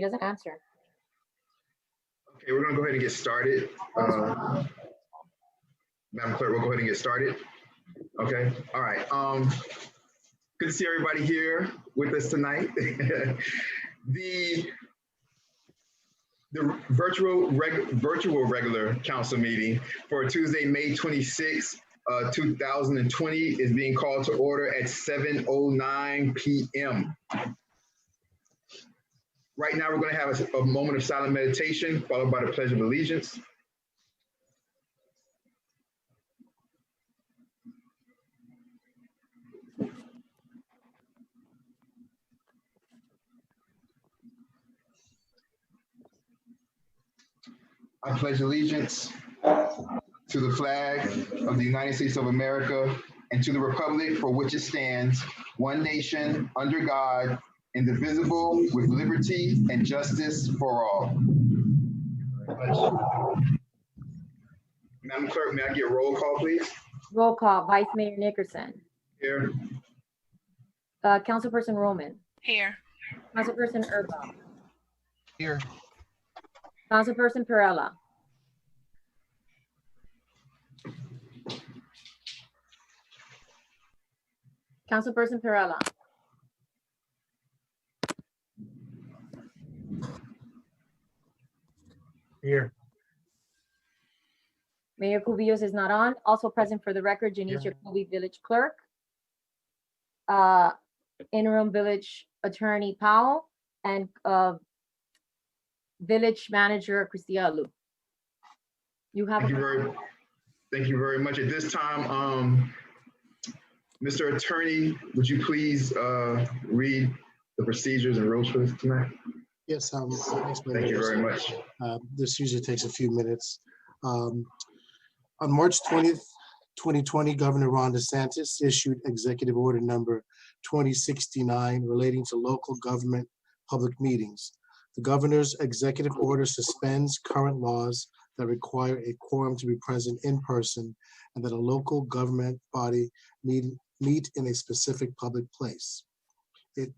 doesn't answer. Okay, we're gonna go ahead and get started. Madam Clerk, we'll go ahead and get started. Okay, all right. Good to see everybody here with us tonight. The virtual regular council meeting for Tuesday, May 26, 2020 is being called to order at 7:09 p.m. Right now, we're going to have a moment of silent meditation followed by the Pledge of Allegiance. I pledge allegiance to the flag of the United States of America and to the republic for which it stands, one nation, under God, indivisible, with liberty and justice for all. Madam Clerk, may I get roll call, please? Roll call. Vice Mayor Nickerson. Here. Councilperson Roman. Here. Councilperson Urba. Here. Councilperson Perella. Councilperson Perella. Here. Mayor Cubillos is not on. Also present for the record, Janice Jacoby, Village Clerk. Interim Village Attorney Powell and Village Manager Cristia Lu. You have Thank you very much. At this time, Mr. Attorney, would you please read the procedures and rules for this tonight? Yes, thank you very much. This usually takes a few minutes. On March 20th, 2020, Governor Ron DeSantis issued Executive Order number 2069 relating to local government public meetings. The governor's executive order suspends current laws that require a quorum to be present in person and that a local government body meet in a specific public place.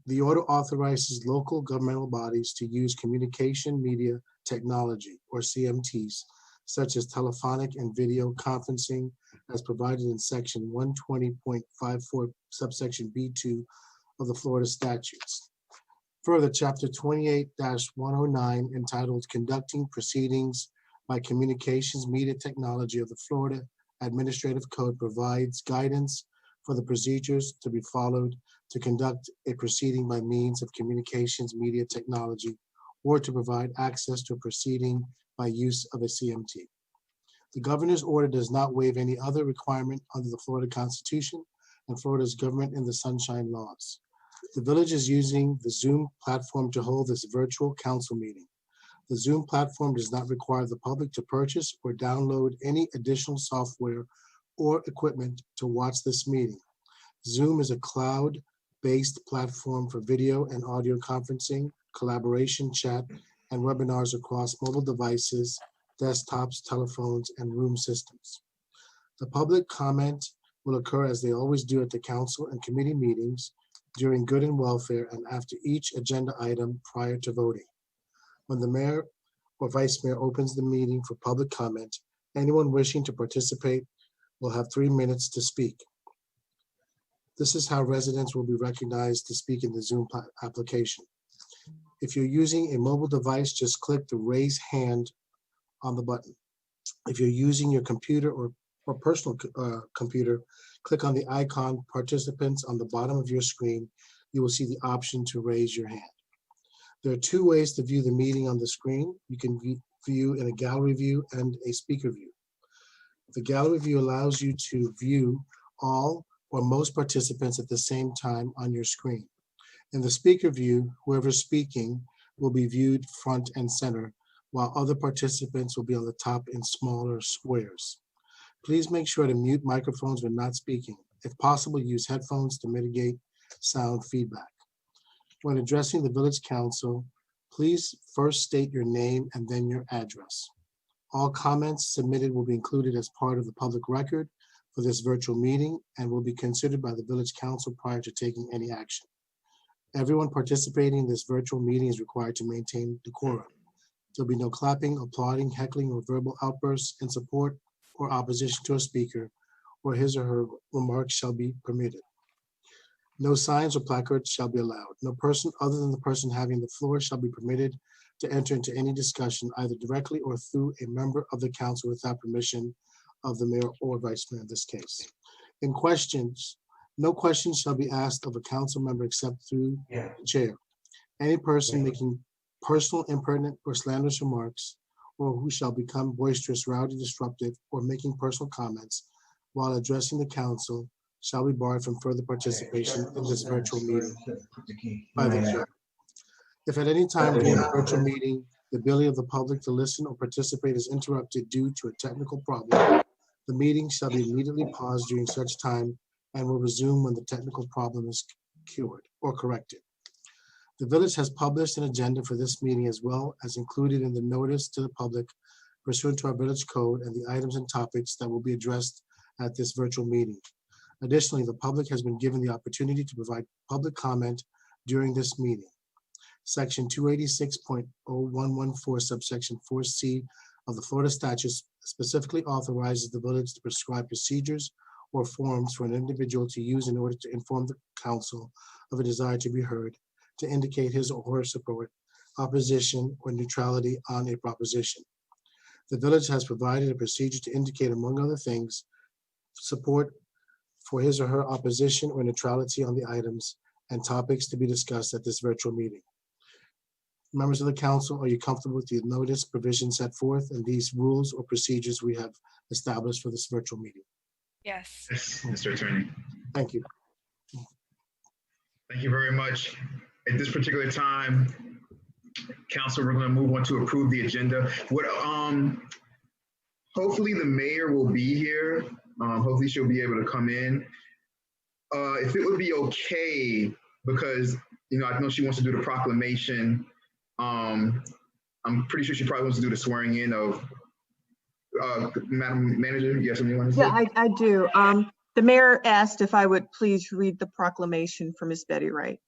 The order authorizes local governmental bodies to use communication media technology, or CMTs, such as telephonic and video conferencing as provided in section 120.54 subsection B2 of the Florida statutes. Further, chapter 28-109 entitled Conducting Proceedings by Communications Media Technology of the Florida Administrative Code provides guidance for the procedures to be followed to conduct a proceeding by means of communications media technology or to provide access to a proceeding by use of a CMT. The governor's order does not waive any other requirement under the Florida Constitution and Florida's Government in the Sunshine Laws. The village is using the Zoom platform to hold this virtual council meeting. The Zoom platform does not require the public to purchase or download any additional software or equipment to watch this meeting. Zoom is a cloud-based platform for video and audio conferencing, collaboration, chat, and webinars across mobile devices, desktops, telephones, and room systems. The public comment will occur as they always do at the council and committee meetings during good and welfare and after each agenda item prior to voting. When the mayor or vice mayor opens the meeting for public comment, anyone wishing to participate will have 3 minutes to speak. This is how residents will be recognized to speak in the Zoom application. If you're using a mobile device, just click the raise hand on the button. If you're using your computer or personal computer, click on the icon participants on the bottom of your screen. You will see the option to raise your hand. There are 2 ways to view the meeting on the screen. You can view in a gallery view and a speaker view. The gallery view allows you to view all or most participants at the same time on your screen. In the speaker view, whoever's speaking will be viewed front and center, while other participants will be on the top in smaller squares. Please make sure to mute microphones when not speaking. If possible, use headphones to mitigate sound feedback. When addressing the Village Council, please first state your name and then your address. All comments submitted will be included as part of the public record for this virtual meeting and will be considered by the Village Council prior to taking any action. Everyone participating in this virtual meeting is required to maintain decorum. There'll be no clapping, applauding, heckling, or verbal outbursts in support or opposition to a speaker or his or her remarks shall be permitted. No signs or placards shall be allowed. No person other than the person having the floor shall be permitted to enter into any discussion either directly or through a member of the council without permission of the mayor or vice mayor in this case. In questions, no questions shall be asked of a council member except through the chair. Any person making personal, impertinent, or slanderous remarks, or who shall become boisterous, rowdy, disruptive, or making personal comments while addressing the council shall be barred from further participation in this virtual meeting by the chair. If at any time during the virtual meeting, the ability of the public to listen or participate is interrupted due to a technical problem, the meeting shall be immediately paused during such time and will resume when the technical problem is cured or corrected. The village has published an agenda for this meeting as well as included in the notice to the public pursuant to our village code and the items and topics that will be addressed at this virtual meeting. Additionally, the public has been given the opportunity to provide public comment during this meeting. Section 286.0114 subsection 4C of the Florida statutes specifically authorizes the village to prescribe procedures or forms for an individual to use in order to inform the council of a desire to be heard, to indicate his or her support, opposition, or neutrality on a proposition. The village has provided a procedure to indicate, among other things, support for his or her opposition or neutrality on the items and topics to be discussed at this virtual meeting. Members of the council, are you comfortable with the notice provision set forth and these rules or procedures we have established for this virtual meeting? Yes. Yes, Mr. Attorney. Thank you. Thank you very much. At this particular time, council, we're going to move on to approve the agenda. Hopefully the mayor will be here. Hopefully she'll be able to come in. If it would be okay, because I know she wants to do the proclamation. I'm pretty sure she probably wants to do the swearing in of Madam Manager. You have something you want to say? Yeah, I do. The mayor asked if I would please read the proclamation for Ms. Betty Wright.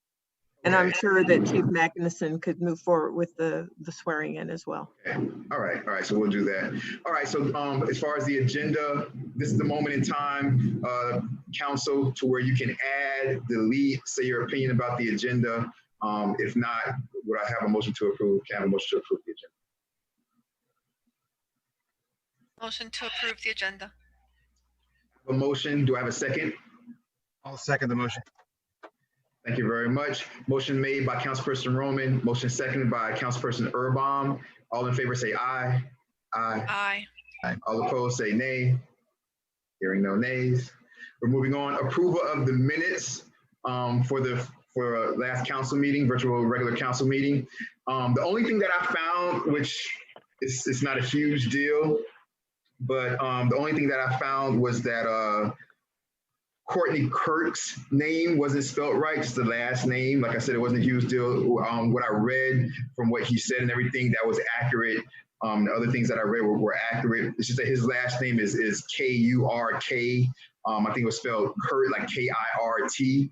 And I'm sure that Chief Magnuson could move forward with the swearing in as well. Okay. All right. So we'll do that. All right. So as far as the agenda, this is the moment in time, council, to where you can add, delete, say your opinion about the agenda. If not, would I have a motion to approve? Can I have a motion to approve the agenda? Motion to approve the agenda. A motion. Do I have a second? I'll second the motion. Thank you very much. Motion made by Councilperson Roman, motion seconded by Councilperson Urban. All in favor say aye. Aye. Aye. All opposed say nay. Hearing no nays. We're moving on. Approval of the minutes for last council meeting, virtual regular council meeting. The only thing that I found, which it's not a huge deal, but the only thing that I found was that Courtney Kirk's name wasn't spelled right, just the last name. Like I said, it wasn't a huge deal. What I read from what he said and everything, that was accurate. The other things that I read were accurate. It's just that his last name is K-U-R-K. I think it was spelled Kurt, like K-I-R-T.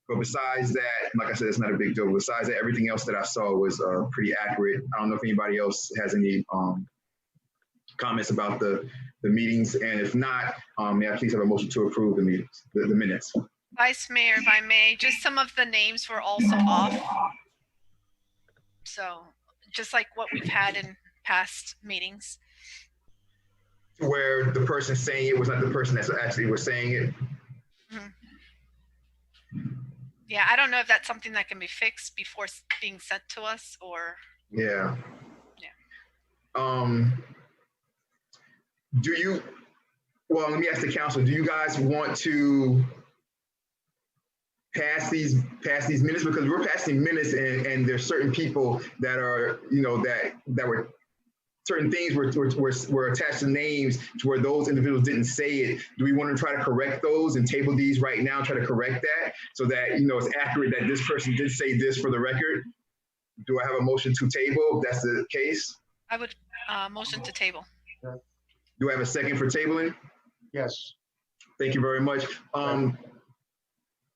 But besides that, like I said, it's not a big deal. Besides that, everything else that I saw was pretty accurate. I don't know if anybody else has any comments about the meetings, and if not, may I please have a motion to approve the meetings, the minutes. Vice Mayor, if I may, just some of the names were also off. So just like what we've had in past meetings. Where the person saying it was not the person that's actually was saying it. Mm-hmm. Yeah, I don't know if that's something that can be fixed before being sent to us or. Yeah. Well, let me ask the council, do you guys want to pass these minutes? Because we're passing minutes and there's certain people that are, that were, certain things were attached to names to where those individuals didn't say it. Do we want to try to correct those and table these right now, try to correct that so that, it's accurate that this person did say this for the record? Do I have a motion to table if that's the case? I would motion to table. Do I have a second for tabling? Yes. Thank you very much.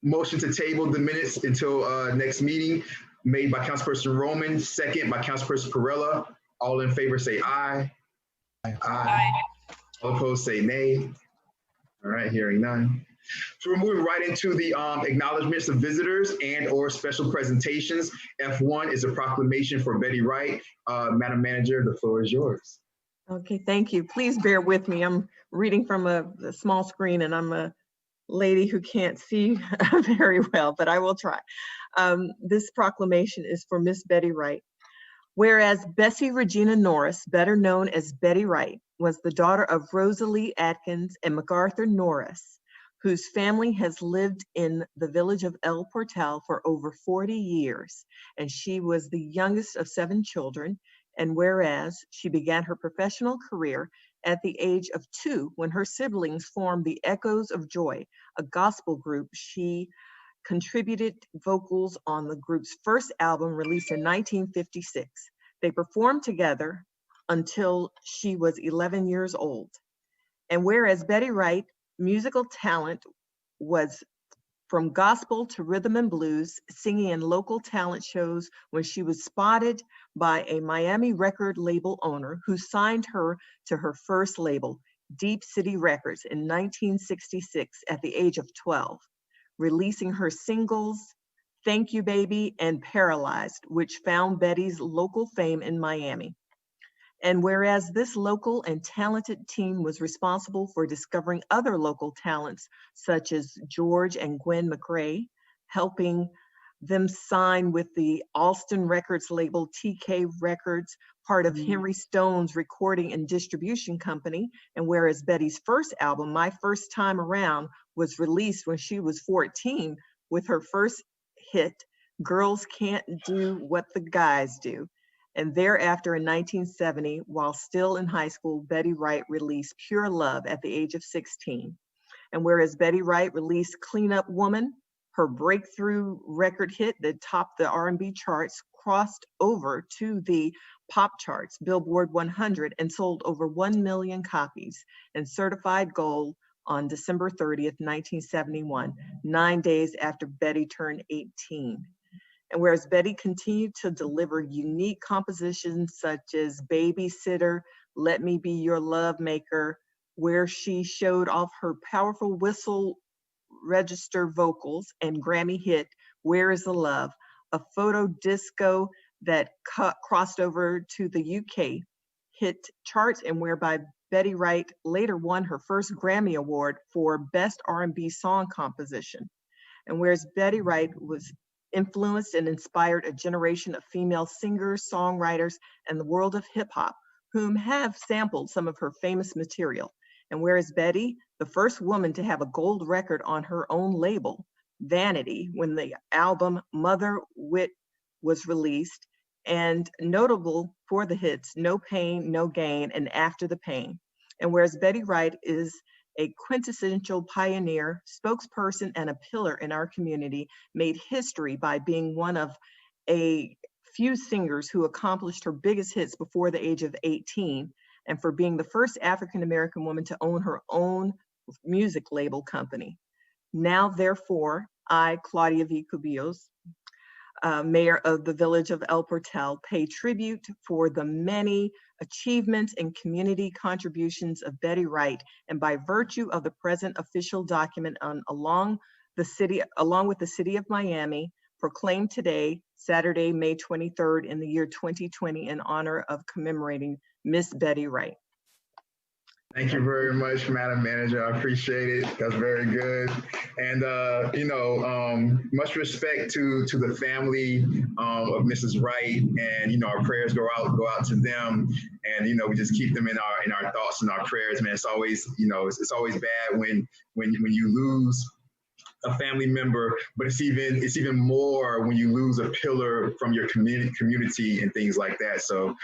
motion to table the minutes until next meeting, made by Councilperson Roman, second by Councilperson Perrella. All in favor say aye. Aye. Aye. All opposed say nay. All right, hearing none. So we're moving right into the acknowledgements of visitors and or special presentations. F1 is a proclamation for Betty Wright. Madam Manager, the floor is yours. Okay, thank you. Please bear with me. I'm reading from a small screen and I'm a lady who can't see very well, but I will try. This proclamation is for Miss Betty Wright. Whereas Bessie Regina Norris, better known as Betty Wright, was the daughter of Rosalie Atkins and MacArthur Norris, whose family has lived in the village of El Portal for over 40 years, and she was the youngest of 7 children. And whereas she began her professional career at the age of 2 when her siblings formed the Echoes of Joy, a gospel group. She contributed vocals on the group's first album released in 1956. They performed together until she was 11 years old. And whereas Betty Wright musical talent was from gospel to rhythm and blues, singing in local talent shows, when she was spotted by a Miami record label owner who signed her to her first label, Deep City Records, in 1966 at the age of 12, releasing her singles, Thank You Baby and Paralyzed, which found Betty's local fame in Miami. And whereas this local and talented team was responsible for discovering other local talents, such as George and Gwen McRae, helping them sign with the Alston Records label TK Records, part of Henry Stone's recording and distribution company. And whereas Betty's first album, My First Time Around, was released when she was 14 with her first hit, Girls Can't Do What the Guys Do. And thereafter in 1970, while still in high school, Betty Wright released Pure Love at the age of 16. And whereas Betty Wright released Clean Up Woman, her breakthrough record hit that topped the R&B charts, crossed over to the pop charts, Billboard 100, and sold over 1 million copies and certified gold on December 30th, 1971, 9 days after Betty turned 18. And whereas Betty continued to deliver unique compositions such as Babysitter, Let Me Be Your Love Maker, where she showed off her powerful whistle register vocals, and Grammy hit Where Is the Love, a photo disco that crossed over to the UK hit charts, and whereby Betty Wright later won her first Grammy Award for Best R&B Song Composition. And whereas Betty Wright was influenced and inspired a generation of female singers, songwriters, and the world of hip hop, whom have sampled some of her famous material. And whereas Betty, the first woman to have a gold record on her own label, Vanity, when the album Mother Wit was released, and notable for the hits No Pain, No Gain, and After the Pain. And whereas Betty Wright is a quintessential pioneer, spokesperson, and a pillar in our community, made history by being one of a few singers who accomplished her biggest hits before the age of 18, and for being the first African-American woman to own her own music label company. Now, therefore, I, Claudia V. Cubillos, mayor of the village of El Portal, pay tribute for the many achievements and community contributions of Betty Wright, and by virtue of the present official document along with the city of Miami, proclaimed today, Saturday, May 23rd in the year 2020, in honor of commemorating Miss Betty Wright. Thank you very much, Madam Manager. I appreciate it. That's very good. And, much respect to the family of Mrs. Wright. And, our prayers go out to them. And, we just keep them in our thoughts and our prayers, man. It's always, it's always bad when you lose a family member, but it's even more when you lose a pillar from your community and things like that. So,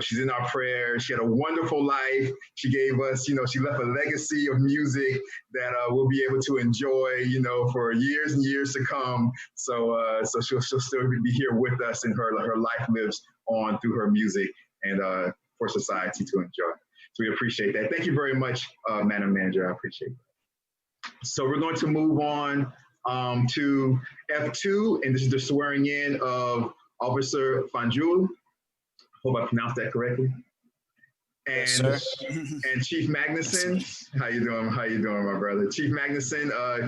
she's in our prayers. She had a wonderful life. She gave us, she left a legacy of music that we'll be able to enjoy, for years and years to come. So, she'll still be here with us, and her life lives on through her music and for society to enjoy. So we appreciate that. Thank you very much, Madam Manager. I appreciate that. So we're going to move on to F2, and this is the swearing in of Officer Fanjul. Hope I pronounced that correctly. And, Yes, sir. and Chief Magnuson, how you doing? How you doing, my brother? Chief Magnuson, I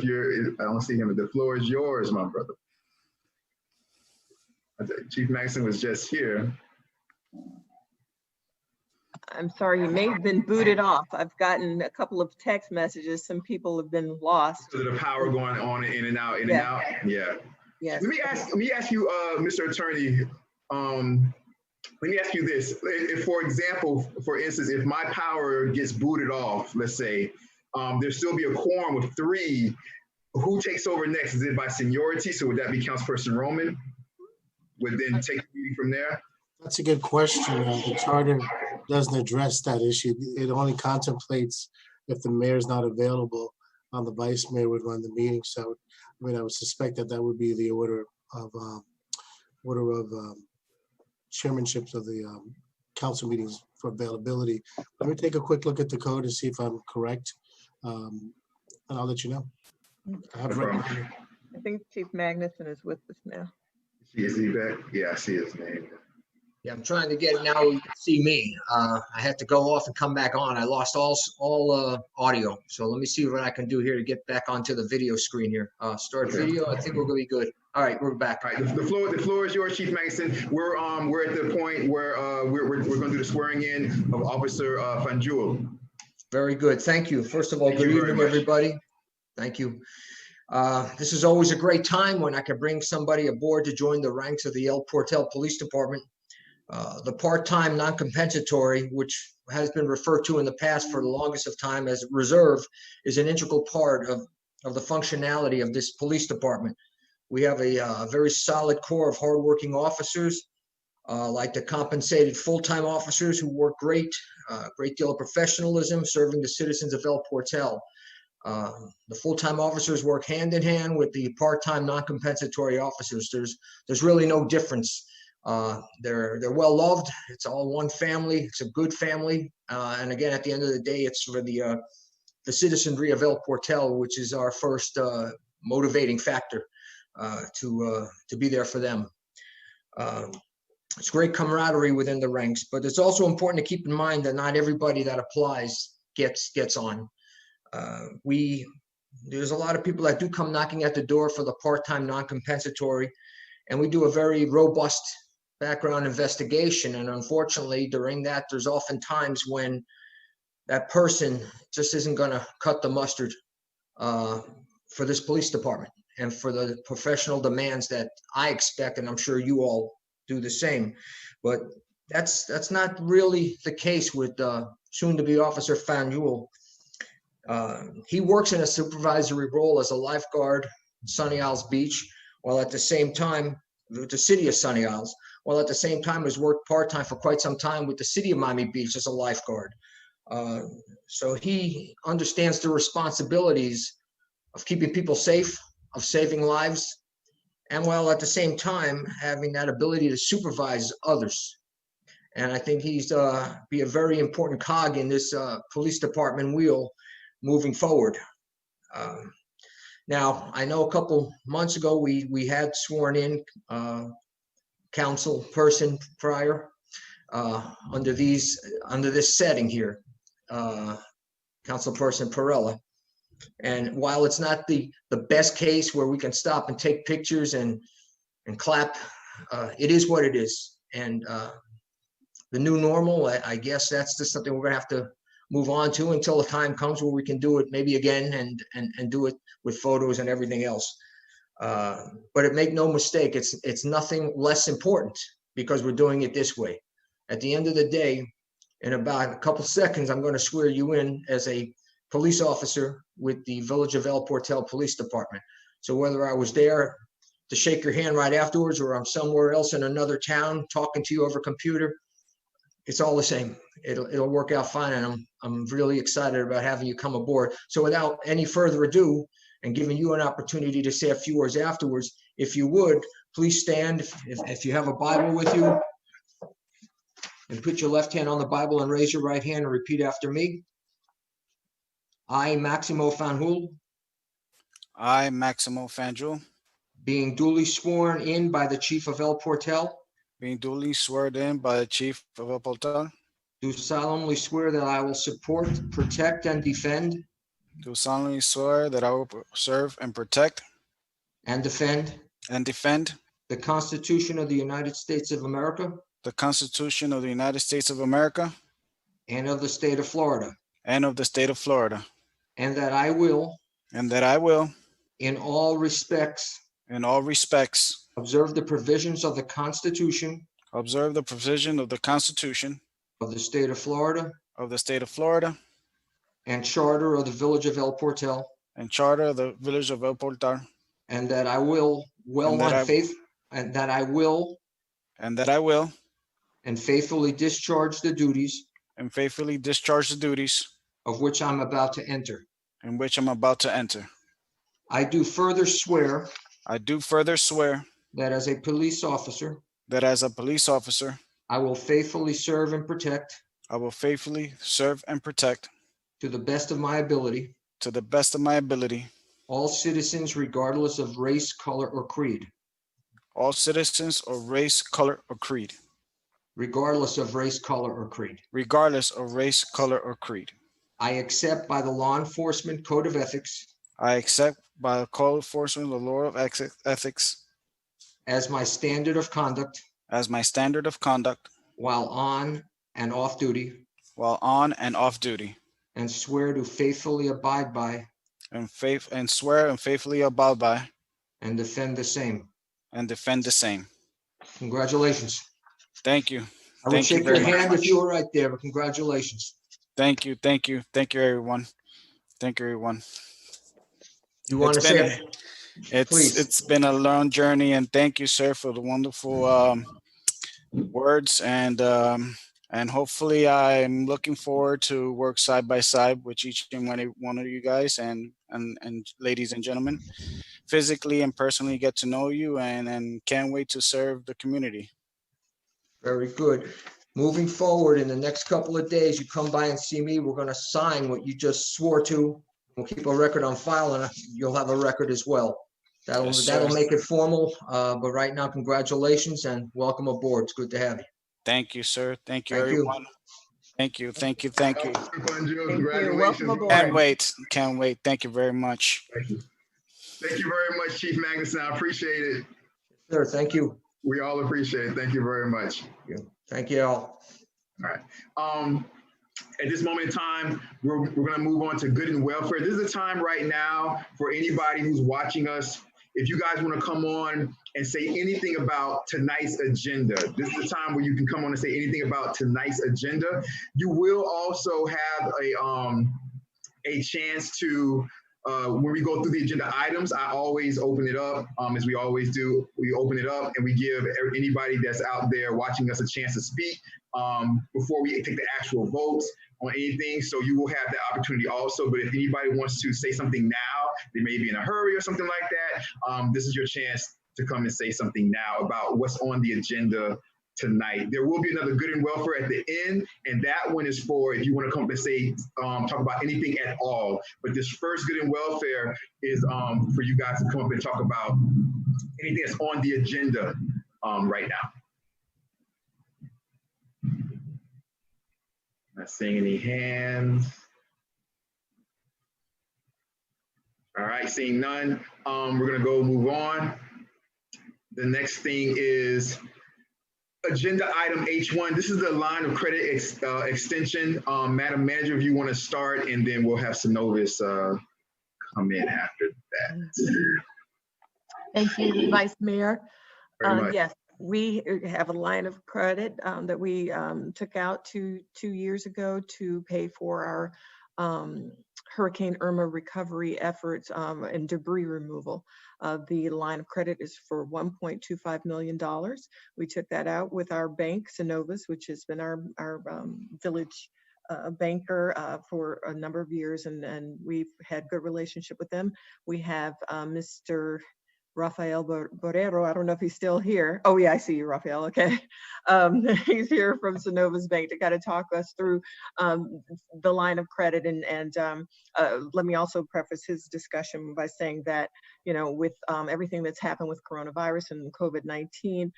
don't see him, but the floor is yours, my brother. Chief Magnuson was just here. I'm sorry, you may have been booted off. I've gotten a couple of text messages. Some people have been lost. So the power going on in and out, Yeah. Yes. Let me ask you, Mr. Attorney, let me ask you this. If, for example, for instance, if my power gets booted off, let's say, there still be a quorum of 3. Who takes over next? Is it by seniority? So would that be Councilperson Roman? Would then take the meeting from there? That's a good question. The charter doesn't address that issue. It only contemplates if the mayor is not available, the vice mayor would run the meeting. So, I mean, I would suspect that that would be the order of chairmanships of the council meetings for availability. Let me take a quick look at the code and see if I'm correct, and I'll let you know. I have it right here. I think Chief Magnuson is with us now. Is he back? Yeah, I see his name. Yeah, I'm trying to get it now. You can see me. I had to go off and come back on. I lost all audio. So let me see what I can do here to get back onto the video screen here. Start video. I think we're gonna be good. All right, we're back. All right, the floor is yours, Chief Magnuson. We're at the point where we're gonna do the swearing in of Officer Fanjul. Very good. Thank you. First of all, Thank good you very evening, much. everybody. Thank you. This is always a great time when I can bring somebody aboard to join the ranks of the El Portal Police Department. The part-time non-compensatory, which has been referred to in the past for the longest of time as reserve, is an integral part of the functionality of this police department. We have a very solid core of hardworking officers, like the compensated full-time officers who work great deal of professionalism serving the citizens of El Portal. The full-time officers work hand in hand with the part-time non-compensatory officers. There's really no difference. They're well loved. It's all one family. It's a good family. And again, at the end of the day, it's for the citizenry of El Portal, which is our first motivating factor to be there for them. It's great camaraderie within the ranks, but it's also important to keep in mind that not everybody that applies gets on. There's a lot of people that do come knocking at the door for the part-time non-compensatory, and we do a very robust background investigation. And unfortunately, during that, there's often times when that person just isn't going to cut the mustard for this police department and for the professional demands that I expect, and I'm sure you all do the same. But that's not really the case with soon-to-be Officer Fanjul. He works in a supervisory role as a lifeguard in Sunny Isles Beach, while at the same time, with the city of Sunny Isles, while at the same time has worked part-time for quite some time with the city of Miami Beach as a lifeguard. So he understands the responsibilities of keeping people safe, of saving lives, and while at the same time having that ability to supervise others. And I think he's be a very important cog in this police department wheel moving forward. Now, I know a couple months ago we had sworn in council person prior under this setting here, Councilperson Perella. And while it's not the best case where we can stop and take pictures and clap, it is what it is. And the new normal, I guess that's just something we're gonna have to move on to until the time comes where we can do it maybe again and do it with photos and everything else. But make no mistake, it's nothing less important because we're doing it this way. At the end of the day, in about a couple seconds, I'm going to swear you in as a police officer with the Village of El Portal Police Department. So whether I was there to shake your hand right afterwards or I'm somewhere else in another town talking to you over computer, it's all the same. It'll work out fine, and I'm really excited about having you come aboard. So without any further ado, and giving you an opportunity to say a few words afterwards, if you would, please stand if you have a Bible with you, and put your left hand on the Bible and raise your right hand and repeat after me. I, Maximo Fanjul, I, Maximo Fandrew, being duly sworn in by the Chief of El Portel, being duly sworn in by the Chief of El Portal, do solemnly swear that I will support, protect, and defend do solemnly swear that I will serve and protect and defend and defend the Constitution of the United States of America the Constitution of the United States of America and of the state of Florida, and of the state of Florida, and that I will, and that I will, in all respects, in all respects, observe the provisions of the Constitution observe the provision of the Constitution of the state of Florida of the state of Florida and Charter of the Village of El Portel, and Charter of the Village of El Portal, and that I will And that I- and that I will and that I will and faithfully discharge the duties and faithfully discharge the duties of which I'm about to enter. in which I'm about to enter. I do further swear I do further swear that as a police officer, that as a police officer, I will faithfully serve and protect I will faithfully serve and protect to the best of my ability to the best of my ability all citizens regardless of race, color, or creed. all citizens of race, color, or creed, Regardless of race, color, or creed. regardless of race, color, or creed. I accept by the Law Enforcement Code of Ethics I accept by the code enforcement the law of ethics as my standard of conduct as my standard of conduct while on and off duty, while on and off duty, and swear to faithfully abide by and swear and faithfully abide by and defend the same. and defend the same. Congratulations. Thank you. I would Thank you shake your very much. hand if you were right there, but congratulations. Thank you. Thank you. Thank you, everyone. Thank you, everyone. You want to It's say, been please. it's been a long journey, and thank you, sir, for the wonderful words, and hopefully I'm looking forward to work side by side with each and one of you guys, and ladies and gentlemen, physically and personally get to know you, and can't wait to serve the community. Very good. Moving forward, in the next couple of days, you come by and see me. We're going to sign what you just swore to. We'll keep a record on file, and you'll have a record as well. Yes, sir. That'll make it formal. But right now, congratulations and welcome aboard. It's good to have you. Thank you, sir. Thank you, Thank you. everyone. Thank you. Thank you. Thank you. Congratulations. Welcome Can't wait. Can't wait. Thank you very much. Thank you. Thank you very much, Chief Magnuson. I appreciate it. Sir, thank you. We all appreciate it. Thank you very much. Thank you all. All right. At this moment in time, we're going to move on to good and welfare. This is a time right now for anybody who's watching us. If you guys want to come on and say anything about tonight's agenda, this is the time where you can come on and say anything about tonight's agenda. You will also have a chance to, when we go through the agenda items, I always open it up, as we always do. We open it up and we give anybody that's out there watching us a chance to speak before we take the actual votes on anything. So you will have that opportunity also. But if anybody wants to say something now, they may be in a hurry or something like that, this is your chance to come and say something now about what's on the agenda tonight. There will be another good and welfare at the end, and that one is for if you want to come up and say, talk about anything at all. But this first good and welfare is for you guys to come up and talk about anything that's on the agenda right now. Not seeing any hands. All right, seeing none, we're gonna go move on. The next thing is agenda item H1. This is the line of credit extension. Madam Manager, if you want to start, and then we'll have Synovus come in after that. Thank you, Vice Mayor. Very much. Yes, we have a line of credit that we took out 2 years ago to pay for our Hurricane Irma recovery efforts and debris removal. The line of credit is for $1.25 million. We took that out with our bank, Synovus, which has been our village banker for a number of years, and we've had good relationship with them. We have Mr. Rafael Borrero. I don't know if he's still here. Oh yeah, I see you, Rafael. Okay. He's here from Synovus Bank to kind of talk us through the line of credit. And let me also preface his discussion by saying that, you know, with everything that's happened with coronavirus and COVID-19,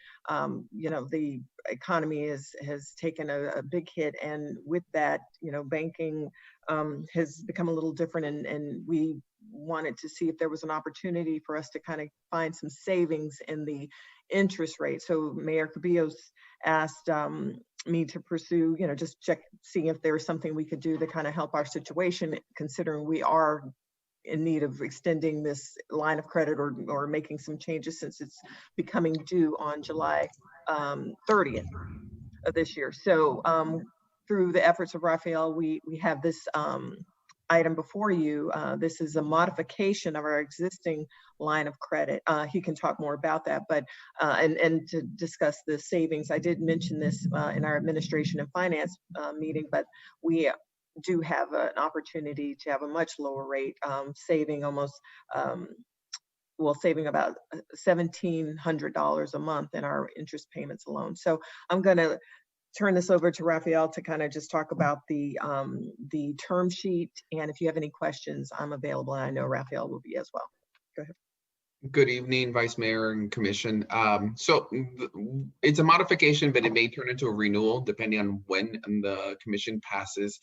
you know, the economy has taken a big hit. And with that, you know, banking has become a little different, and we wanted to see if there was an opportunity for us to kind of find some savings in the interest rate. So Mayor Cabillos asked me to pursue, you know, just seeing if there was something we could do to kind of help our situation, considering we are in need of extending this line of credit or making some changes, since it's becoming due on July 30th of this year. So through the efforts of Rafael, we have this item before you. This is a modification of our existing line of credit. He can talk more about that, but and to discuss the savings. I did mention this in our administration and finance meeting, but we do have an opportunity to have a much lower rate, saving almost saving about $1,700 a month in our interest payments alone. So I'm going to turn this over to Rafael to kind of just talk about the term sheet. And if you have any questions, I'm available. And I know Rafael will be as well. Go ahead. Good evening, Vice Mayor and Commission. So it's a modification, but it may turn into a renewal depending on when the Commission passes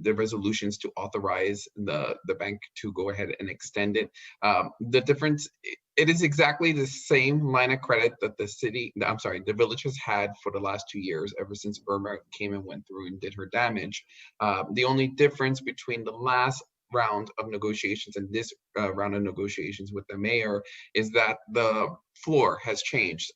the resolutions to authorize the bank to go ahead and extend it. The difference, it is exactly the same line of credit that the village has had for the last 2 years, ever since Irma came and went through and did her damage. The only difference between the last round of negotiations and this round of negotiations with the mayor is that the floor has changed.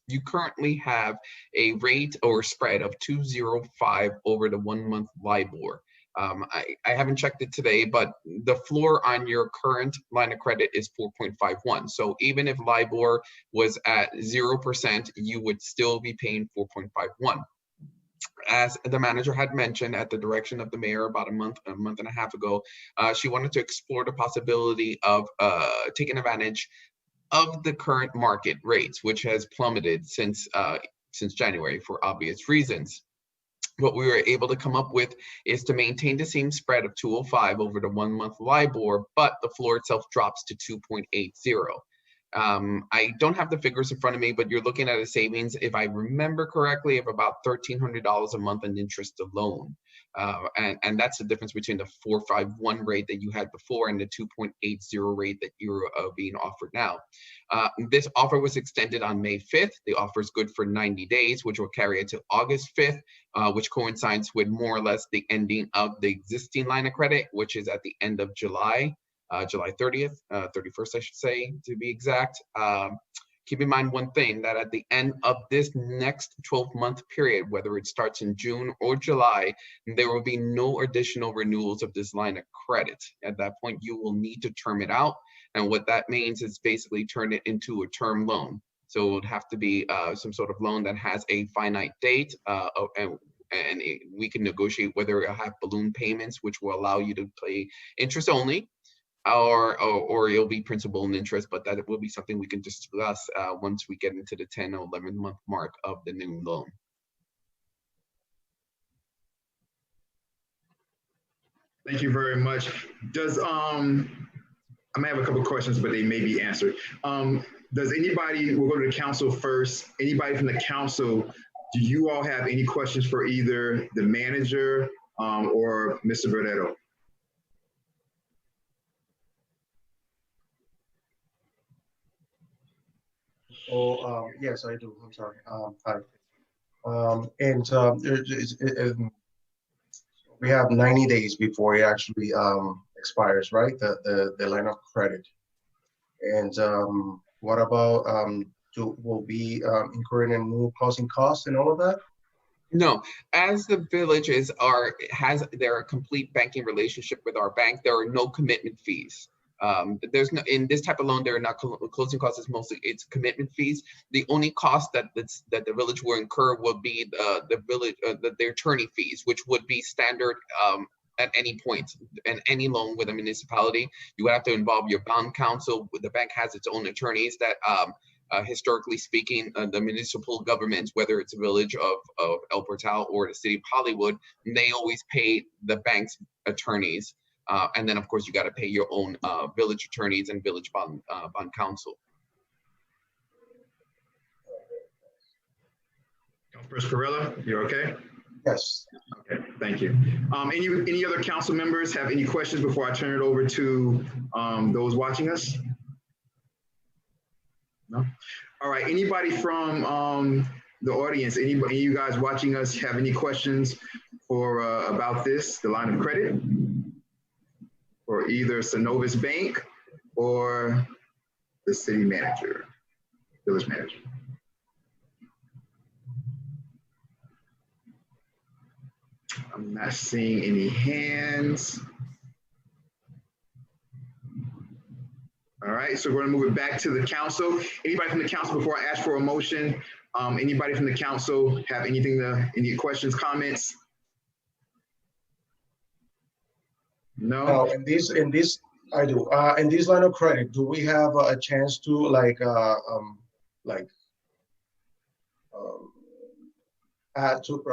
You currently have a rate or spread of 205 over the 1 month LIBOR. I haven't checked it today, but the floor on your current line of credit is 4.51. So even if LIBOR was at 0%, you would still be paying 4.51. As the manager had mentioned at the direction of the mayor about a month and a half ago, she wanted to explore the possibility of taking advantage of the current market rates, which has plummeted since January for obvious reasons. What we were able to come up with is to maintain the same spread of 205 over the 1 month LIBOR, but the floor itself drops to 2.80. I don't have the figures in front of me, but you're looking at a savings, if I remember correctly, of about $1,300 a month in interest alone. And that's the difference between the 4.51 rate that you had before and the 2.80 rate that you're being offered now. This offer was extended on May 5th. The offer is good for 90 days, which will carry it to August 5th, which coincides with more or less the ending of the existing line of credit, which is at the end of July. July 30th, 31st, I should say, to be exact. Keep in mind one thing, that at the end of this next 12-month period, whether it starts in June or July, there will be no additional renewals of this line of credit. At that point, you will need to term it out. And what that means is basically turn it into a term loan. So it would have to be some sort of loan that has a finite date, and we can negotiate whether it'll have balloon payments, which will allow you to pay interest only, or it'll be principal and interest, but that will be something we can discuss once we get into the 10 or 11 month mark of the new loan. Thank you very much. Does I may have a couple of questions, but they may be answered. Does anybody, we'll go to the council first. Anybody from the council, do you all have any questions for either the manager or Mr. Borrero? Oh, yes, I do. I'm sorry. Hi. We have 90 days before it actually expires, right? The line of credit. And what about will be incurring a new closing costs and all of that? No, as the village has their complete banking relationship with our bank, there are no commitment fees. There's no, in this type of loan, there are not closing costs. It's commitment fees. The only cost that the village will incur will be their attorney fees, which would be standard at any point, and any loan with a municipality, you would have to involve your bond counsel. The bank has its own attorneys that, historically speaking, the municipal governments, whether it's a village of El Portal or the city of Hollywood, they always pay the bank's attorneys. And then, of course, you got to pay your own village attorneys and village bond counsel. Councilperson Perrella, you're okay? Yes. Okay, thank you. Any other council members have any questions before I turn it over to those watching us? No? All right, anybody from the audience, any of you guys watching us have any questions for about this, the line of credit, for either Synovus Bank or the city manager, village manager? I'm not seeing any hands. All right, so we're gonna move it back to the council. Anybody from the council, before I ask for a motion, anybody from the council have anything any questions, comments? No? In this, I do. In this line of credit, do we have a chance to add to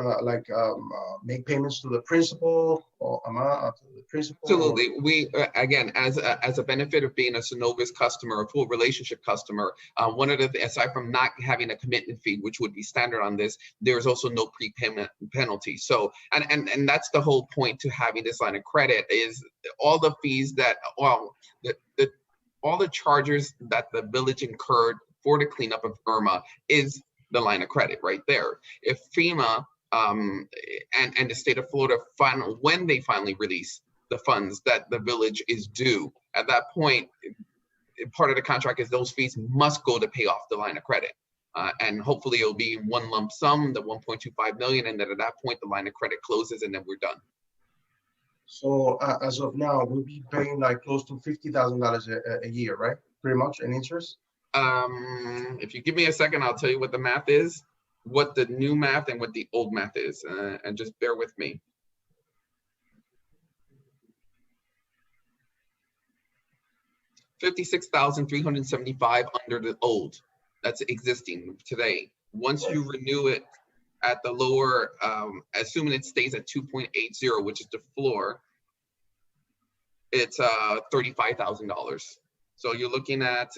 make payments to the principal or amount to the principal? Absolutely. We again, as a benefit of being a Synovus customer, a full relationship customer, one of the, aside from not having a commitment fee, which would be standard on this, there's also no prepayment penalty. So, and that's the whole point to having this line of credit, is all the fees that, well, all the charges that the village incurred for the cleanup of Irma is the line of credit right there. If FEMA and the state of Florida when they finally release the funds that the village is due, at that point, part of the contract is those fees must go to pay off the line of credit. And hopefully it'll be one lump sum, the 1.25 million, and then at that point the line of credit closes and then we're done. So as of now, we'll be paying like close to $50,000 a year, right? Pretty much in interest. If you give me a second, I'll tell you what the math is, what the new math and what the old math is, and just bear with me. $56,375 under the old, that's existing today. Once you renew it at the lower, assuming it stays at 2.80, which is the floor, it's $35,000. So you're looking at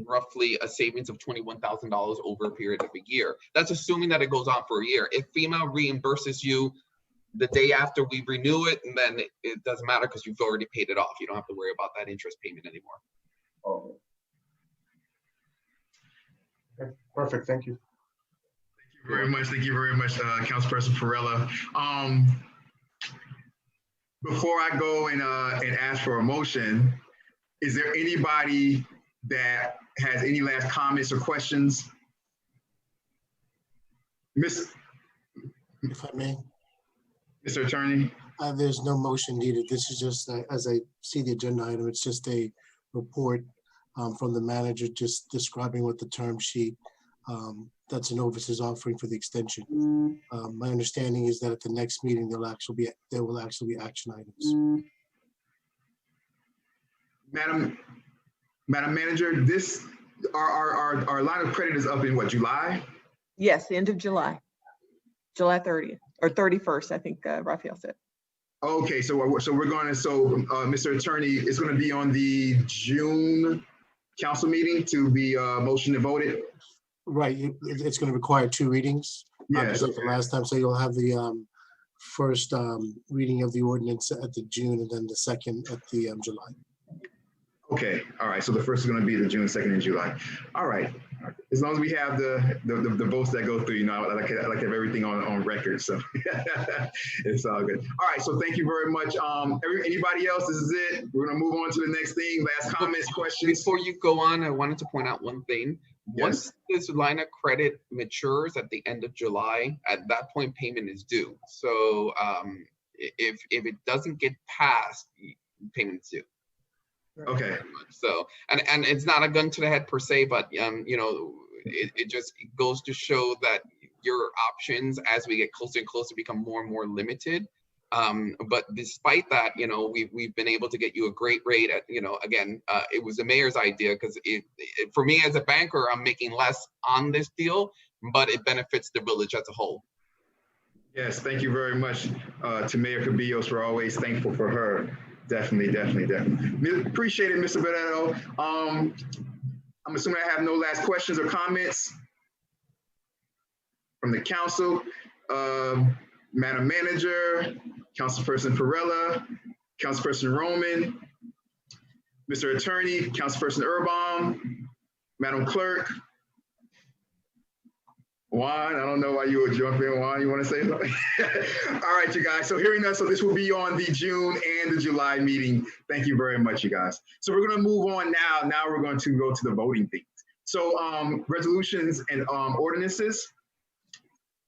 roughly a savings of $21,000 over a period of a year. That's assuming that it goes on for a year. If FEMA reimburses you the day after we renew it, and then it doesn't matter because you've already paid it off. You don't have to worry about that interest payment anymore. Oh. Okay, perfect. Thank you. Thank you very much. Thank you very much, Councilperson Perrella. Before I go and ask for a motion, is there anybody that has any last comments or questions? If I may. Mr. Attorney? There's no motion needed. This is just, as I see the agenda item, it's just a report from the manager just describing what the term sheet that Synovus is offering for the extension. My understanding is that at the next meeting, there will actually be action items. Madam Manager, our line of credit is up in what, July? Yes, the end of July, July 30th or 31st, I think Raphael said. Okay, so we're going to, Mr. Attorney, it's going to be on the June council meeting to be motion and voted? Right, it's going to require 2 readings. Yes. Like the last time, so you'll have the first reading of the ordinance at the June and then the second at the July. Okay, all right, so the first is going to be the June, second in July. All right, as long as we have the votes that go through, you know, I like to have everything on record, so it's all good. All right, so thank you very much. Anybody else? This is it. We're going to move on to the next thing. Last comments, questions? Before you go on, I wanted to point out one thing. Once this line of credit matures at the end of July, at that point payment is due. So if it doesn't get passed, payment is due. Okay. So and it's not a gun to the head per se, but you know, it just goes to show that your options as we get closer and closer become more and more limited. But despite that, we've been able to get you a great rate at, again, it was the mayor's idea because for me as a banker, I'm making less on this deal, but it benefits the village as a whole. Yes, thank you very much to Mayor Cabillos. We're always thankful for her. Definitely. Appreciate it, Mr. Barreto. I'm assuming I have no last questions or comments from the council. Madam Manager, Councilperson Perella, Councilperson Roman, Mr. Attorney, Councilperson Erbaum, Madam Clerk, Juan, I don't know why you would jump in. Juan, you want to say something? All right, you guys. So hearing that, so this will be on the June and the July meeting. Thank you very much, you guys. So we're going to move on now. Now we're going to go to the voting things. So resolutions and ordinances.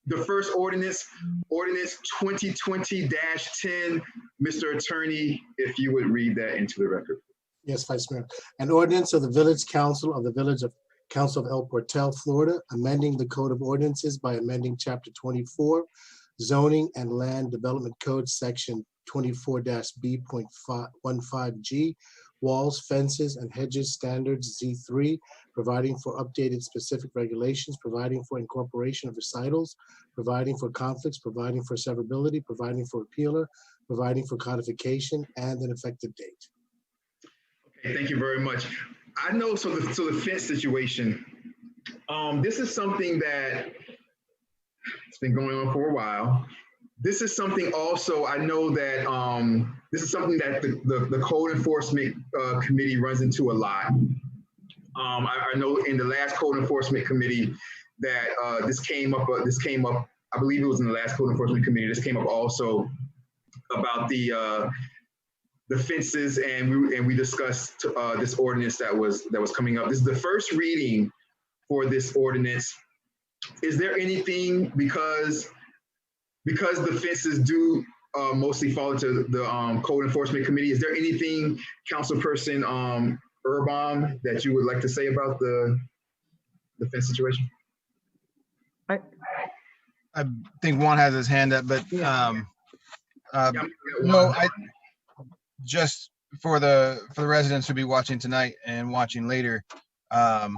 The first ordinance 2020-10. Mr. Attorney, if you would read that into the record. Yes, Vice Mayor. An ordinance of the Village Council of the Village of Council of El Portal, Florida, amending the Code of Ordinances by amending Chapter 24, Zoning and Land Development Code, Section 24-B.15G, Walls, Fences, and Hedges Standards Z3, providing for updated specific regulations, providing for incorporation of recitals, providing for conflicts, providing for severability, providing for appealer, providing for codification, and an effective date. Okay, thank you very much. I know, so the fence situation, this is something that it's been going on for a while. This is something also, I know that this is something that the Code Enforcement Committee runs into a lot. I know in the last Code Enforcement Committee that this came up, I believe it was in the last Code Enforcement Committee, this came up also about the fences, and we discussed this ordinance that was coming up. This is the first reading for this ordinance. Is there anything, because the fences do mostly fall into the Code Enforcement Committee, is there anything, Councilperson Erbaum, that you would like to say about the fence situation? I think Juan has his hand up, but no, just for the residents who'll be watching tonight and watching later, as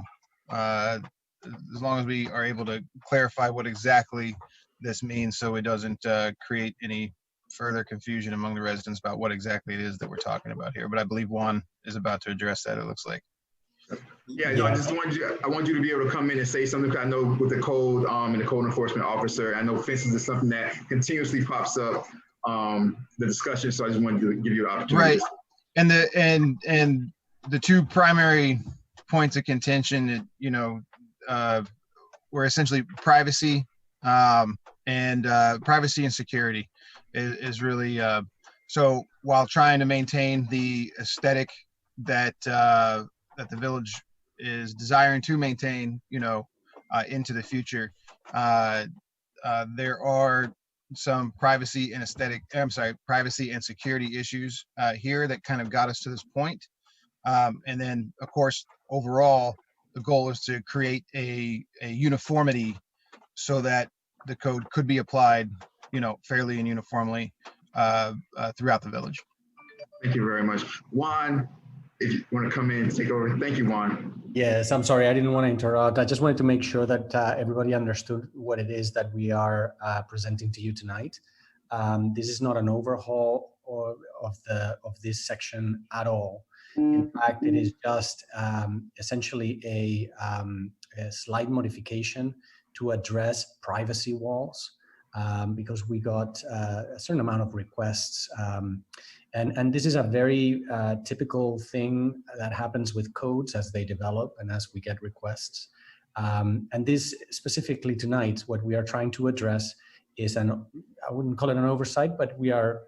long as we are able to clarify what exactly this means, so it doesn't create any further confusion among the residents about what exactly it is that we're talking about here. But I believe Juan is about to address that, it looks like. Yeah, no, I want you to be able to come in and say something. I know with the code and the code enforcement officer, I know fences is something that continuously pops up the discussion. So I just wanted to give you an opportunity. Right, and the two primary points of contention, were essentially privacy and privacy and security is really so. While trying to maintain the aesthetic that that the village is desiring to maintain, into the future, there are some privacy and privacy and security issues here that kind of got us to this point. And then, of course, overall, the goal is to create a uniformity so that the code could be applied, fairly and uniformly throughout the village. Thank you very much. Juan, if you want to come in and take over. Thank you, Juan. Yes, I'm sorry, I didn't want to interrupt. I just wanted to make sure that everybody understood what it is that we are presenting to you tonight. This is not an overhaul of this section at all. In fact, it is just essentially a slight modification to address privacy walls, because we got a certain amount of requests. And this is a very typical thing that happens with codes as they develop and as we get requests. And this specifically tonight, what we are trying to address is I wouldn't call it an oversight, but we are,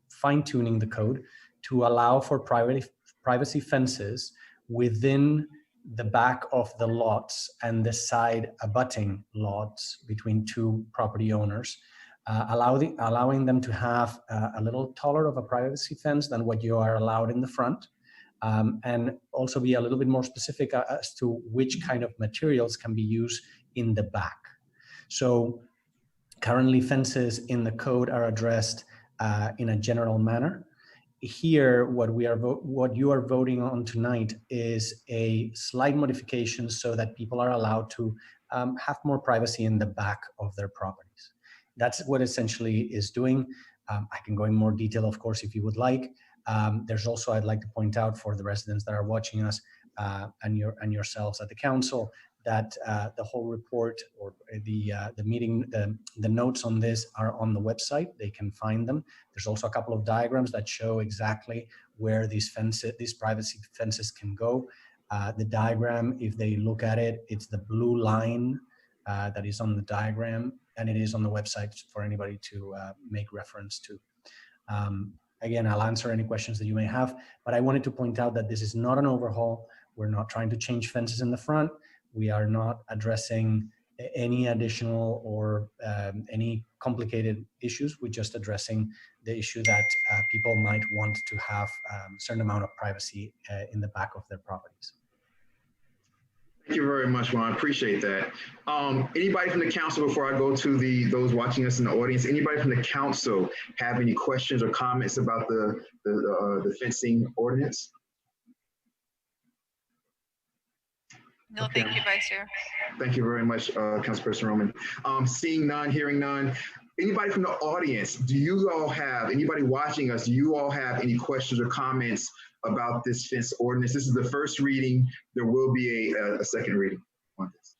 fine tuning the code to allow for privacy fences within the back of the lots and the side abutting lots between two property owners, allowing them to have a little taller of a privacy fence than what you are allowed in the front, and also be a little bit more specific as to which kind of materials can be used in the back. So currently fences in the code are addressed in a general manner. Here, what you are voting on tonight is a slight modification so that people are allowed to have more privacy in the back of their properties. That's what essentially is doing. I can go in more detail, of course, if you would like. There's also, I'd like to point out for the residents that are watching us and yourselves at the council, that the whole report or the meeting, the notes on this are on the website. They can find them. There's also a couple of diagrams that show exactly where these fences, these privacy fences can go. The diagram, if they look at it, it's the blue line that is on the diagram, and it is on the website for anybody to make reference to. Again, I'll answer any questions that you may have, but I wanted to point out that this is not an overhaul. We're not trying to change fences in the front. We are not addressing any additional or any complicated issues. We're just addressing the issue that people might want to have a certain amount of privacy in the back of their properties. Thank you very much, Ron. Appreciate that. Anybody from the council, before I go to those watching us in the audience, anybody from the council have any questions or comments about the fencing ordinance? No, thank you, Vice Chair. Thank you very much, Councilperson Roman. Seeing none, hearing none. Anybody from the audience, do you all have, anybody watching us, do you all have any questions or comments about this fence ordinance? This is the first reading. There will be a second reading on this.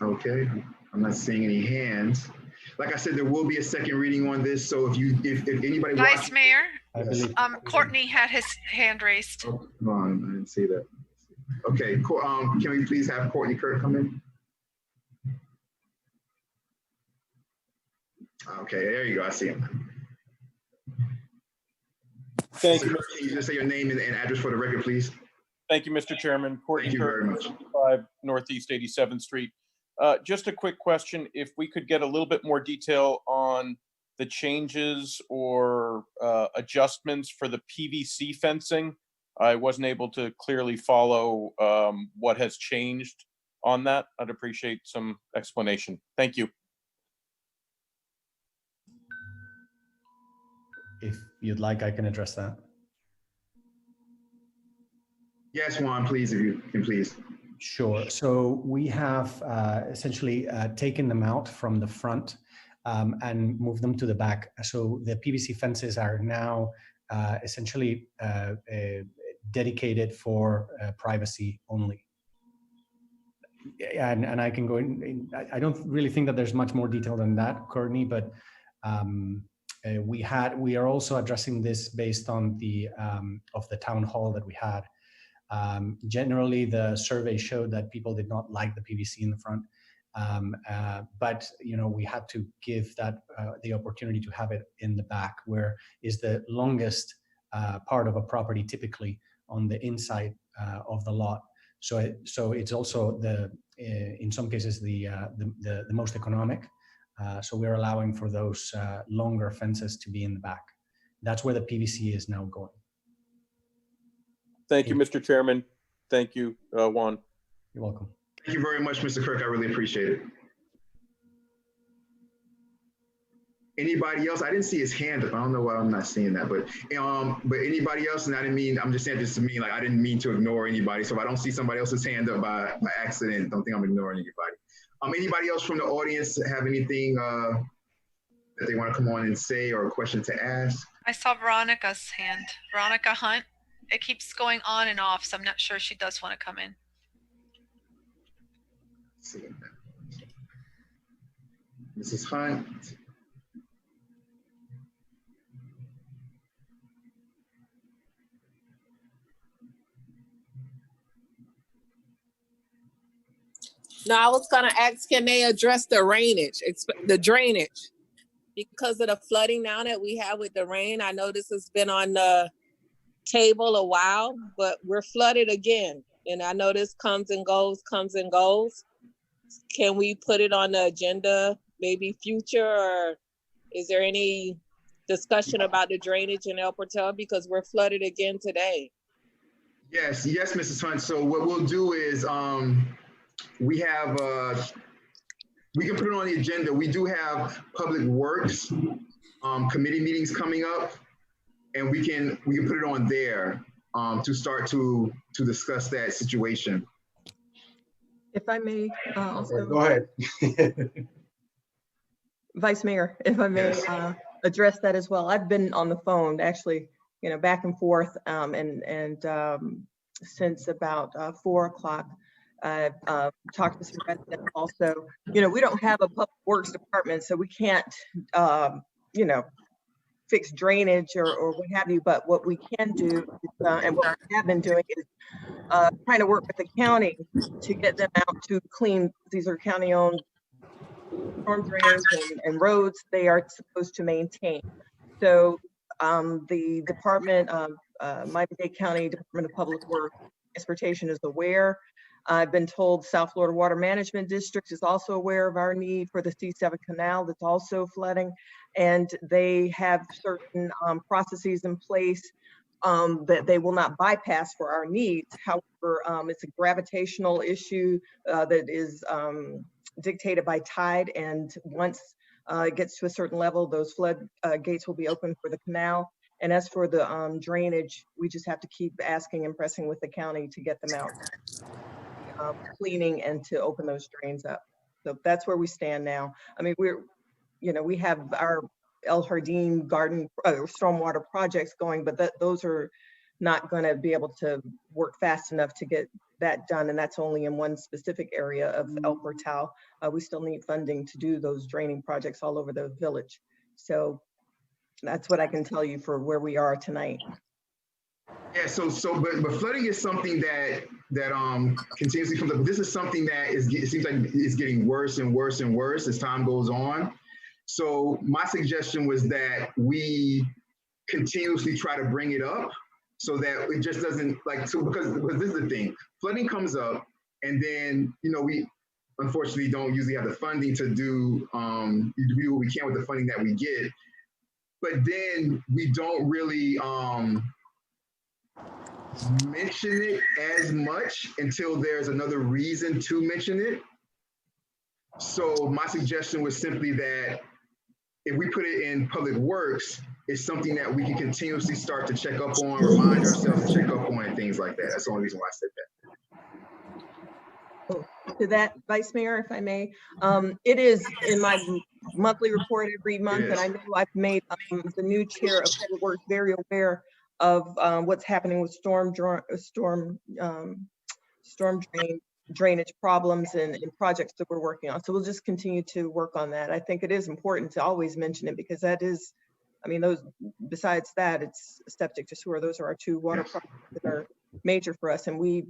Okay, I'm not seeing any hands. Like I said, there will be a second reading on this. So if anybody Vice Mayor, yes. Courtney had his hand raised. Oh, come on, I didn't see that. Okay, can we please have Courtney Kirk come in? Okay, there you go. I see him. Thank you. Can you just say your name and address for the record, please? Thank you, Mr. Chairman. Courtney Thank you Kirk, very much. 5 Northeast 87th Street. Just a quick question. If we could get a little bit more detail on the changes or adjustments for the PVC fencing. I wasn't able to clearly follow what has changed on that. I'd appreciate some explanation. Thank you. If you'd like, I can address that. Yes, Juan, please, if you can, please. Sure. So we have essentially taken them out from the front and moved them to the back. So the PVC fences are now essentially dedicated for privacy only. And I can go in, I don't really think that there's much more detail than that, Courtney, but we are also addressing this based on the of the town hall that we had. Generally, the survey showed that people did not like the PVC in the front, but we had to give that the opportunity to have it in the back, where is the longest part of a property typically on the inside of the lot. So it's also in some cases the most economic. So we're allowing for those longer fences to be in the back. That's where the PVC is now going. Thank you, Mr. Chairman. Thank you, Juan. You're welcome. Thank you very much, Mr. Kirk. I really appreciate it. Anybody else? I didn't see his hand up. I don't know why I'm not seeing that, but anybody else? And I didn't mean, I'm just saying this to me, like I didn't mean to ignore anybody. So if I don't see somebody else's hand up by accident, don't think I'm ignoring anybody. Anybody else from the audience have anything that they want to come on and say or a question to ask? I saw Veronica's hand. Veronica Hunt. It keeps going on and off, so I'm not sure she does want to come in. Let's see. Mrs. Hunt. No, I was gonna ask, can they address the drainage? Because of the flooding now that we have with the rain. I know this has been on the table a while, but we're flooded again. And I know this comes and goes. Can we put it on the agenda, maybe future, or is there any discussion about the drainage in El Portal? Because we're flooded again today. Yes, Mrs. Hunt. So what we'll do is we have we can put it on the agenda. We do have Public Works committee meetings coming up, and we can put it on there to start to discuss that situation. If I may, also, Go ahead. Vice Mayor, if I may Yes. address that as well. I've been on the phone actually, back and forth, since about 4 o'clock. I've talked to some residents also. We don't have a public works department, so we can't, fix drainage or what have you. But what we can do, and what we have been doing, is trying to work with the county to get them out to clean. These are county-owned storm drains and roads they are supposed to maintain. So the department of Miami-Dade County Department of Public Works Transportation is aware. I've been told South Florida Water Management District is also aware of our need for the C7 canal that's also flooding, and they have certain processes in place that they will not bypass for our needs. However, it's a gravitational issue that is dictated by tide, and once it gets to a certain level, those flood gates will be open for the canal. And as for the drainage, we just have to keep asking and pressing with the county to get them out, cleaning, and to open those drains up. So that's where we stand now. I mean, we have our El Jardín garden stormwater projects going, but those are not going to be able to work fast enough to get that done, and that's only in one specific area of El Portal. We still need funding to do those draining projects all over the village. So that's what I can tell you for where we are tonight. Yeah, but flooding is something that continuously comes up. This is something that it seems like it's getting worse and worse and worse as time goes on. So my suggestion was that we continuously try to bring it up so that it just doesn't because this is the thing. Flooding comes up, and then we unfortunately don't usually have the funding to do what we can with the funding that we get. But then we don't really mention it as much until there's another reason to mention it. So my suggestion was simply that if we put it in Public Works, it's something that we can continuously start to check up on, remind ourselves to check up on, and things like that. That's the only reason why I said that. To that, Vice Mayor, if I may, it is in my monthly report every month, and I know I've made the new chair of Public Works very aware of what's happening with storm drainage problems and projects that we're working on. So we'll just continue to work on that. I think it is important to always mention it, because that is, those, besides that, it's septic to sewer. Those are our two water projects that are major for us. And we've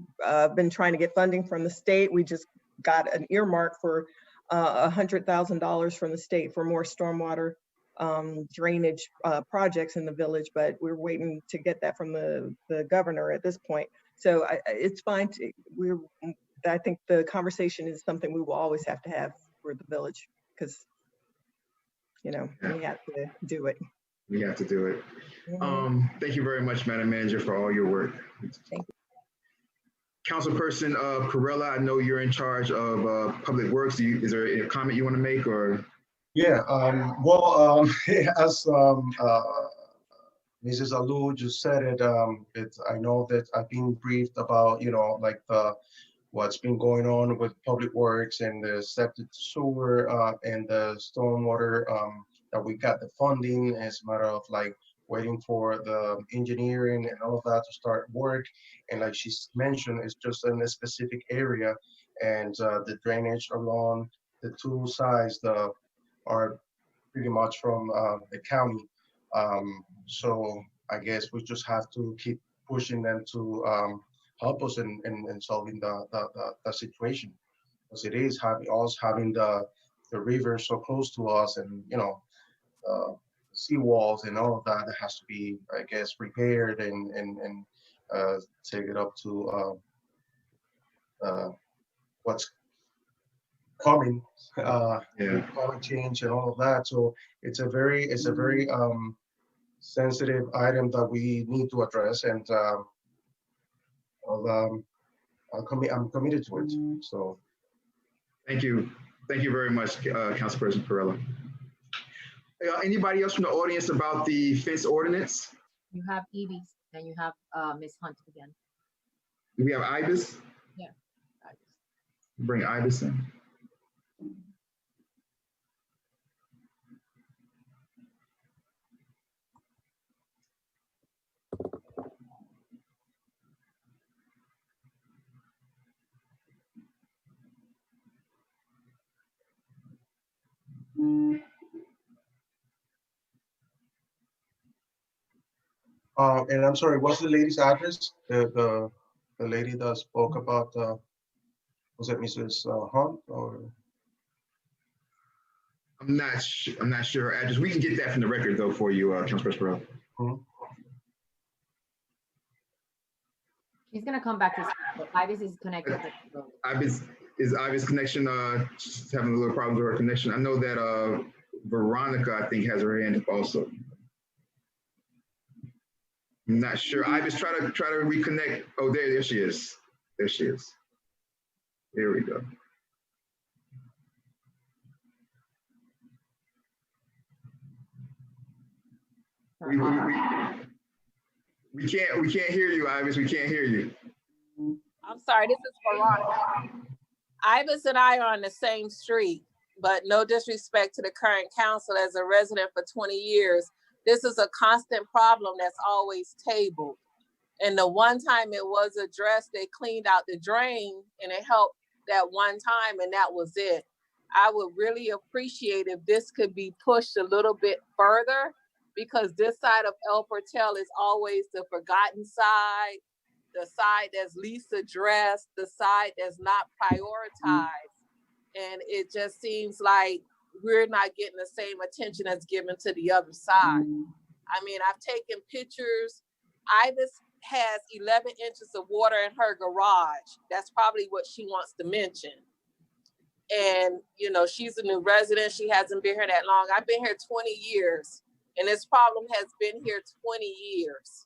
been trying to get funding from the state. We just got an earmark for $100,000 from the state for more stormwater drainage projects in the village, but we're waiting to get that from the governor at this point. So it's fine. I think the conversation is something we will always have to have for the village, because we have to do it. We have to do it. Thank you very much, Madam Manager, for all your work. Thank you. Councilperson Corella, I know you're in charge of Public Works. Is there a comment you want to make, or? Yeah, as Mrs. Alou just said it, I know that I've been briefed about, what's been going on with Public Works and the septic sewer and the stormwater, that we got the funding. As a matter of waiting for the engineering and all of that to start work. And like she's mentioned, it's just in a specific area, and the drainage along the two sides are pretty much from the county. So I guess we just have to keep pushing them to help us in solving the situation, because it is having the river so close to us, and seawalls and all of that has to be, I guess, repaired and take it up to what's coming, climate change and all of that. So it's a very sensitive item that we need to address, and I'm committed to it. So thank you. Thank you very much, Councilperson Perrella. Anybody else from the audience about the fence ordinance? You have Evie and you have Ms. Hunt again. Do we have Ibis? Yeah. Bring Ibis in. And I'm sorry, what's the lady's address? The lady that spoke about, was it Mrs. Hunt or? I'm not sure her address. We can get that from the record though for you, Councilperson Perrella. She's gonna come back to speak, but Ibis is connected. Ibis connection she's having a little problems with her connection. I know that Veronica, I think, has her hand up also. I'm not sure. Ibis, try to reconnect. Oh, there she is. There she is. There we go. We can't hear you, Ibis. We can't hear you. I'm sorry, this is Veronica. Ibis and I are on the same street, but no disrespect to the current council, as a resident for 20 years, this is a constant problem that's always tabled. And the one time it was addressed, they cleaned out the drain and it helped that one time, and that was it. I would really appreciate if this could be pushed a little bit further, because this side of El Portal is always the forgotten side, the side that's least addressed, the side that's not prioritized. And it just seems like we're not getting the same attention that's given to the other side. I mean, I've taken pictures. Ibis has 11 inches of water in her garage. That's probably what she wants to mention. And, you know, she's a new resident. She hasn't been here that long. I've been here 20 years. And this problem has been here 20 years.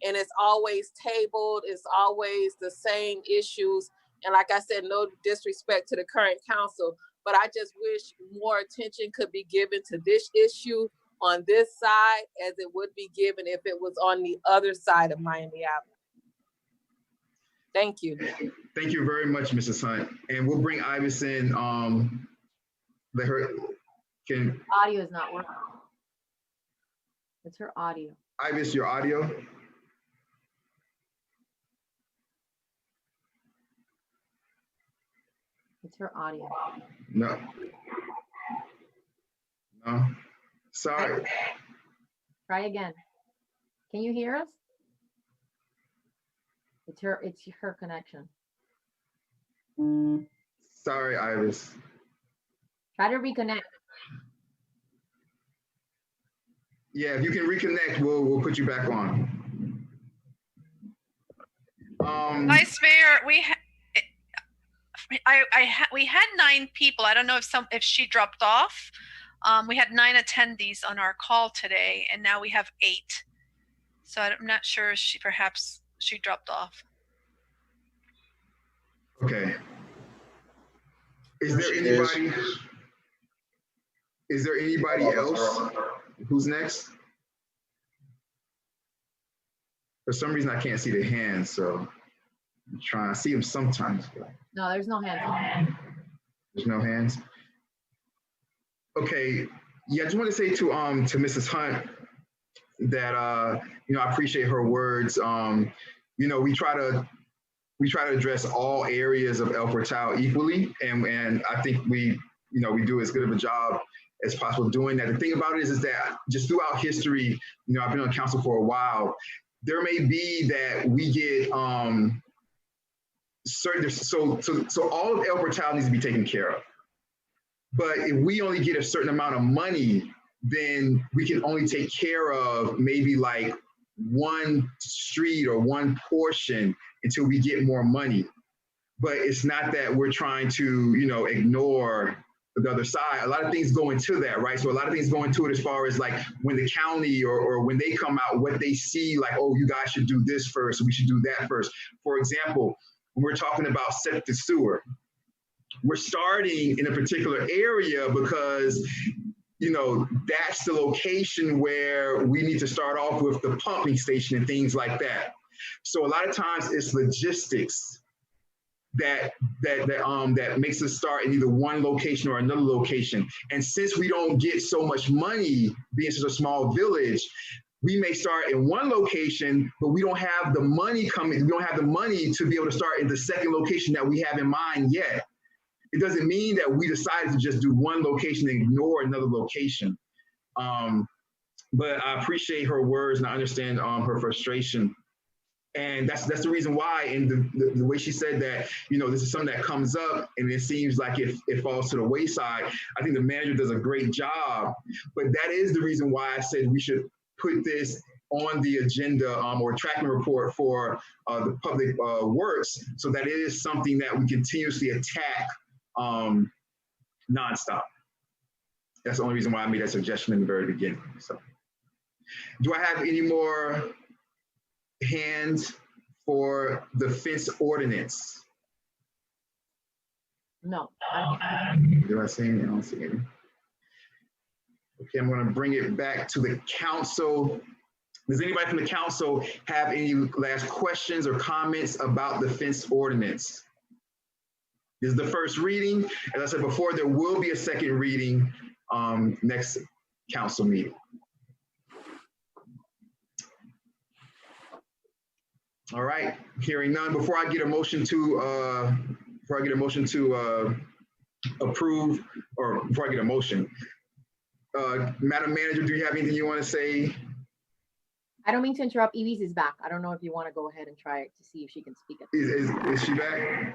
And it's always tabled. It's always the same issues. And like I said, no disrespect to the current council, but I just wish more attention could be given to this issue on this side as it would be given if it was on the other side of Miami Avenue. Thank you. Thank you very much, Mrs. Hunt. And we'll bring Ibis in. Let her, audio is not working. It's her audio. Ibis, your audio. It's her audio. No. No. Sorry. Try again. Can you hear us? It's her connection. Sorry, Ibis. Try to reconnect. Yeah, if you can reconnect, we'll put you back on. Vice Mayor, we had 9 people. I don't know if she dropped off. We had 9 attendees on our call today, and now we have 8. So I'm not sure if she dropped off. Okay. Is there anybody else? Who's next? For some reason, I can't see the hands, so I'm trying to see them sometimes. No, there's no hands. There's no hands. Okay. Yeah, I just want to say to Mrs. Hunt that you know, I appreciate her words. You know, we try to address all areas of El Portal equally, and I think we do as good of a job as possible doing that. The thing about it is that just throughout history, you know, I've been on council for a while. There may be that we get certain, so all of El Portal needs to be taken care of. But if we only get a certain amount of money, then we can only take care of maybe like one street or one portion until we get more money. But it's not that we're trying to, you know, ignore the other side. A lot of things go into that, right? So a lot of things go into it as far as like when the county or when they come out, what they see, like, oh, you guys should do this first, we should do that first. For example, when we're talking about septic sewer, we're starting in a particular area because, you know, that's the location where we need to start off with the pumping station and things like that. So a lot of times it's logistics that makes us start in either one location or another location. And since we don't get so much money being such a small village, we may start in one location, but we don't have the money coming. We don't have the money to be able to start in the second location that we have in mind yet. It doesn't mean that we decided to just do one location and ignore another location. But I appreciate her words and I understand her frustration. And that's the reason why, in the way she said that, you know, this is something that comes up and it seems like it falls to the wayside. I think the manager does a great job, but that is the reason why I said we should put this on the agenda or tracking report for the public works, so that it is something that we continuously attack nonstop. That's the only reason why I made that suggestion in the very beginning. So, do I have any more hands for the fence ordinance? No. Do I see any? I don't see any. Okay, I'm going to bring it back to the council. Does anybody from the council have any last questions or comments about the fence ordinance? This is the first reading. As I said before, there will be a second reading next council meeting. All right, hearing none. Before I get a motion to approve, or before I get a motion, Madam Manager, do you have anything you want to say? I don't mean to interrupt. Evie's is back. I don't know if you want to go ahead and try to see if she can speak. Is she back?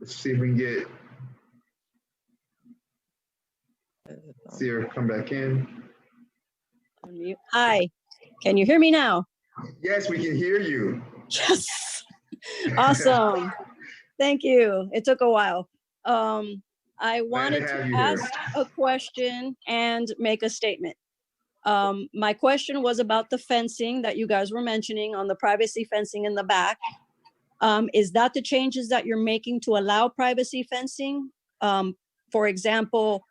Let's see if we can see her come back in. Unmute. Hi, can you hear me now? Yes, we can hear you. Yes. Awesome. Thank you. It took a while. I wanted to ask a question and make a statement. My question was about the fencing that you guys were mentioning on the privacy fencing in the back. Is that the changes that you're making to allow privacy fencing? For example,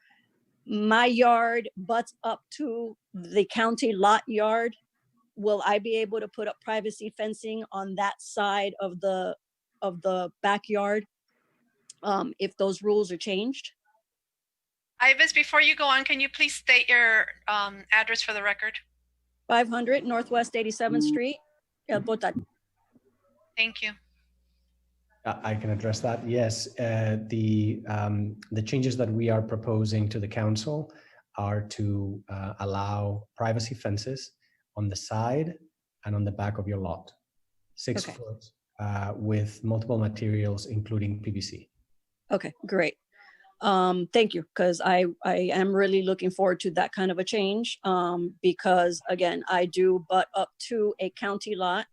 my yard butts up to the county lot yard. Will I be able to put up privacy fencing on that side of the backyard if those rules are changed? Ivis, before you go on, can you please state your address for the record? 500 Northwest 87th Street, El Potat. Thank you. I can address that. Yes, the changes that we are proposing to the council are to allow privacy fences on the side and on the back of your lot, 6 foot, with multiple materials, including PVC. Okay, great. Thank you, because I am really looking forward to that kind of a change because, again, I do butt up to a county lot,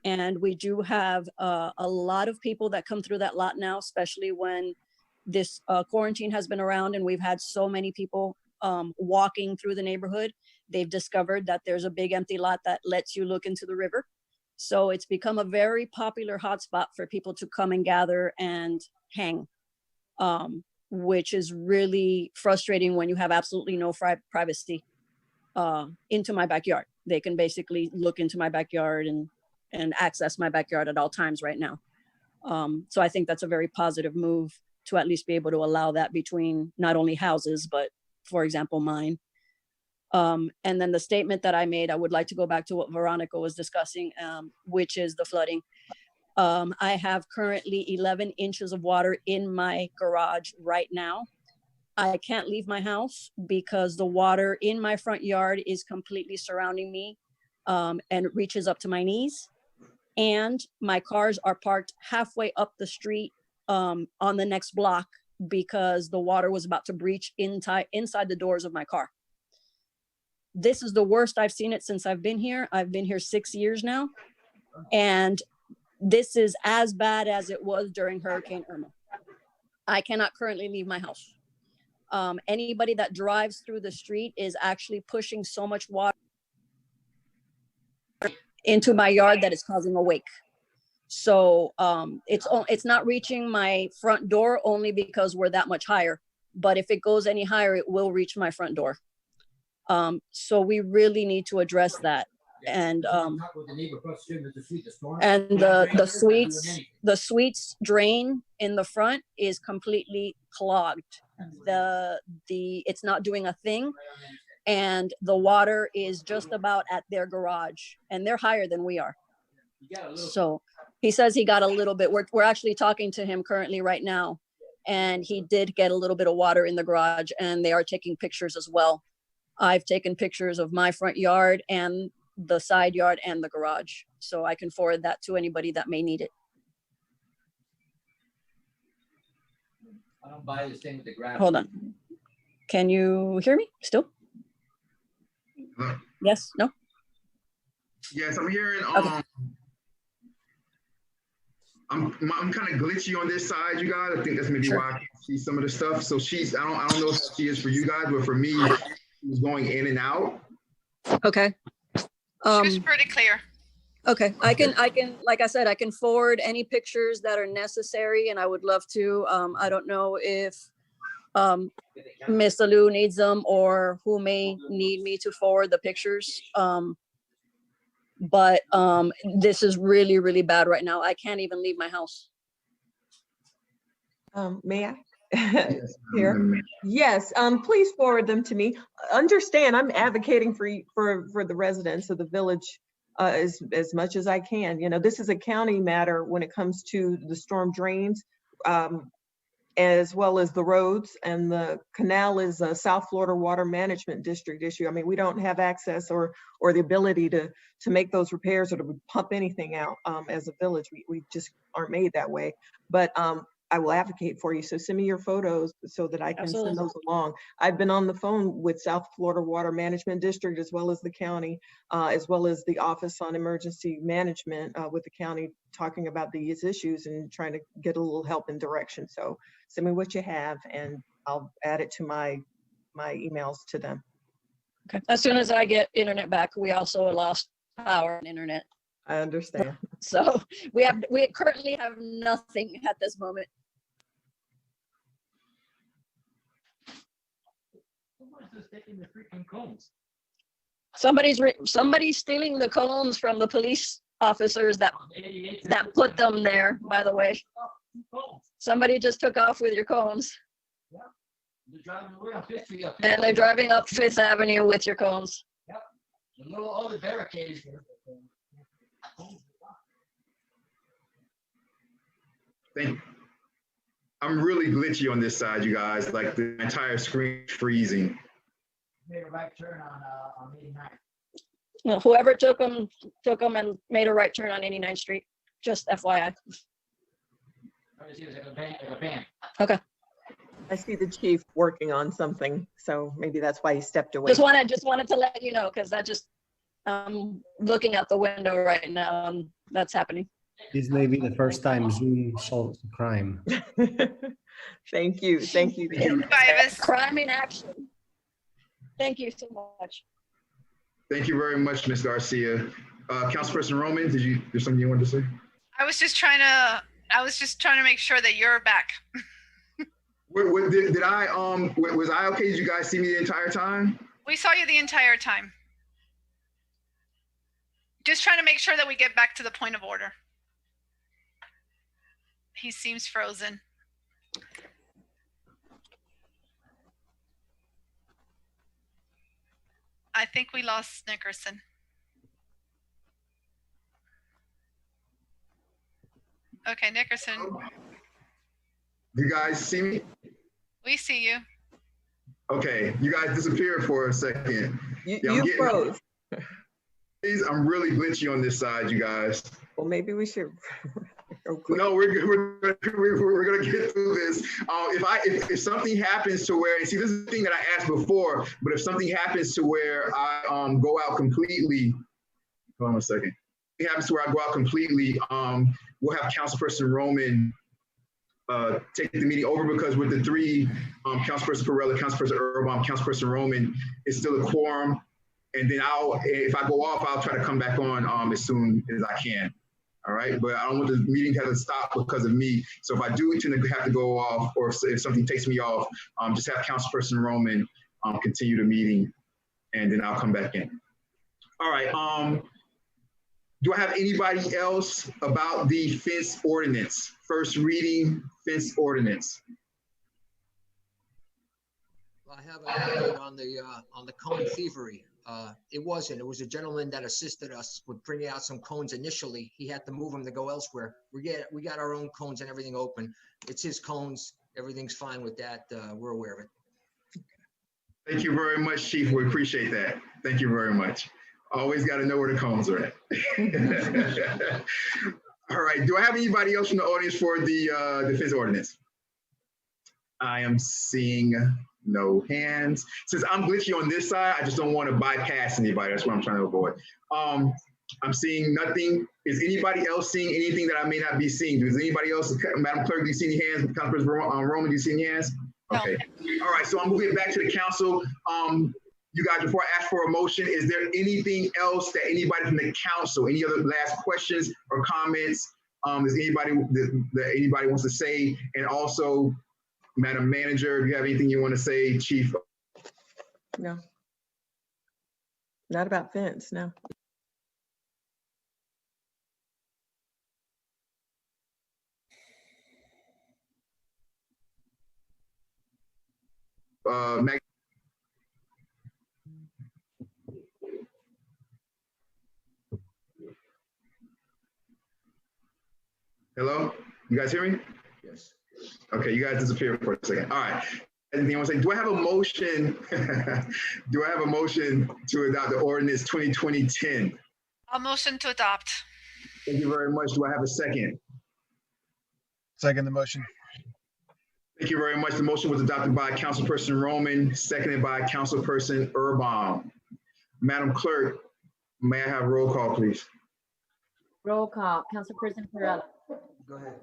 and we do have a lot of people that come through that lot now, especially when this quarantine has been around and we've had so many people walking through the neighborhood. They've discovered that there's a big empty lot that lets you look into the river. So it's become a very popular hotspot for people to come and gather and hang, which is really frustrating when you have absolutely no privacy into my backyard. They can basically look into my backyard and access my backyard at all times right now. So I think that's a very positive move to at least be able to allow that between not only houses, but for example, mine. And then the statement that I made, I would like to go back to what Veronica was discussing, which is the flooding. I have currently 11 inches of water in my garage right now. I can't leave my house because the water in my front yard is completely surrounding me and it reaches up to my knees. And my cars are parked halfway up the street on the next block because the water was about to breach inside the doors of my car. This is the worst I've seen it since I've been here. I've been here 6 years now. And this is as bad as it was during Hurricane Irma. I cannot currently leave my house. Anybody that drives through the street is actually pushing so much water into my yard that it's causing a wake. So it's not reaching my front door only because we're that much higher. But if it goes any higher, it will reach my front door. So we really need to address that. And the suites drain in the front is completely clogged. It's not doing a thing, and the water is just about at their garage, and they're higher than we are. So he says he got a little bit. We're actually talking to him currently right now, and he did get a little bit of water in the garage, and they are taking pictures as well. I've taken pictures of my front yard and the side yard and the garage, so I can forward that to anybody that may need it. I don't buy this thing with the grass. Hold on. Can you hear me still? Hello? Yes, no? Yes, I'm hearing, Okay. I'm kind of glitchy on this side, you guys. I think that's maybe why I can't see some of the stuff. So I don't know if she is for you guys, but for me, she was going in and out. Okay. She was pretty clear. Okay, I can, like I said, I can forward any pictures that are necessary, and I would love to. I don't know if Ms. Alou needs them or who may need me to forward the pictures. But this is really, really bad right now. I can't even leave my house. May I? Here. Yes, please forward them to me. Understand, I'm advocating for the residents of the village as much as I can. You know, this is a county matter when it comes to the storm drains, as well as the roads, and the canal is a South Florida Water Management District issue. I mean, we don't have access or the ability to make those repairs or to pump anything out as a village. We just aren't made that way. But I will advocate for you. So send me your photos so that I can send those along. I've been on the phone with South Florida Water Management District, as well as the county, as well as the Office on Emergency Management with the county, talking about these issues and trying to get a little help and direction. So send me what you have and I'll add it to my emails to them. Okay. As soon as I get internet back, we also lost power and internet. I understand. So we currently have nothing at this moment. Taking the freaking cones. Somebody's stealing the cones from the police officers that put them there, by the way. Somebody just took off with your cones. Yeah. They're driving away on 50 up and they're driving up 5th Avenue with your cones. Yep. The little other barricades. I'm really glitchy on this side, you guys. Like the entire screen is freezing. Made a right turn on 89. Well, whoever took them and made a right turn on 89th Street. Just FYI. Okay. I see the chief working on something, so maybe that's why he stepped away. Just wanted to let you know, because I'm looking out the window right now, and that's happening. This may be the first time Zoom solves the crime. Thank you. Crime in action. Thank you so much. Thank you very much, Ms. Garcia. Councilperson Roman, there's something you wanted to say? I was just trying to make sure that you're back. Was I okay? Did you guys see me the entire time? We saw you the entire time. Just trying to make sure that we get back to the point of order. He seems frozen. I think we lost Nickerson. Okay, Nickerson. You guys see me? We see you. Okay, you guys disappeared for a second. You froze. I'm really glitchy on this side, you guys. Well, maybe we should. No, we're gonna get through this. If something happens to where, see, this is the thing that I asked before, but if something happens to where I go out completely, hold on a second. If it happens to where I go out completely, we'll have Councilperson Roman take the meeting over, because with the three, Councilperson Perrella, Councilperson Erbaum, Councilperson Roman, it's still a quorum. And then if I go off, I'll try to come back on as soon as I can. All right, but I don't want the meeting to have to stop because of me. So if I do tend to have to go off, or if something takes me off, just have Councilperson Roman continue the meeting, and then I'll come back in. All right. Do I have anybody else about the fence ordinance? First reading fence ordinance. I have an update on the cone thievery. It was a gentleman that assisted us with bringing out some cones initially. He had to move them to go elsewhere. We got our own cones and everything open. It's his cones. Everything's fine with that. We're aware of it. Thank you very much, Chief. We appreciate that. Thank you very much. Always got to know where the cones are at. All right. Do I have anybody else from the audience for the fence ordinance? I am seeing no hands. Since I'm glitchy on this side, I just don't want to bypass anybody. That's what I'm trying to avoid. I'm seeing nothing. Is anybody else seeing anything that I may not be seeing? Does anybody else, Madam Clerk, do you see any hands? Councilperson Roman, do you see any hands? Okay. All right. So I'm moving back to the council. You guys, before I ask for a motion, is there anything else that anybody from the council, any other last questions or comments? Is anybody that anybody wants to say? And also, Madam Manager, if you have anything you want to say, Chief? No. Not about fence, no. Hello? You guys hear me? Yes. Okay, you guys disappeared for a second. All right. Anything I want to say? Do I have a motion? Do I have a motion to adopt the ordinance 2020-10? I'll motion to adopt. Thank you very much. Do I have a second? Second the motion. Thank you very much. The motion was adopted by Councilperson Roman, seconded by Councilperson Urban. Madam Clerk, may I have roll call, please? Roll call. Councilperson Perrella. Go ahead.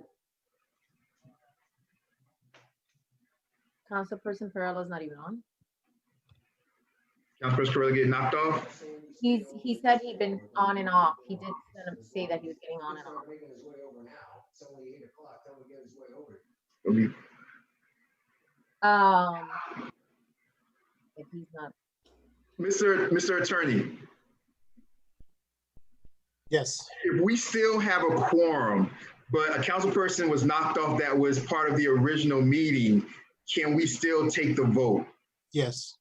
Councilperson Perella's not even on. Councilperson Perrella getting knocked off? He said he'd been on and off. He did say that he was getting on and off. If he's not. Mr. Attorney. Yes. If we still have a quorum, but a council person was knocked off that was part of the original meeting, can we still take the vote? Yes.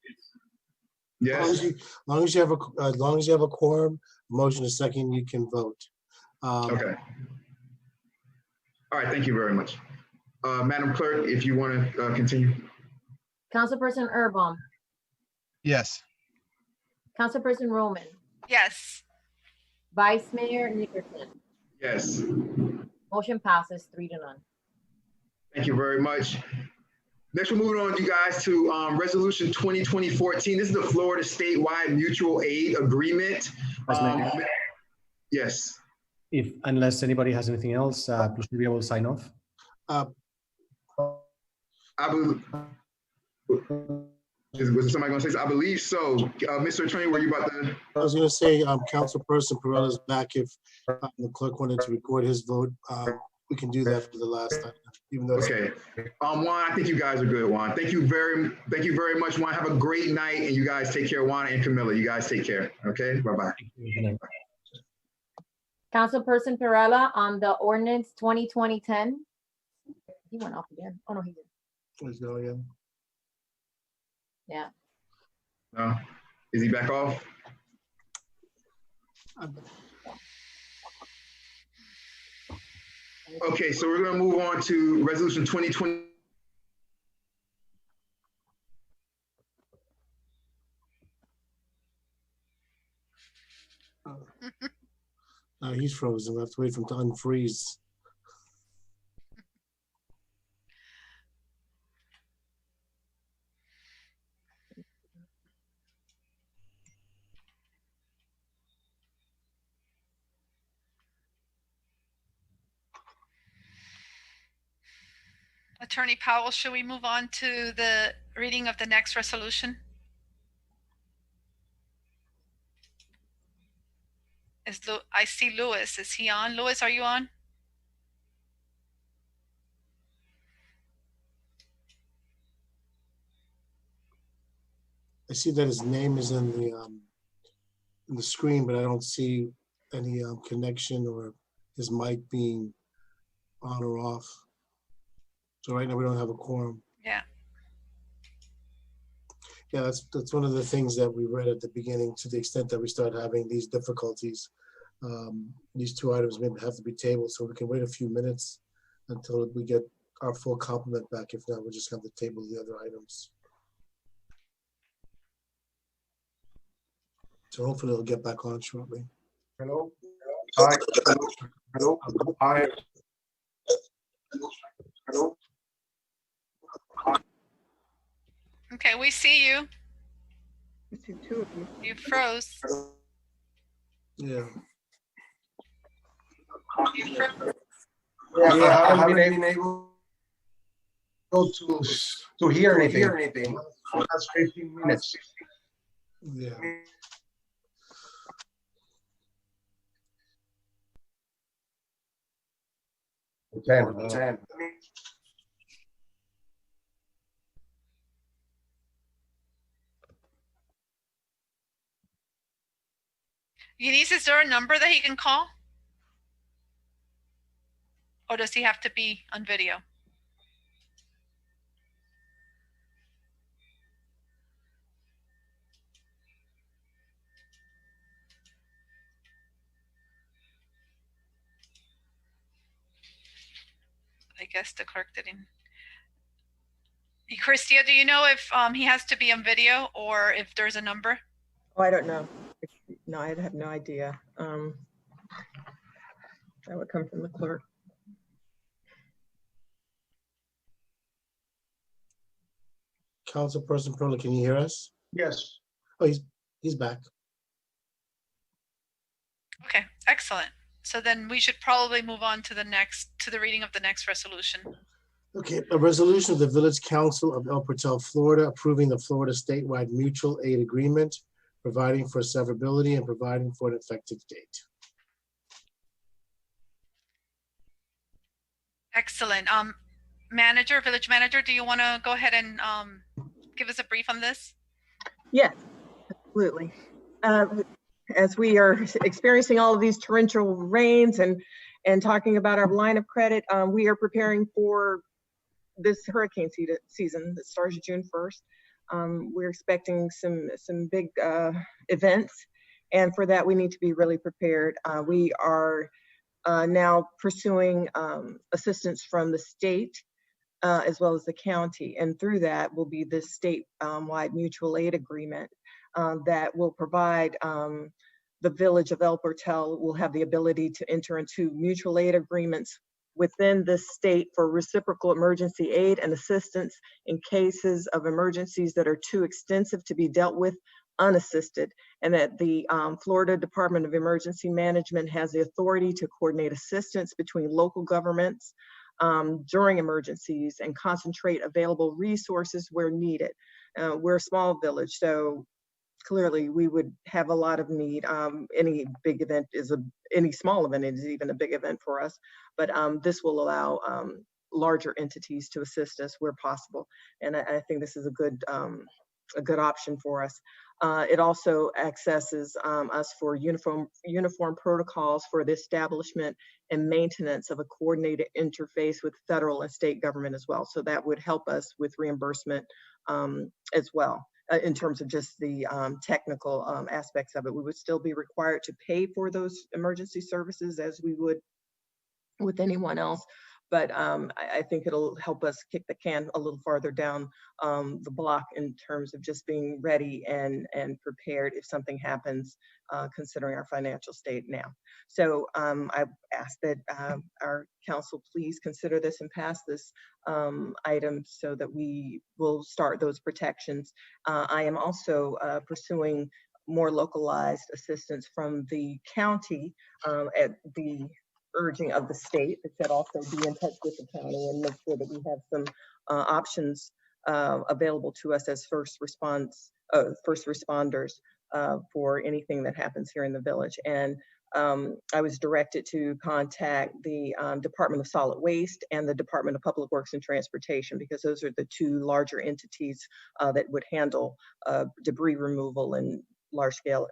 Yes. As long as you have a quorum, motion is second, you can vote. Okay. All right. Thank you very much. Madam Clerk, if you want to continue. Councilperson Urban. Yes. Councilperson Roman. Yes. Vice Mayor Nickerson. Yes. Motion passes 3-0. Thank you very much. Next, we're moving on, you guys, to Resolution 2020-14. This is the Florida statewide mutual aid agreement. Yes. Unless anybody has anything else, please be able to sign off. I believe. Was somebody going to say so? I believe so. Mr. Attorney, were you about to? I was going to say, Councilperson Perella's back. If the clerk wanted to record his vote, we can do that for the last time. Even though okay. Juan, I think you guys are good, Juan. Thank you very much, Juan. Have a great night, and you guys take care, Juan and Camilla. You guys take care. Okay. Bye-bye. Councilperson Perrella on the ordinance 2020-10. He went off again. Oh no, he did. Let's go again. Yeah. No. Is he back off? Okay, so we're going to move on to Resolution 2020. No, he's frozen. We have to wait for him to unfreeze. Attorney Powell, should we move on to the reading of the next resolution? I see Louis. Is he on? Louis, are you on? I see that his name is in the screen, but I don't see any connection or his mic being on or off. So right now we don't have a quorum. Yeah. Yeah, that's one of the things that we read at the beginning. To the extent that we start having these difficulties, these two items may have to be tabled, so we can wait a few minutes until we get our full complement back. If not, we'll just have to table the other items. So hopefully it'll get back on shortly. Hello? Hi. Hello? Hi. Hello? Okay, we see you. I see two of you. You froze. Yeah. You froze. Yeah, I haven't been able to hear anything. That's 15 minutes. Yeah. Ten. Eunice, is there a number that he can call? Or does he have to be on video? I guess the clerk didn't. Christia, do you know if he has to be on video or if there's a number? Oh, I don't know. No, I have no idea. That would come from the clerk. Councilperson Perla, can you hear us? Yes. Oh, he's back. Okay, excellent. So then we should probably move on to the reading of the next resolution. Okay, a resolution of the Village Council of El Portal, Florida, approving the Florida statewide mutual aid agreement, providing for severability and providing for an effective date. Excellent. Village manager, do you want to go ahead and give us a brief on this? Yes, absolutely. As we are experiencing all of these torrential rains and talking about our line of credit, we are preparing for this hurricane season that starts June 1st. We're expecting some big events, and for that we need to be really prepared. We are now pursuing assistance from the state as well as the county, and through that will be this statewide mutual aid agreement that will provide the Village of El Portal will have the ability to enter into mutual aid agreements within the state for reciprocal emergency aid and assistance in cases of emergencies that are too extensive to be dealt with unassisted, and that the Florida Department of Emergency Management has the authority to coordinate assistance between local governments during emergencies and concentrate available resources where needed. We're a small village, so clearly we would have a lot of need. Any big event any small event is even a big event for us, but this will allow larger entities to assist us where possible. And I think this is a good option for us. It also accesses us for uniform protocols for the establishment and maintenance of a coordinated interface with federal and state government as well. So that would help us with reimbursement as well. In terms of just the technical aspects of it, we would still be required to pay for those emergency services as we would with anyone else. But I think it'll help us kick the can a little farther down the block in terms of just being ready and prepared if something happens, considering our financial state now. So I ask that our council please consider this and pass this item so that we will start those protections. I am also pursuing more localized assistance from the county at the urging of the state that said also be in touch with the county and make sure that we have some options available to us as first responders for anything that happens here in the village. And I was directed to contact the Department of Solid Waste and the Department of Public Works and Transportation, because those are the two larger entities that would handle debris removal and large-scale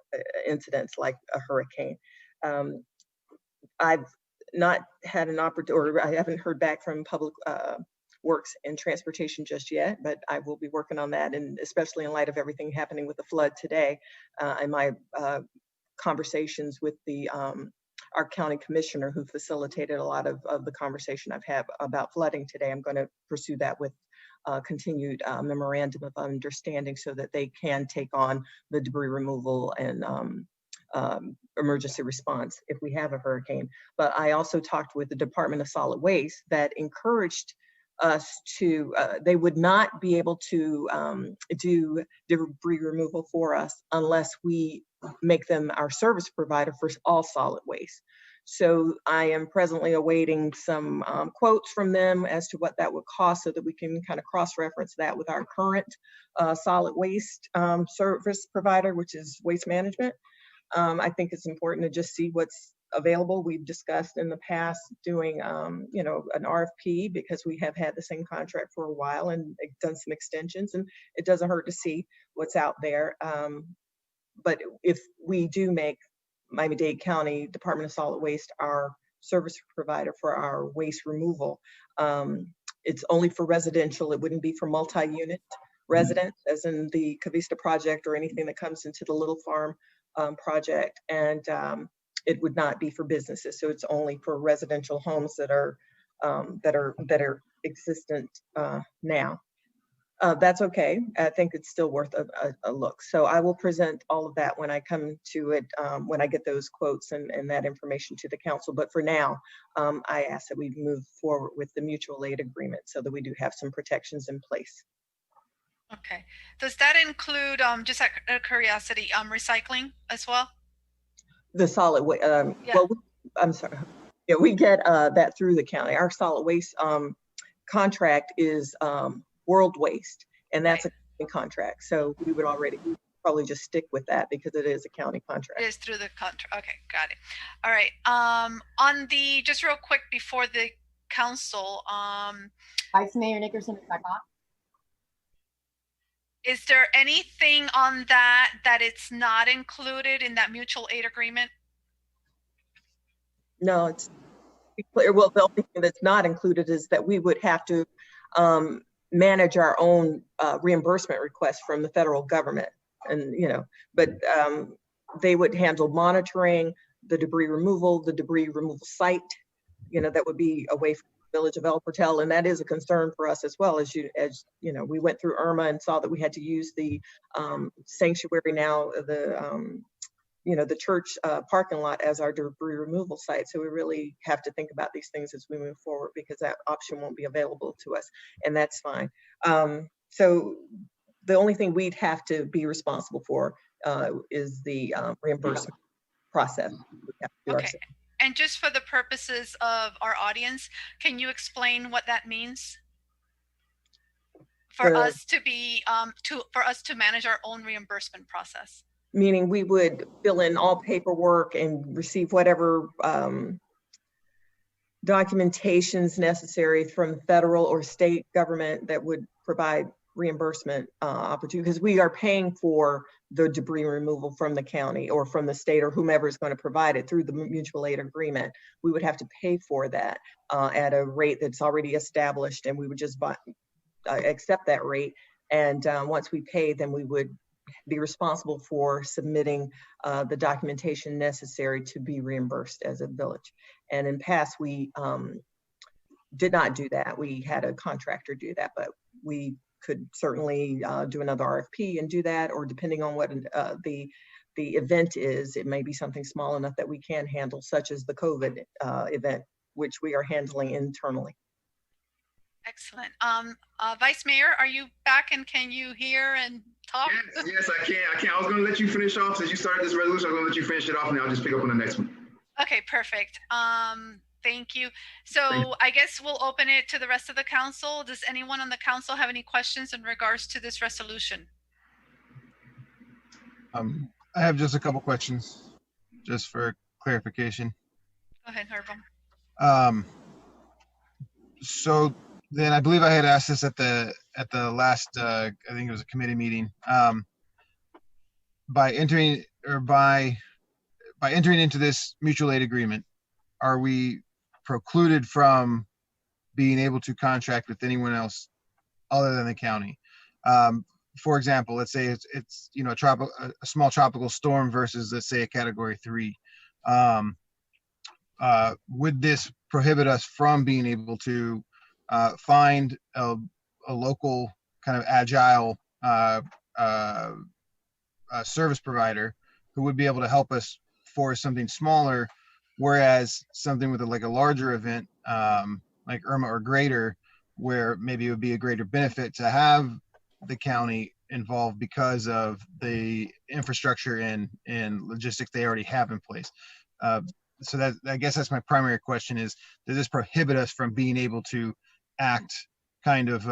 incidents like a hurricane. I've not had an opportunity, or I haven't heard back from Public Works and Transportation just yet, but I will be working on that, and especially in light of everything happening with the flood today, and my conversations with the our county commissioner, who facilitated a lot of the conversation I've had about flooding today. I'm going to pursue that with continued memorandum of understanding so that they can take on the debris removal and emergency response if we have a hurricane. But I also talked with the Department of Solid Waste that encouraged us to, they would not be able to do debris removal for us unless we make them our service provider for all solid waste. So I am presently awaiting some quotes from them as to what that would cost, so that we can kind of cross-reference that with our current solid waste service provider, which is Waste Management. I think it's important to just see what's available. We've discussed in the past doing, you know, an RFP, because we have had the same contract for a while and done some extensions, and it doesn't hurt to see what's out there. But if we do make Miami-Dade County Department of Solid Waste our service provider for our waste removal, it's only for residential. It wouldn't be for multi-unit residents, as in the Cavista project or anything that comes into the Little Farm project, and it would not be for businesses. So it's only for residential homes that are existent now. That's okay. I think it's still worth a look. So I will present all of that when I come to it, when I get those quotes and that information to the council. But for now, I ask that we move forward with the mutual aid agreement so that we do have some protections in place. Okay. Does that include, just out of curiosity, recycling as well? The solid waste, Yeah. well, I'm sorry. Yeah, we get that through the county. Our solid waste contract is World Waste, and that's a contract. So we would probably just stick with that because it is a county contract. It is through the contract. Okay, got it. All right. On the, just real quick before the council, Vice Mayor Nickerson is back on. Is there anything on that it's not included in that mutual aid agreement? No, it's clear. Well, the only thing that's not included is that we would have to manage our own reimbursement requests from the federal government, and but they would handle monitoring, the debris removal site, that would be away from the village of El Portal, and that is a concern for us as well. As we went through Irma and saw that we had to use the sanctuary now, the church parking lot as our debris removal site. So we really have to think about these things as we move forward, because that option won't be available to us, and that's fine. So the only thing we'd have to be responsible for is the reimbursement process. Okay. And just for the purposes of our audience, can you explain what that means? For us to be, for us to manage our own reimbursement process? Meaning we would fill in all paperwork and receive whatever documentations necessary from federal or state government that would provide reimbursement opportunity, because we are paying for the debris removal from the county or from the state or whomever is going to provide it through the mutual aid agreement. We would have to pay for that at a rate that's already established, and we would just accept that rate. And once we pay, then we would be responsible for submitting the documentation necessary to be reimbursed as a village. And in past, we did not do that. We had a contractor do that, but we could certainly do another RFP and do that, or depending on what the event is, it may be something small enough that we can handle, such as the COVID event, which we are handling internally. Excellent. Vice Mayor, are you back and can you hear and talk? Yes, I can. I was going to let you finish off since you started this resolution. I'm going to let you finish it off, and I'll just pick up on the next one. Okay, perfect. Thank you. So I guess we'll open it to the rest of the council. Does anyone on the council have any questions in regards to this resolution? I have just a couple questions, just for clarification. Go ahead, Herbal. So then I believe I had asked this at the last, I think it was a committee meeting. By entering into this mutual aid agreement, are we precluded from being able to contract with anyone else other than the county? For example, let's say it's you know, a small tropical storm versus, let's say, a Category 3. Would this prohibit us from being able to find a local kind of agile service provider who would be able to help us for something smaller, whereas something with like a larger event like Irma or greater, where maybe it would be a greater benefit to have the county involved because of the infrastructure and logistics they already have in place. So that, I guess that's my primary question is, does this prohibit us from being able to act kind of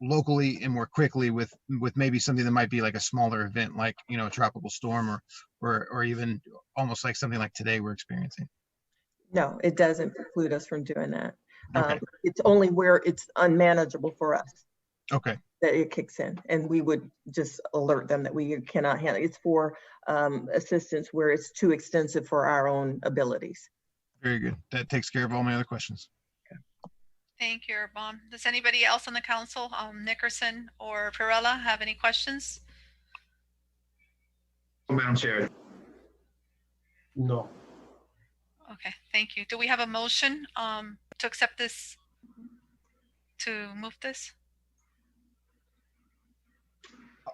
locally and more quickly with maybe something that might be like a smaller event, like, you know, a tropical storm or even almost like something like today we're experiencing? No, it doesn't preclude us from doing that. Okay. It's only where it's unmanageable for us Okay. that it kicks in, and we would just alert them that we cannot handle it. It's for assistance where it's too extensive for our own abilities. Very good. That takes care of all my other questions. Thank you, Erbom. Does anybody else on the council, Nickerson or Perella, have any questions? Madam Chair. No. Okay, thank you. Do we have a motion to accept this, to move this?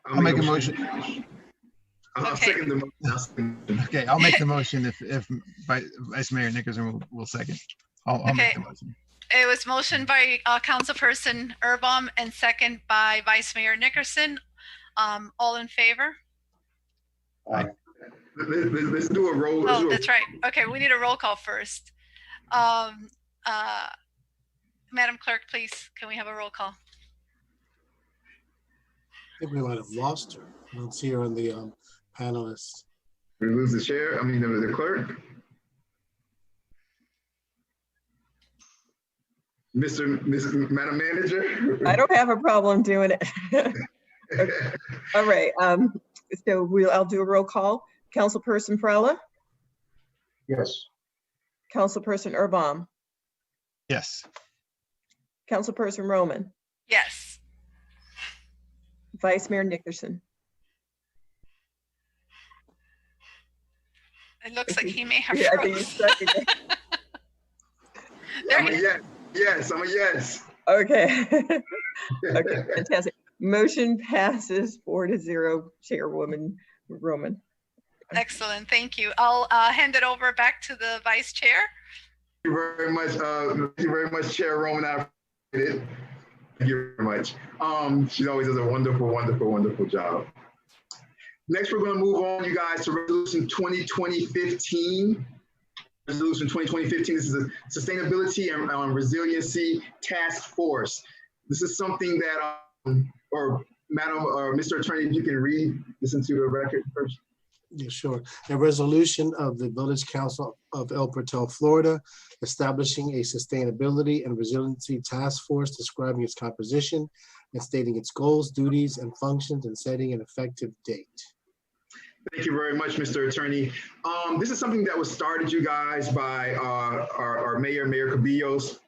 I'll make a motion. I'll Okay. second the motion. Okay, I'll make the motion if Vice Mayor Nickerson will second. I'll Okay. make the motion. It was motioned by Councilperson Erbom and second by Vice Mayor Nickerson. All in favor? Let's do a roll. Oh, that's right. Okay, we need a roll call first. Madam Clerk, please, can we have a roll call? I think we might have lost her. I don't see her on the panelists. We lose the chair, I mean, the clerk. Madam Manager? I don't have a problem doing it. Okay. All right. So I'll do a roll call. Councilperson Perella? Yes. Councilperson Erbom? Yes. Councilperson Roman? Yes. Vice Mayor Nickerson? It looks like he may have Yeah, I think he's froze. stuck again. I'm a yes. Yes, I'm a yes. Okay. Okay, fantastic. Motion passes 4-0, Chairwoman Roman. Excellent, thank you. I'll hand it over back to the Vice Chair. Thank you very much. Thank you very much, Chair Roman. I appreciate it. Thank you very much. She always does a wonderful, wonderful, wonderful job. Next, we're going to move on, you guys, to Resolution 2020-15. Resolution 2020-15. This is a Sustainability and Resiliency Task Force. This is something that, or Madam or Mr. Attorney, if you can read this into the record first. Yeah, sure. A resolution of the Village Council of El Porto, Florida, establishing a Sustainability and Resiliency Task Force, describing its composition and stating its goals, duties, and functions, and setting an effective date. Thank you very much, Mr. Attorney. This is something that was started, you guys, by our Mayor Cabillos.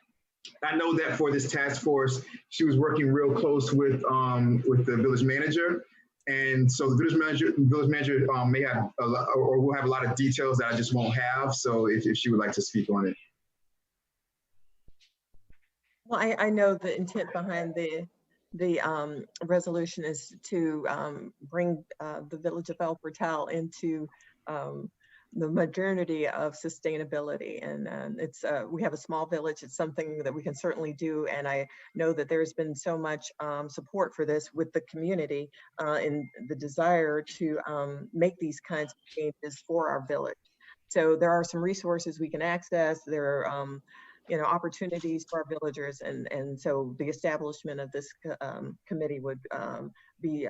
I know that for this task force, she was working real close with the village manager. And so the village manager may have a lot, or will have a lot of details that I just won't have. So if she would like to speak on it. Well, I know the intent behind the resolution is to bring the village of El Portal into the modernity of sustainability, and it's we have a small village. It's something that we can certainly do, and I know that there's been so much support for this with the community in the desire to make these kinds of changes for our village. So there are some resources we can access. There are opportunities for our villagers, and so the establishment of this committee would be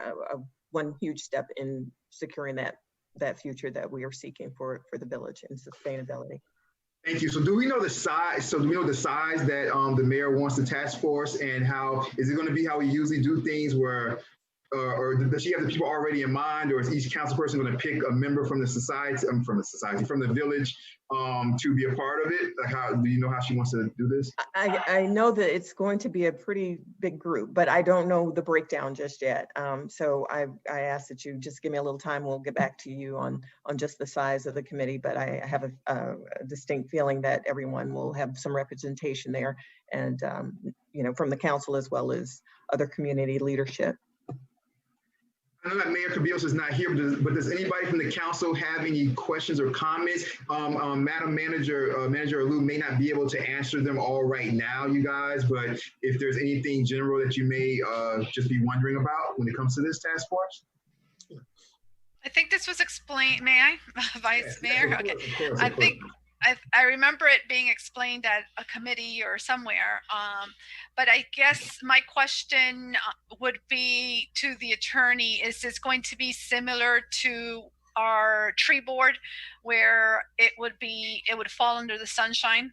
one huge step in securing that that future that we are seeking for the village and sustainability. Thank you. So do we know the size? So do we know the size that the mayor wants the task force, and how is it going to be how we usually do things where, or does she have the people already in mind, or is each council person going to pick a member from the society, from the village to be a part of it? Like, how do you know how she wants to do this? I know that it's going to be a pretty big group, but I don't know the breakdown just yet. So I ask that you just give me a little time. We'll get back to you on just the size of the committee, but I have a distinct feeling that everyone will have some representation there, and you know, from the council as well as other community leadership. I know that Mayor Cabillos is not here, but does anybody from the council have any questions or comments? Madam Manager, Manager Alou may not be able to answer them all right now, you guys, but if there's anything general that you may just be wondering about when it comes to this task force? I think this was explained, may I, Vice Mayor? Of Okay. course, I of course. think I remember it being explained at a committee or somewhere, but I guess my question would be to the attorney, is this going to be similar to our tree board where it would fall under the sunshine?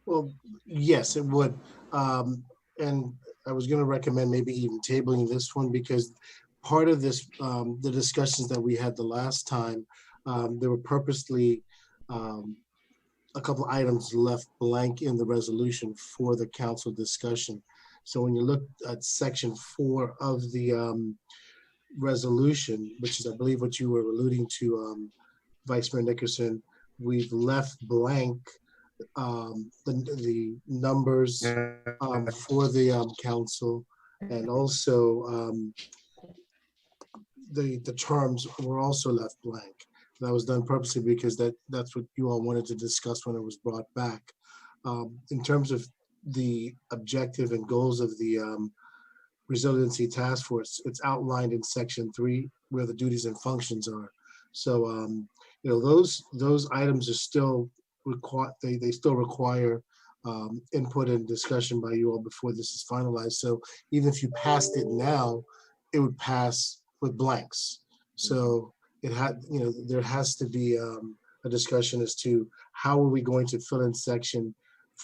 Well, yes, it would. And I was going to recommend maybe even tabling this one, because part of this, the discussions that we had the last time, there were purposely a couple items left blank in the resolution for the council discussion. So when you look at section 4 of the resolution, which is, I believe, what you were alluding to, Vice Mayor Nickerson, we've left blank the numbers for the council, and also the terms were also left blank. That was done purposely because that's what you all wanted to discuss when it was brought back. In terms of the objective and goals of the Resiliency Task Force, it's outlined in section 3 where the duties and functions are. So, you know, those items are still required. They still require input and discussion by you all before this is finalized. So even if you passed it now, it would pass with blanks. So it had, you know, there has to be a discussion as to how are we going to fill in section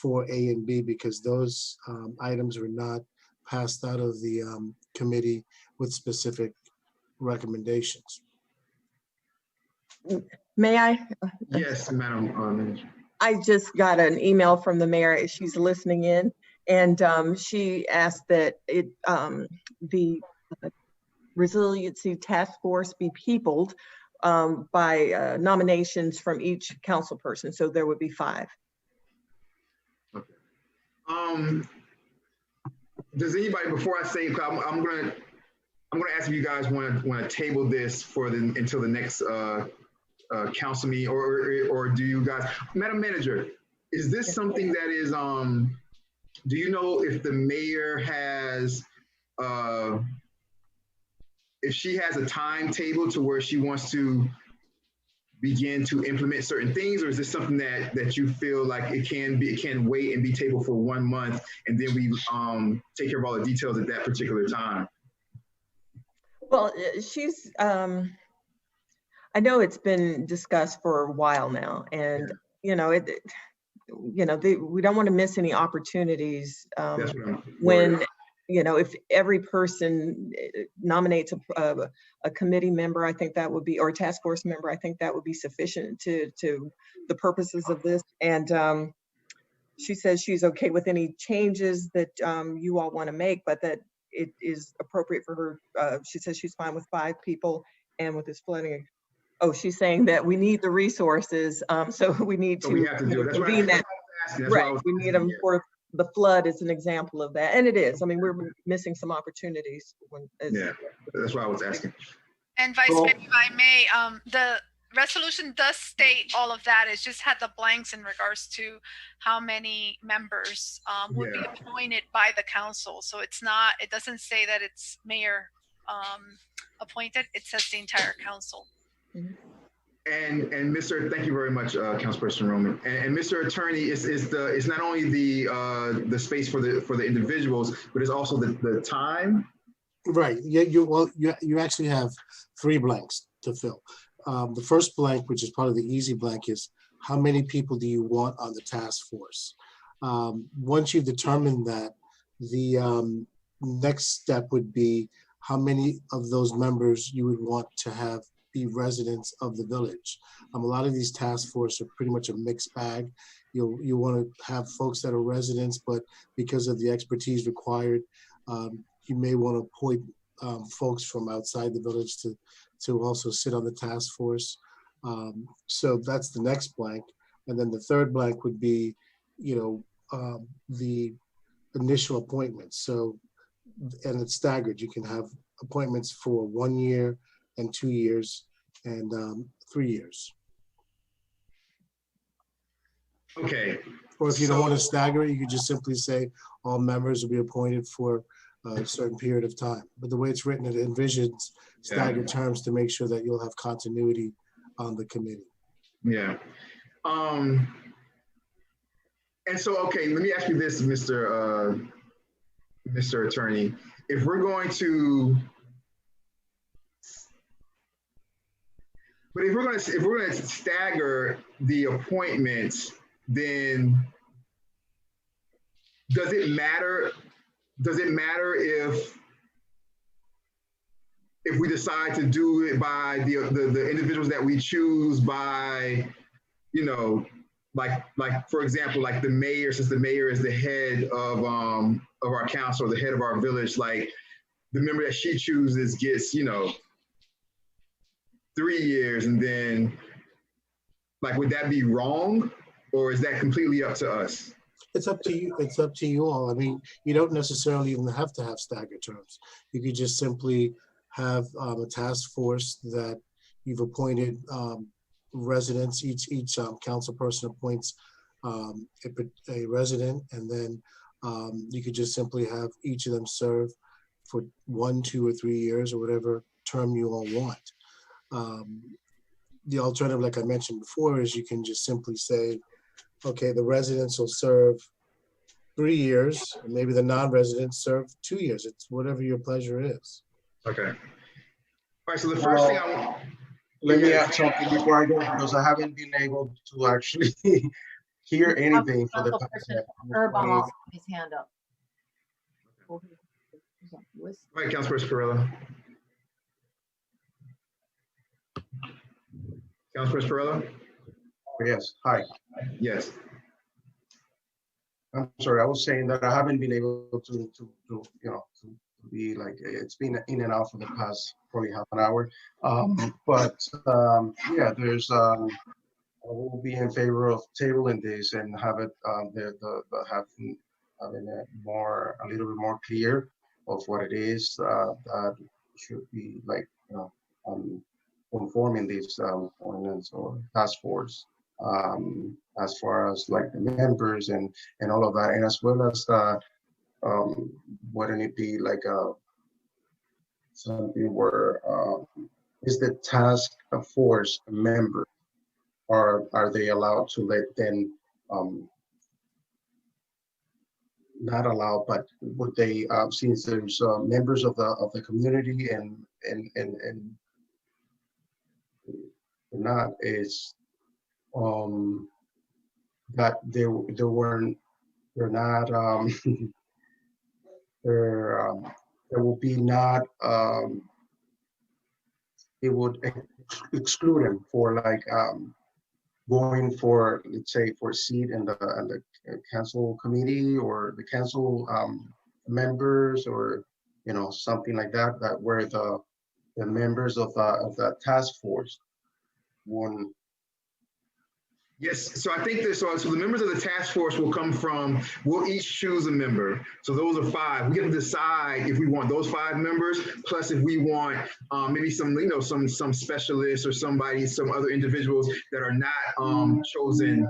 4A and B, because those items were not passed out of the committee with specific recommendations. May I? Yes, Madam. I just got an email from the mayor. She's listening in, and she asked that the Resiliency Task Force be peopled by nominations from each council person. So there would be 5. Okay. Does anybody, before I say, I'm gonna ask if you guys want to table this for until the next council meeting, or do you guys, Madam Manager, is this something that is do you know if the mayor has if she has a timetable to where she wants to begin to implement certain things, or is this something that you feel like it can wait and be tabled for 1 month, and then we take care of all the details at that particular time? Well, she's I know it's been discussed for a while now, and you know we don't want to miss any opportunities when, you know, if every person nominates a committee member, I think that would be, or a task force member, I think that would be sufficient to the purposes of this. And she says she's okay with any changes that you all want to make, but that it is appropriate for her. She says she's fine with 5 people, and with this flooding. Oh, she's saying that we need the resources, so we need to convene that. Right, we need them for the flood is an example of that, and it is. I mean, we're missing some opportunities. Yeah, that's why I was asking. And Vice Mayor, if I may, the resolution does state all of that. It's just had the blanks in regards to how many members would be appointed by the council. So it's not, it doesn't say that it's mayor appointed. It says the entire council. Mm-hmm. And Mr. Thank you very much, Councilperson Roman. And Mr. Attorney, it's not only the space for the individuals, but it's also the time. Right. Yeah. You actually have 3 blanks to fill. The first blank, which is probably the easy blank, is how many people do you want on the task force? Once you've determined that, the next step would be how many of those members you would want to have be residents of the village. A lot of these task force are pretty much a mixed bag. You want to have folks that are residents, but because of the expertise required, you may want to appoint folks from outside the village to also sit on the task force. So that's the next blank. And then the third blank would be, the initial appointments. So, and it's staggered. You can have appointments for 1 year and 2 years and 3 years. Okay. Or if you don't want to stagger it, you could just simply say all members will be appointed for a certain period of time. But the way it's written, it envisions staggered terms to make sure that you'll have continuity on the committee. Yeah. And so, okay, let me ask you this, Mr. Attorney. If we're going to, if we're going to stagger the appointments, then does it matter? Does it matter if we decide to do it by the individuals that we choose by, like for example, like the mayor, since the mayor is the head of our council, or the head of our village, like the member that she chooses gets, 3 years, and then like, would that be wrong, or is that completely up to us? It's up to you. It's up to you all. I mean, you don't necessarily even have to have staggered terms. You could just simply have a task force that you've appointed residents. Each council person appoints a resident, and then you could just simply have each of them serve for 1, 2, or 3 years, or whatever term you all want. The alternative, like I mentioned before, is you can just simply say, okay, the residents will serve 3 years, and maybe the non-residents serve 2 years. It's whatever your pleasure is. Okay. All right, so the first thing I want. Let me add something before I go, because I haven't been able to actually hear anything for the past. Urban his hand up. All right, Councilperson Perella. Councilperson Perella? Yes, hi. Yes. I'm sorry, I was saying that I haven't been able to be like, it's been in and out for the past probably half an hour. Yeah, there's, I will be in favor of tabling this and have it, having it a little bit more clear of what it is that should be like, conforming this ordinance or task force, as far as like the members and all of that, and as well as wouldn't it be like something where is the task force a member, or are they allowed to let them not allowed, but would they since there's members of the community and not is that they're not there will be not it would exclude them for like going for, let's say, for a seat in the council committee or the council members, or something like that, that where the members of the task force one. Yes, so I think that, so the members of the task force will come from, we'll each choose a member. So those are 5. We get to decide if we want those 5 members, plus if we want maybe some, some specialists or some other individuals that are not chosen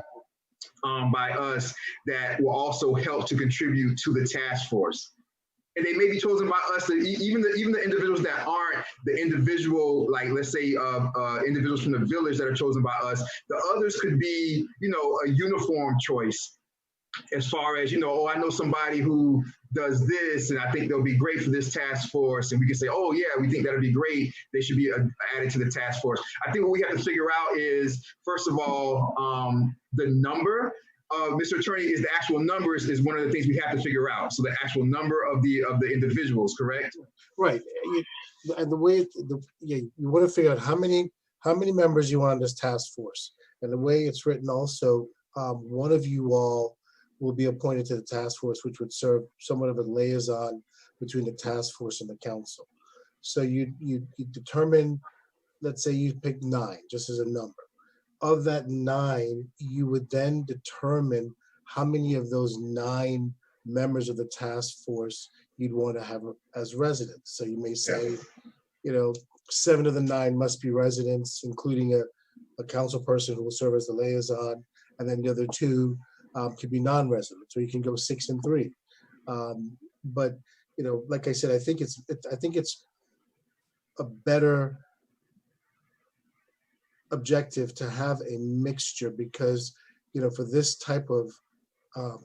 by us that will also help to contribute to the task force. And they may be chosen by us, even the individuals that aren't the individual, like let's say individuals from the village that are chosen by us. The others could be, a uniform choice as far as, you know, oh, I know somebody who does this and I think they'll be great for this task force. And we can say, oh yeah, we think that'll be great. They should be added to the task force. I think what we have to figure out is, first of all, the number. Mr. Attorney, is the actual numbers is one of the things we have to figure out. So the actual number of the individuals, correct? Right. And the way, you want to figure out how many members you want on this task force. And the way it's written also, one of you all will be appointed to the task force, which would serve somewhat of a liaison between the task force and the council. So you determine, let's say you pick 9, just as a number. Of that 9, you would then determine how many of those 9 members of the task force you'd want to have as residents. So you may say, you know, 7 of the 9 must be residents, including a council person who will serve as the liaison, and then the other 2 could be non-residents, or you can go 6 and 3. But you know, like I said, I think it's a better objective to have a mixture, because you know, for this type of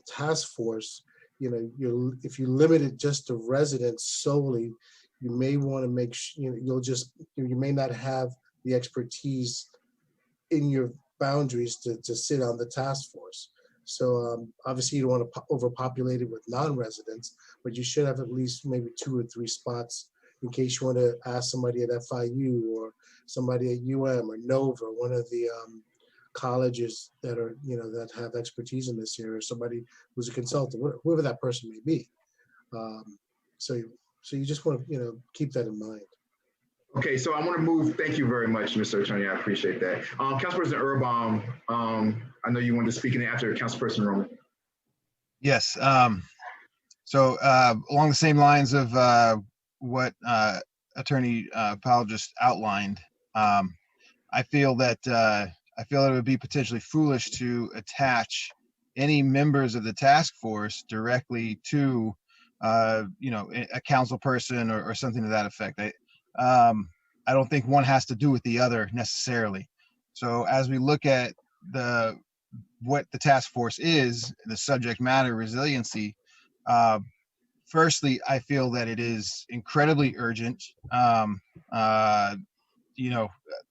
task force, you know, if you limit it just to residents solely, you may want to make sure, you know, you may not have the expertise in your boundaries to sit on the task force. So obviously you don't want to overpopulate it with non-residents, but you should have at least maybe 2 or 3 spots in case you want to ask somebody at FIU or somebody at UM or Nova, one of the colleges that are, you know, that have expertise in this area, or somebody who's a consultant, whoever that person may be. So you just want to, you know, keep that in mind. Okay, so I want to move. Thank you very much, Mr. Attorney. I appreciate that. Councilperson Erbaum, I know you wanted to speak in after Councilperson Roman. Yes. So along the same lines of what Attorney Powell just outlined, I feel that it would be potentially foolish to attach any members of the task force directly to, you know, a council person or something to that effect. I don't think one has to do with the other necessarily. So as we look at what the task force is, the subject matter resiliency, firstly, I feel that it is incredibly urgent, you know,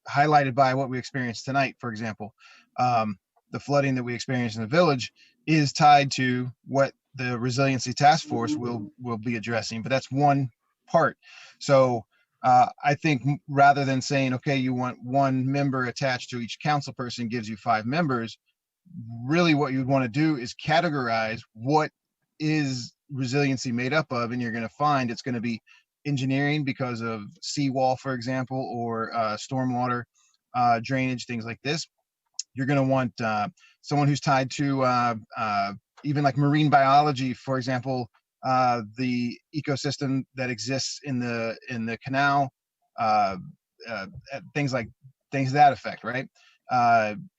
highlighted by what we experienced tonight, for example. The flooding that we experienced in the village is tied to what the resiliency task force will be addressing, but that's one part. So I think rather than saying, okay, you want 1 member attached to each council person gives you 5 members, really what you'd want to do is categorize what is resiliency made up of, and you're going to find it's going to be engineering because of seawall, for example, or stormwater drainage, things like this. You're going to want someone who's tied to even like marine biology, for example, the ecosystem that exists in the canal, things to that effect, right?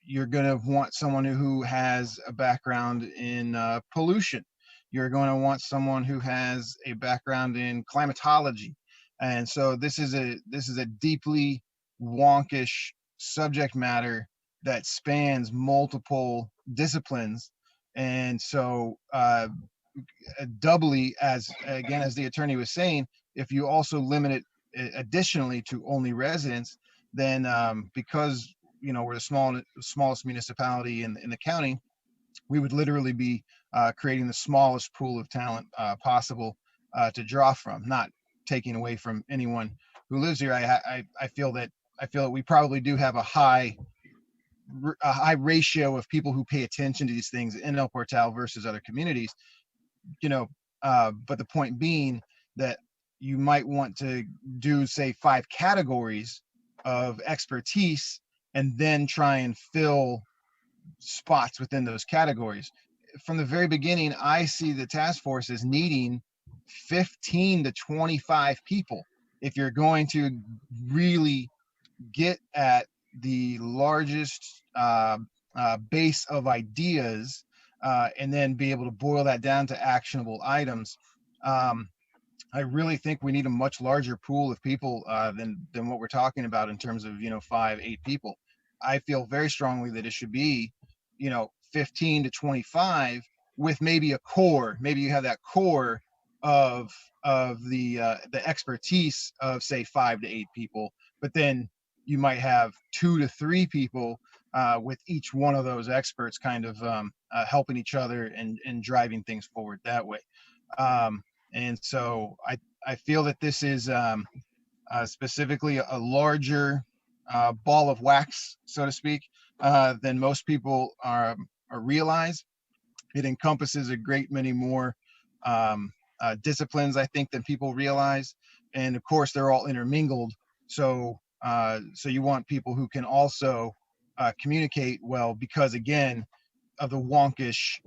You're going to want someone who has a background in pollution. You're going to want someone who has a background in climatology. And so this is a deeply wonkish subject matter that spans multiple disciplines. And so doubly, as the attorney was saying, if you also limit it additionally to only residents, then because, you know, we're the smallest municipality in the county, we would literally be creating the smallest pool of talent possible to draw from, not taking away from anyone who lives here. I feel that we probably do have a high ratio of people who pay attention to these things in El Portal versus other communities, you know, but the point being that you might want to do, say, 5 categories of expertise and then try and fill spots within those categories. From the very beginning, I see the task force as needing 15 to 25 people if you're going to really get at the largest base of ideas and then be able to boil that down to actionable items. I really think we need a much larger pool of people than what we're talking about in terms of, you know, 5, 8 people. I feel very strongly that it should be, you know, 15 to 25 with maybe a core, maybe you have that core of the expertise of say 5 to 8 people, but then you might have 2 to 3 people with each one of those experts kind of helping each other and driving things forward that way. And so I feel that this is specifically a larger ball of wax, so to speak, than most people realize. It encompasses a great many more disciplines, I think, than people realize. And of course, they're all intermingled. So you want people who can also communicate well, because again, of the wonkish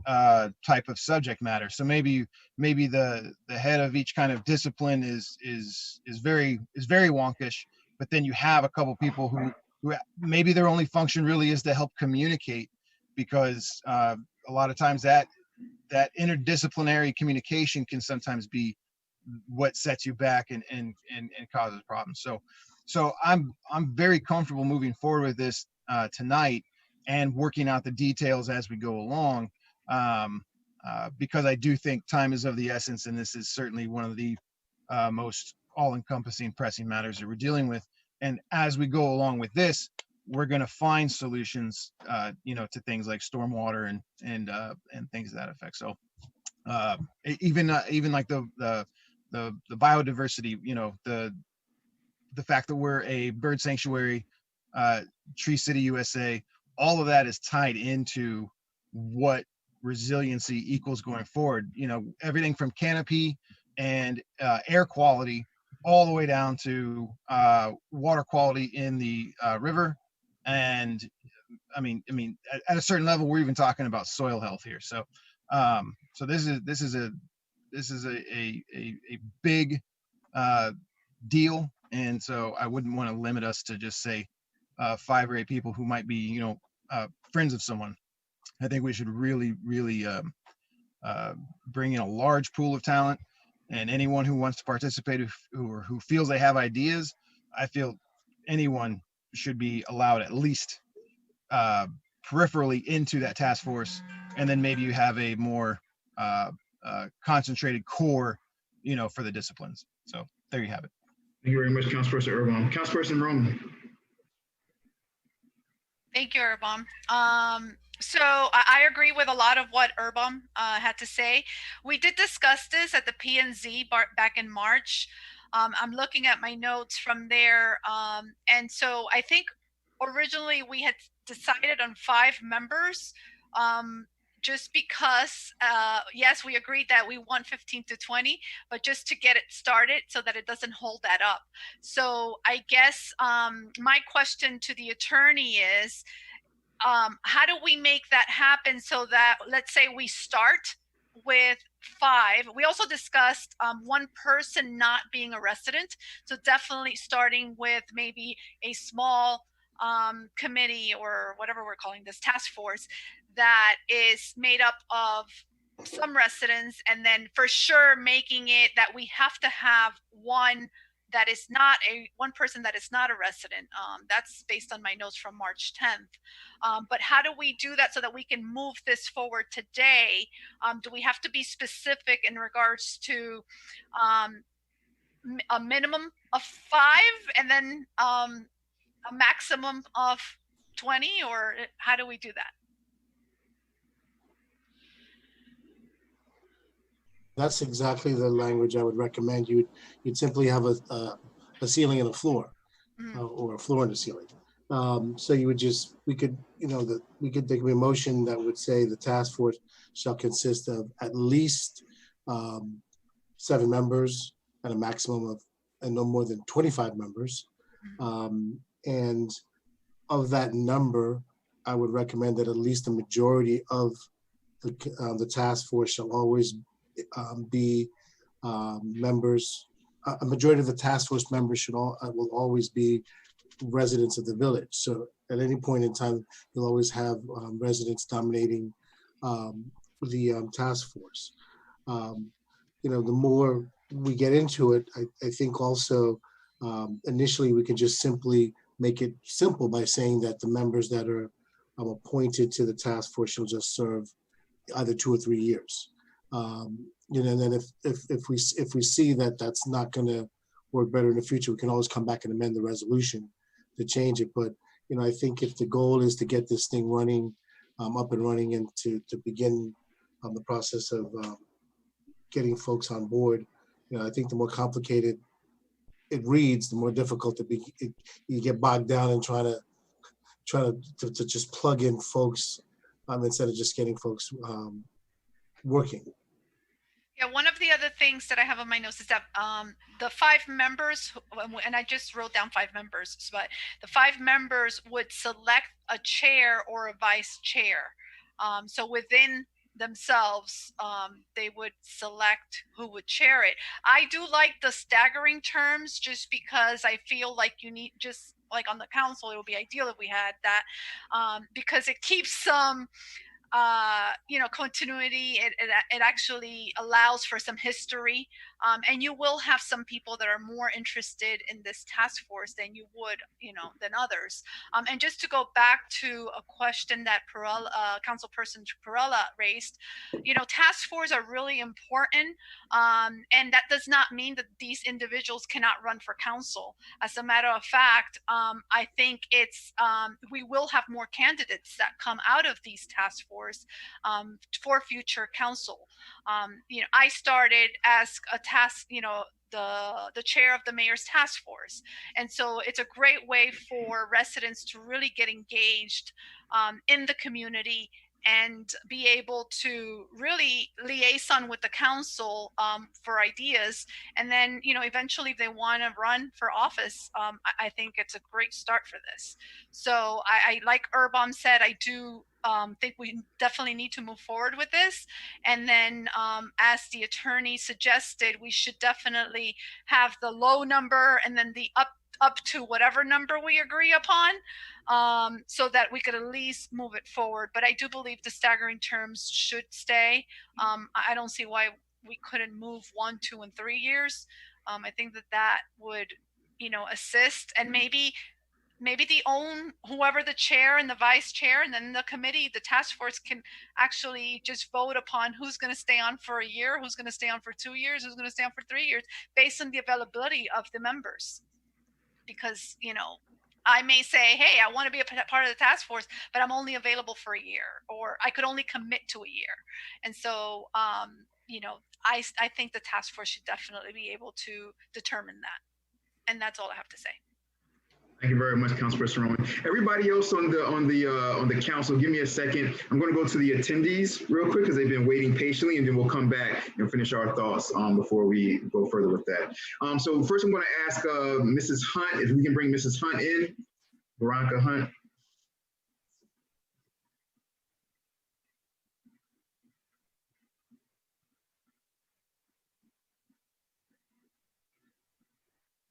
type of subject matter. So maybe the head of each kind of discipline is very wonkish, but then you have a couple people who maybe their only function really is to help communicate, because a lot of times that interdisciplinary communication can sometimes be what sets you back and causes problems. So I'm very comfortable moving forward with this tonight and working out the details as we go along, because I do think time is of the essence, and this is certainly one of the most all-encompassing pressing matters that we're dealing with. And as we go along with this, we're going to find solutions, to things like stormwater and things of that effect. So even like the biodiversity, the fact that we're a bird sanctuary, Tree City, USA, all of that is tied into what resiliency equals going forward. Everything from canopy and air quality all the way down to water quality in the river. And I mean, at a certain level, we're even talking about soil health here. So this is a big deal. And so I wouldn't want to limit us to just say 5 or 8 people who might be, friends of someone. I think we should really bring in a large pool of talent, and anyone who wants to participate who feels they have ideas. I feel anyone should be allowed at least peripherally into that task force, and then maybe you have a more concentrated core, for the disciplines. So there you have it. Thank you very much, Councilperson Urban. Councilperson Roman. Thank you, Urbam. So I agree with a lot of what Urbam had to say. We did discuss this at the P&Z back in March. I'm looking at my notes from there. And so I think originally we had decided on 5 members, just because, yes, we agreed that we want 15 to 20, but just to get it started so that it doesn't hold that up. So I guess my question to the attorney is, how do we make that happen so that, let's say we start with 5. We also discussed 1 person not being a resident. So definitely starting with maybe a small committee, or whatever we're calling this, task force, that is made up of some residents, and then for sure making it that we have to have one person that is not a resident. That's based on my notes from March 10th. But how do we do that so that we can move this forward today? Do we have to be specific in regards to a minimum of 5 and then a maximum of 20, or how do we do that? That's exactly the language I would recommend. You'd simply have a ceiling and a floor, or a floor and a ceiling. So you would we could take a motion that would say the task force shall consist of at least 7 members and a maximum of, and no more than 25 members. And of that number, I would recommend that at least a majority of the task force shall always be members. A majority of the task force members will always be residents of the village. So at any point in time, you'll always have residents dominating the task force. The more we get into it, I think also initially we can just simply make it simple by saying that the members that are appointed to the task force shall just serve either 2 or 3 years. You know, and then if we see that that's not going to work better in the future, we can always come back and amend the resolution to change it. But you know, I think if the goal is to get this thing running, up and running, and to begin the process of getting folks on board, you know, I think the more complicated it reads, the more difficult you get bogged down in trying to just plug in folks instead of just getting folks working. Yeah, one of the other things that I have on my notes is that the 5 members, and I just wrote down 5 members, but the 5 members would select a chair or a vice chair. So within themselves, they would select who would chair it. I do like the staggering terms just because I feel like you need, just like on the council, it would be ideal if we had that, because it keeps some you know, continuity. It actually allows for some history, and you will have some people that are more interested in this task force than you would, you know, than others. And just to go back to a question that Councilperson Perella raised, you know, task forces are really important, and that does not mean that these individuals cannot run for council. As a matter of fact, I think it's we will have more candidates that come out of these task forces for future council. You know, I started as a task, you know, the chair of the mayor's task force, and so it's a great way for residents to really get engaged in the community and be able to really liaison with the council for ideas. And then, you know, eventually if they want to run for office, I think it's a great start for this. So I like Urbom said, I do think we definitely need to move forward with this. And then as the attorney suggested, we should definitely have the low number and then the up to whatever number we agree upon, so that we could at least move it forward. But I do believe the staggering terms should stay. I don't see why we couldn't move 1, 2, and 3 years. I think that would, you know, assist, and maybe whoever the chair and the vice chair, and then the committee, the task force, can actually just vote upon who's going to stay on for a year, who's going to stay on for 2 years, who's going to stay on for 3 years, based on the availability of the members. Because, you know, I may say, hey, I want to be a part of the task force, but I'm only available for a year, or I could only commit to a year. And so, you know, I think the task force should definitely be able to determine that. And that's all I have to say. Thank you very much, Councilperson Roman. Everybody else on the council, give me a second. I'm going to go to the attendees real quick because they've been waiting patiently, and then we'll come back and finish our thoughts before we go further with that. So first, I'm going to ask Mrs. Hunt if we can bring Mrs. Hunt in, Veronica Hunt.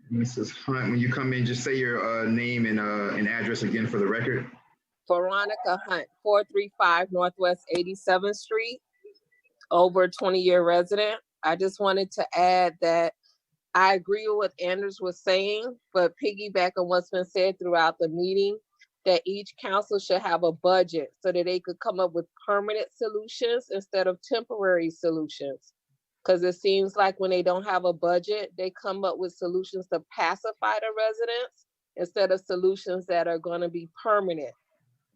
Mrs. Hunt, when you come in, just say your name and address again for the record. Veronica Hunt, 435 Northwest 87th Street, over 20-year resident. I just wanted to add that I agree with what Anders was saying, but piggyback on what's been said throughout the meeting, that each council should have a budget so that they could come up with permanent solutions instead of temporary solutions. Because it seems like when they don't have a budget, they come up with solutions to pacify the residents instead of solutions that are going to be permanent.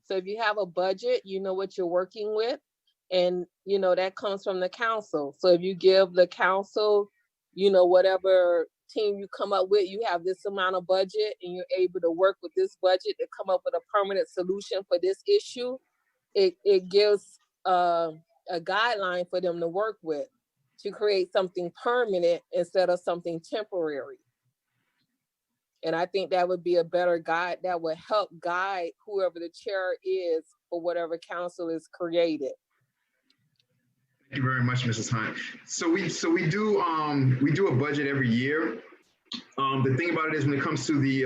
So if you have a budget, you know what you're working with, and you know that comes from the council. So if you give the council, you know, whatever team you come up with, you have this amount of budget and you're able to work with this budget to come up with a permanent solution for this issue, it gives a guideline for them to work with, to create something permanent instead of something temporary. And I think that would be a better guide that would help guide whoever the chair is for whatever council is created. Thank you very much, Mrs. Hunt. So we do a budget every year. The thing about it is when it comes to the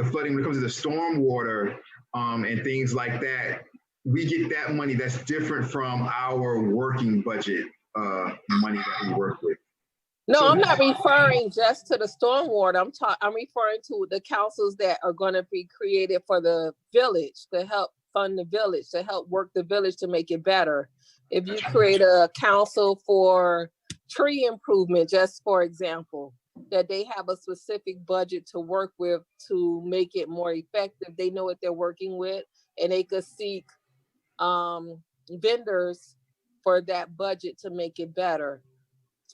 flooding, when it comes to the stormwater and things like that, we get that money that's different from our working budget money that we work with. No, so I'm not referring just to the stormwater. I'm referring to the councils that are going to be created for the village to help fund the village, to help work the village to make it better. If you create a council for tree improvement, just for example, that they have a specific budget to work with to make it more effective. They know what they're working with, and they could seek vendors for that budget to make it better,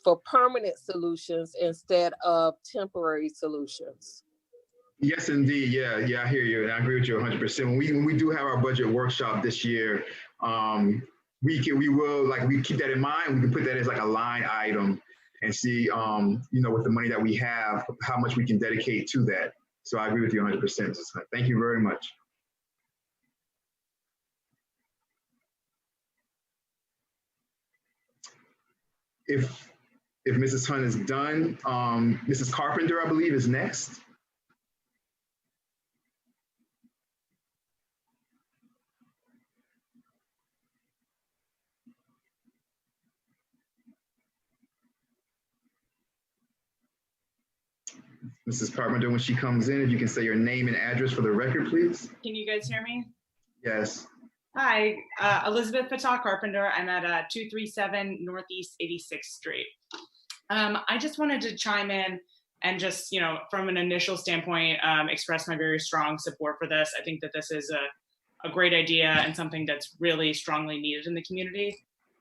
for permanent solutions instead of temporary solutions. Yes, indeed. Yeah, I hear you. And I agree with you 100%. When we do have our budget workshop this year, we will keep that in mind. We can put that as like a line item and see, with the money that we have, how much we can dedicate to that. So I agree with you 100%. Thank you very much. If Mrs. Hunt is done, Mrs. Carpenter, I believe, is next. Mrs. Carpenter, when she comes in, if you can say your name and address for the record, please. Can you guys hear me? Yes. Hi, Elizabeth Patah Carpenter. I'm at 237 Northeast 86th Street. I just wanted to chime in and just, from an initial standpoint, express my very strong support for this. I think that this is a great idea and something that's really strongly needed in the community.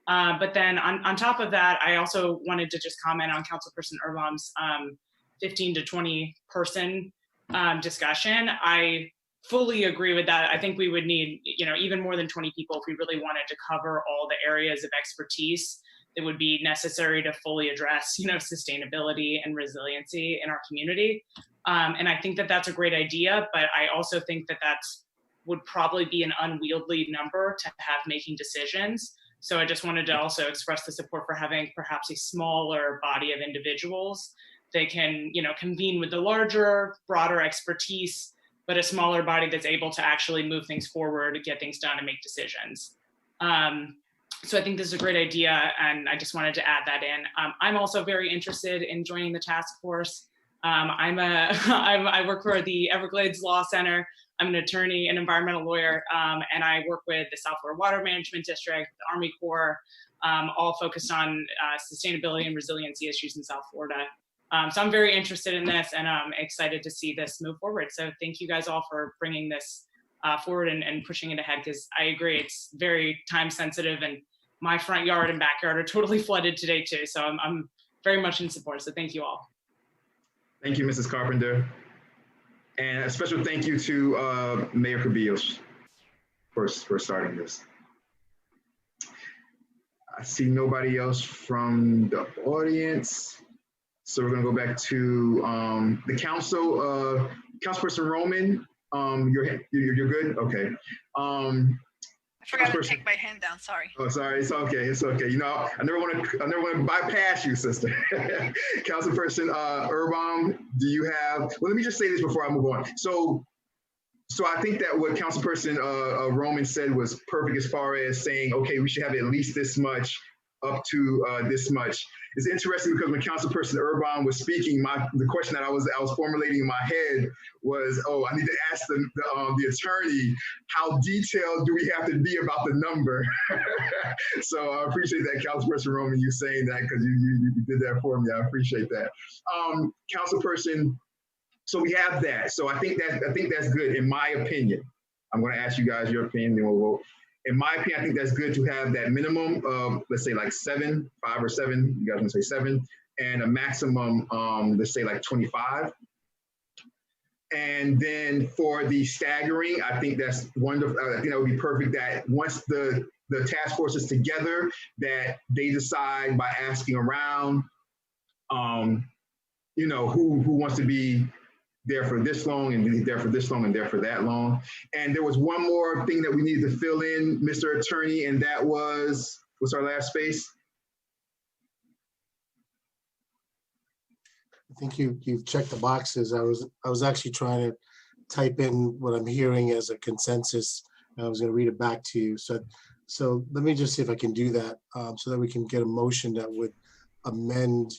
But then on top of that, I also wanted to just comment on Councilperson Erbaum's 15 to 20 person discussion. I fully agree with that. I think we would need, even more than 20 people if we really wanted to cover all the areas of expertise that would be necessary to fully address, sustainability and resiliency in our community. And I think that that's a great idea, but I also think that would probably be an unwieldy number to have making decisions. So I just wanted to also express the support for having perhaps a smaller body of individuals. They can, convene with the larger, broader expertise, but a smaller body that's able to actually move things forward, get things done, and make decisions. So I think this is a great idea, and I just wanted to add that in. I'm also very interested in joining the task force. I work for the Everglades Law Center. I'm an attorney and environmental lawyer, and I work with the South Florida Water Management District, the Army Corps, all focused on sustainability and resiliency issues in South Florida. So I'm very interested in this, and I'm excited to see this move forward. So thank you guys all for bringing this forward and pushing it ahead, because I agree it's very time sensitive, and my front yard and backyard are totally flooded today too. So I'm very much in support. So thank you all. Thank you, Mrs. Carpenter. And a special thank you to Mayor Cabillos for starting this. I see nobody else from the audience. So we're gonna go back to the council. Councilperson Roman, you're good? Okay. I forgot to take my hand down, sorry. Oh, sorry, it's okay, it's okay. I never want to bypass you, sister. Councilperson Erbaum, do you have, well, let me just say this before I move on. So I think that what Councilperson Roman said was perfect as far as saying, okay, we should have at least this much up to this much. It's interesting because when Councilperson Erbaum was speaking, the question that I was formulating in my head was, I need to ask the attorney, how detailed do we have to be about the number? So I appreciate that, Councilperson Roman, you saying that, because you did that for me. I appreciate that. Councilperson, so we have that. So I think that's good, in my opinion. I'm going to ask you guys your opinion, then we'll vote. In my opinion, I think that's good to have that minimum of, let's say, like 7, 5 or 7. You guys want to say 7, and a maximum, let's say, like 25. And then for the staggering, I think that's wonderful. I think that would be perfect. That once the task force is together, that they decide by asking around, who wants to be there for this long, and there for this long, and there for that long. And there was one more thing that we needed to fill in, Mr. Attorney, and that was, what's our last space? I think you've checked the boxes. I was actually trying to type in what I'm hearing as a consensus, and I was going to read it back to you. So let me just see if I can do that, so that we can get a motion that would amend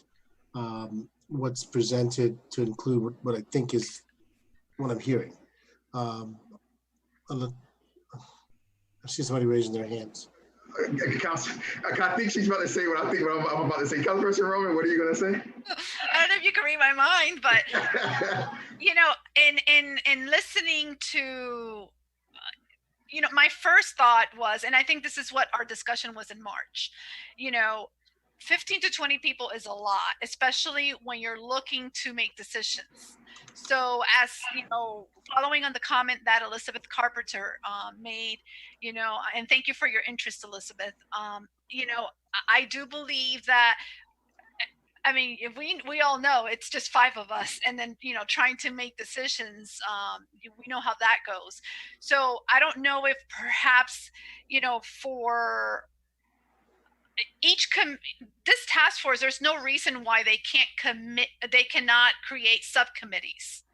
what's presented to include what I think is what I'm hearing. I see somebody raising their hands. I think she's about to say what I'm about to say. Councilperson Roman, what are you going to say? I don't know if you can read my mind, but you know, in listening to, you know, my first thought was, and I think this is what our discussion was in March, you know, 15 to 20 people is a lot, especially when you're looking to make decisions. So as you know, following on the comment that Elizabeth Carpenter made, you know, and thank you for your interest, Elizabeth. You know, I do believe that, I mean, if we all know it's just 5 of us, and then, you know, trying to make decisions, we know how that goes. So I don't know if perhaps, you know, for this task force, there's no reason why they cannot create subcommittees.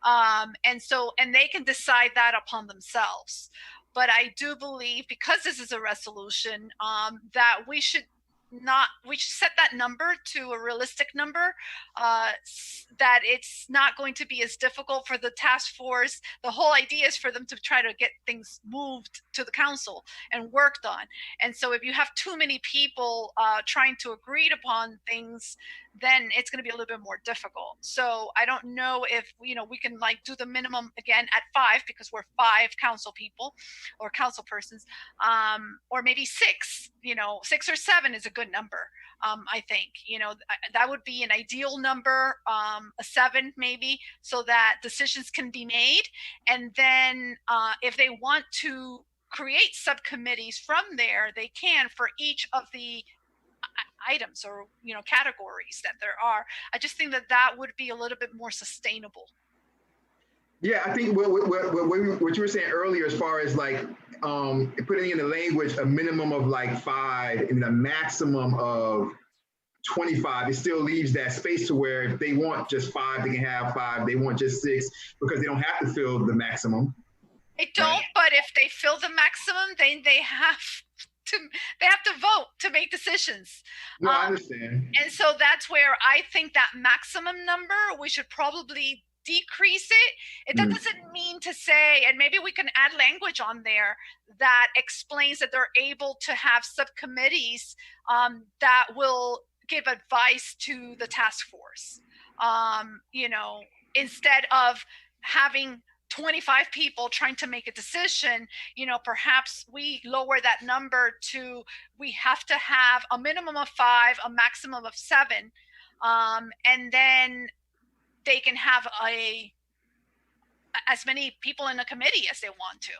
And they can decide that upon themselves. But I do believe, because this is a resolution, that we should set that number to a realistic number, that it's not going to be as difficult for the task force. The whole idea is for them to try to get things moved to the council and worked on. And so if you have too many people trying to agree upon things, then it's going to be a little bit more difficult. So I don't know if, you know, we can like do the minimum again at 5, because we're 5 council people or council persons, or maybe 6, you know, 6 or 7 is a good number. I think, you know, that would be an ideal number, a 7 maybe, so that decisions can be made. And then if they want to create subcommittees from there, they can, for each of the items or, you know, categories that there are. I just think that that would be a little bit more sustainable. Yeah, I think what you were saying earlier, as far as like putting in the language a minimum of like 5 and a maximum of 25, it still leaves that space to where if they want just 5, they can have 5. They want just 6, because they don't have to fill the maximum. They don't, right? But if they fill the maximum, then they have to vote to make decisions. No, I understand. And so that's where I think that maximum number, we should probably decrease it. That doesn't mean to say, and maybe we can add language on there that explains that they're able to have subcommittees that will give advice to the task force. You know, instead of having 25 people trying to make a decision, you know, perhaps we lower that number to, we have to have a minimum of 5, a maximum of 7, and then they can have as many people in a committee as they want to.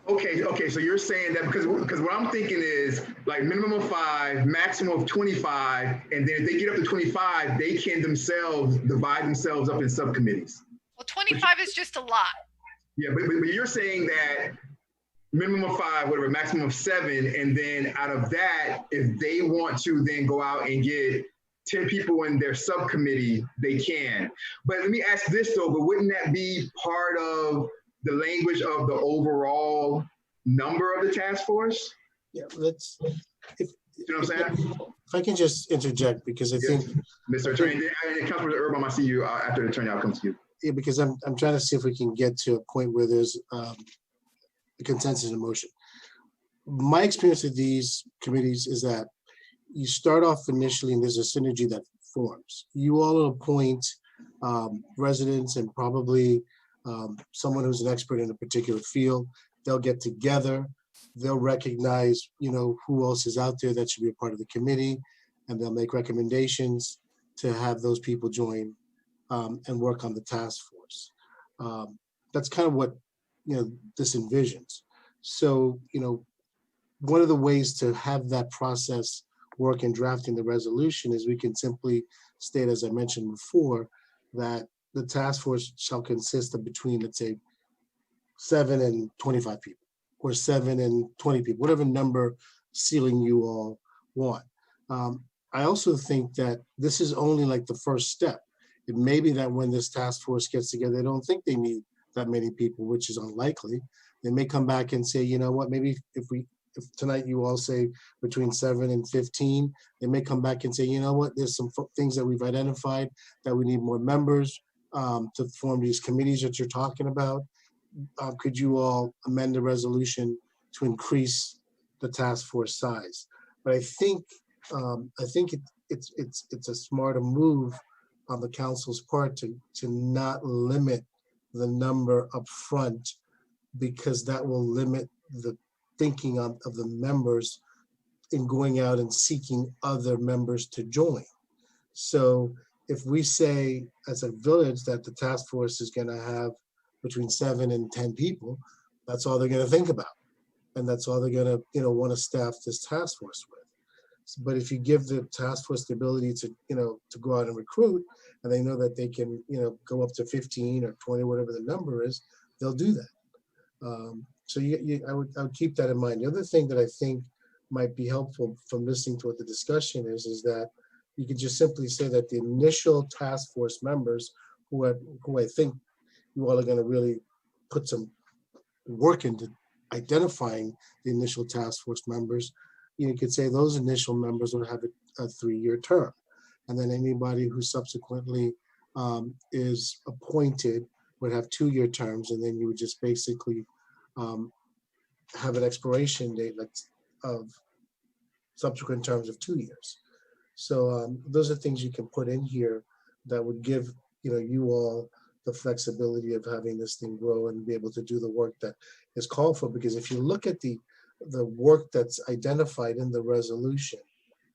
Okay, so you're saying that because what I'm thinking is like minimum of 5, maximum of 25, and then if they get up to 25, they can themselves divide themselves up in subcommittees. Well, 25 is just a lot. Yeah, but you're saying that minimum of 5, whatever, maximum of 7, and then out of that, if they want to then go out and get 10 people in their subcommittee, they can. But let me ask this though, but wouldn't that be part of the language of the overall number of the task force? Yeah, let's, you know what I'm saying? If I can just interject, because I think, Mr. Attorney, and Councilman Urban, I see you after the attorney, I'll come to you. Yeah, because I'm trying to see if we can get to a point where there's a consensus in motion. My experience with these committees is that you start off initially and there's a synergy that forms. You all appoint residents and probably someone who's an expert in a particular field. They'll get together, they'll recognize, you know, who else is out there that should be a part of the committee, and they'll make recommendations to have those people join and work on the task force. That's kind of what, you know, this envisions. So, you know, one of the ways to have that process work in drafting the resolution is we can simply state, as I mentioned before, that the task force shall consist of between, let's say, 7 and 25 people, or 7 and 20 people, whatever number ceiling you all want. I also think that this is only like the first step. It may be that when this task force gets together, they don't think they need that many people, which is unlikely. They may come back and say, you know what, maybe if tonight you all say between 7 and 15, they may come back and say, you know what, there's some things that we've identified that we need more members to form these committees that you're talking about. could you all amend the resolution to increase the task force size? But I think it's a smarter move on the council's part to not limit the number up front, because that will limit the thinking of the members in going out and seeking other members to join. So if we say as a village that the task force is going to have between 7 and 10 people, that's all they're going to think about. And that's all they're going to, want to staff this task force with. But if you give the task force the ability to, to go out and recruit, and they know that they can, go up to 15 or 20, whatever the number is, they'll do that. So I would keep that in mind. The other thing that I think might be helpful from listening to what the discussion is that you could just simply say that the initial task force members who I think you all are going to really put some work into identifying the initial task force members, you could say those initial members would have a 3-year term. And then anybody who subsequently is appointed would have 2-year terms. And then you would just basically have an expiration date of subsequent terms of 2 years. So those are things you can put in here that would give you all the flexibility of having this thing grow and be able to do the work that is called for. Because if you look at the work that's identified in the resolution,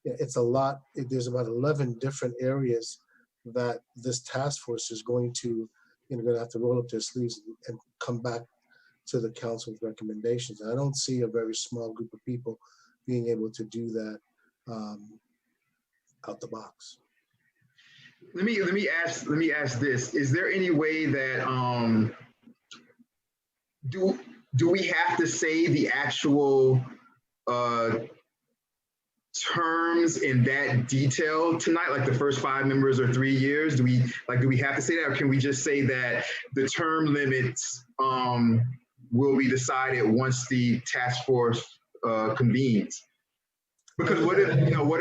it's a lot. There's about 11 different areas that this task force is going to have to roll up their sleeves and come back to the council's recommendations. And I don't see a very small group of people being able to do that out the box. Let me ask this: is there any way that do we have to say the actual terms in that detail tonight, like the first 5 members or 3 years? Do we have to say that, or can we just say that the term limits will be decided once the task force convenes? Because what if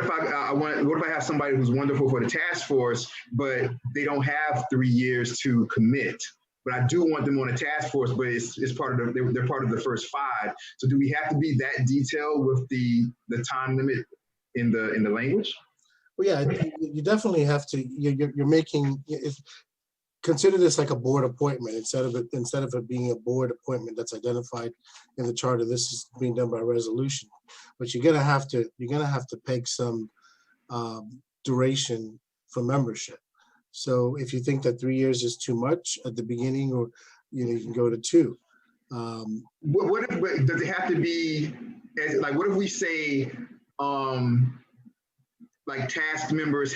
I have somebody who's wonderful for the task force, but they don't have 3 years to commit, but I do want them on a task force, but it's part of they're part of the first 5. So do we have to be that detailed with the time limit in the language? Well, yeah, you definitely have to. You're making it. Consider this like a board appointment instead of it being a board appointment that's identified in the charter. This is being done by resolution, but you're gonna have to peg some duration for membership. So if you think that 3 years is too much at the beginning, or you can go to 2. What if, does it have to be like? What if we say like task members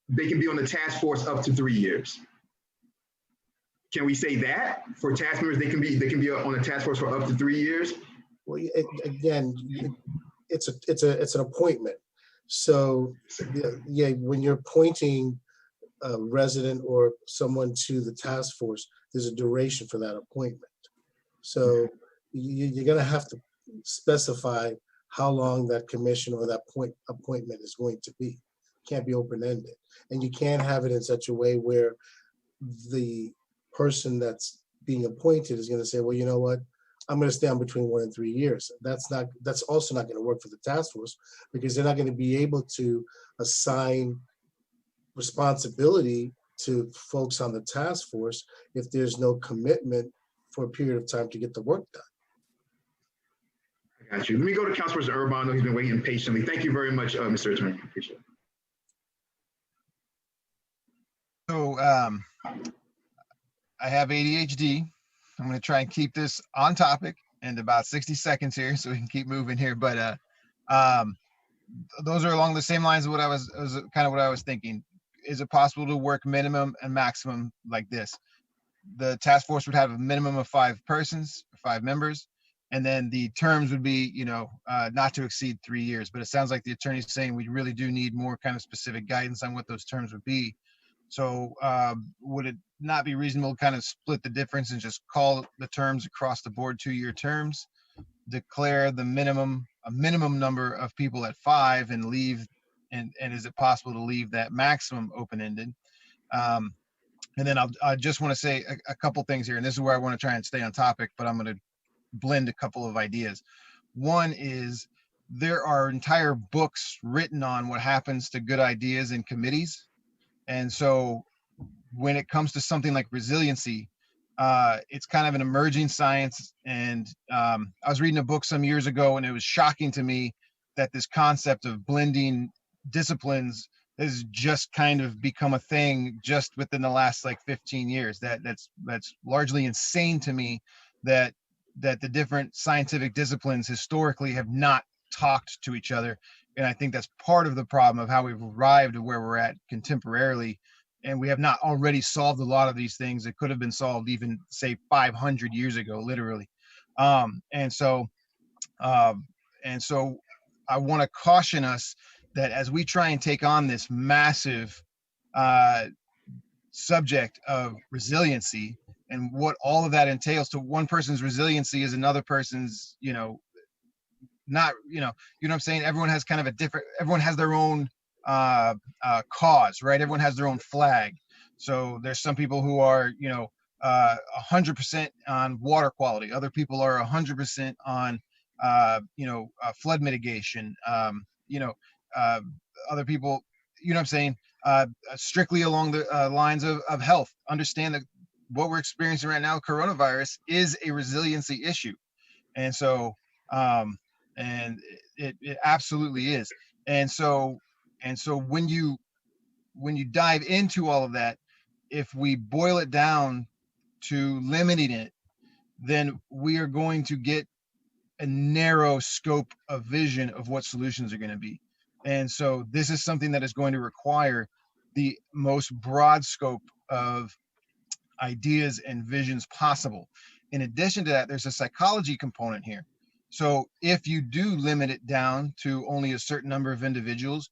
they can be on the task force up to 3 years? Can we say that for task members they can be on a task force for up to 3 years? Well, again, it's an appointment. So yeah, when you're appointing a resident or someone to the task force, there's a duration for that appointment. So you're going to have to specify how long that commission or that appointment is going to be. It can't be open-ended, and you can't have it in such a way where the person that's being appointed is going to say, well, you know what, I'm going to stay on between 1 and 3 years. That's also not going to work for the task force, because they're not going to be able to assign responsibility to folks on the task force if there's no commitment for a period of time to get the work done. I got you. Let me go to Councilperson Urban. I know he's been waiting patiently. Thank you very much, Mr. Attorney. Appreciate it. So I have ADHD. I'm going to try and keep this on topic in about 60 seconds here so we can keep moving here. But those are along the same lines of what I was thinking. Is it possible to work minimum and maximum like this? The task force would have a minimum of 5 persons, 5 members, and then the terms would be, not to exceed 3 years. But it sounds like the attorney's saying we really do need more kind of specific guidance on what those terms would be. So would it not be reasonable to kind of split the difference and just call the terms across the board 2-year terms, declare a minimum number of people at 5 and leave, and is it possible to leave that maximum open-ended? And then I just want to say a couple things here, and this is where I want to try and stay on topic, but I'm going to blend a couple of ideas. One is there are entire books written on what happens to good ideas in committees. And so when it comes to something like resiliency, it's kind of an emerging science. And I was reading a book some years ago, and it was shocking to me that this concept of blending disciplines has just kind of become a thing just within the last like 15 years. That's largely insane to me that the different scientific disciplines historically have not talked to each other. And I think that's part of the problem of how we've arrived to where we're at contemporarily. And we have not already solved a lot of these things that could have been solved even, say, 500 years ago, literally. And so I want to caution us that as we try and take on this massive subject of resiliency and what all of that entails, to one person's resiliency is another person's, not, what I'm saying? Everyone has kind of everyone has their own cause, right? Everyone has their own flag. So there's some people who are, 100% on water quality. Other people are 100% on, flood mitigation. Other people, what I'm saying, strictly along the lines of health. Understand that what we're experiencing right now, coronavirus, is a resiliency issue. And so, and it absolutely is. And so when you dive into all of that, if we boil it down to limiting it, then we are going to get a narrow scope of vision of what solutions are going to be. And so this is something that is going to require the most broad scope of ideas and visions possible. In addition to that, there's a psychology component here. So if you do limit it down to only a certain number of individuals,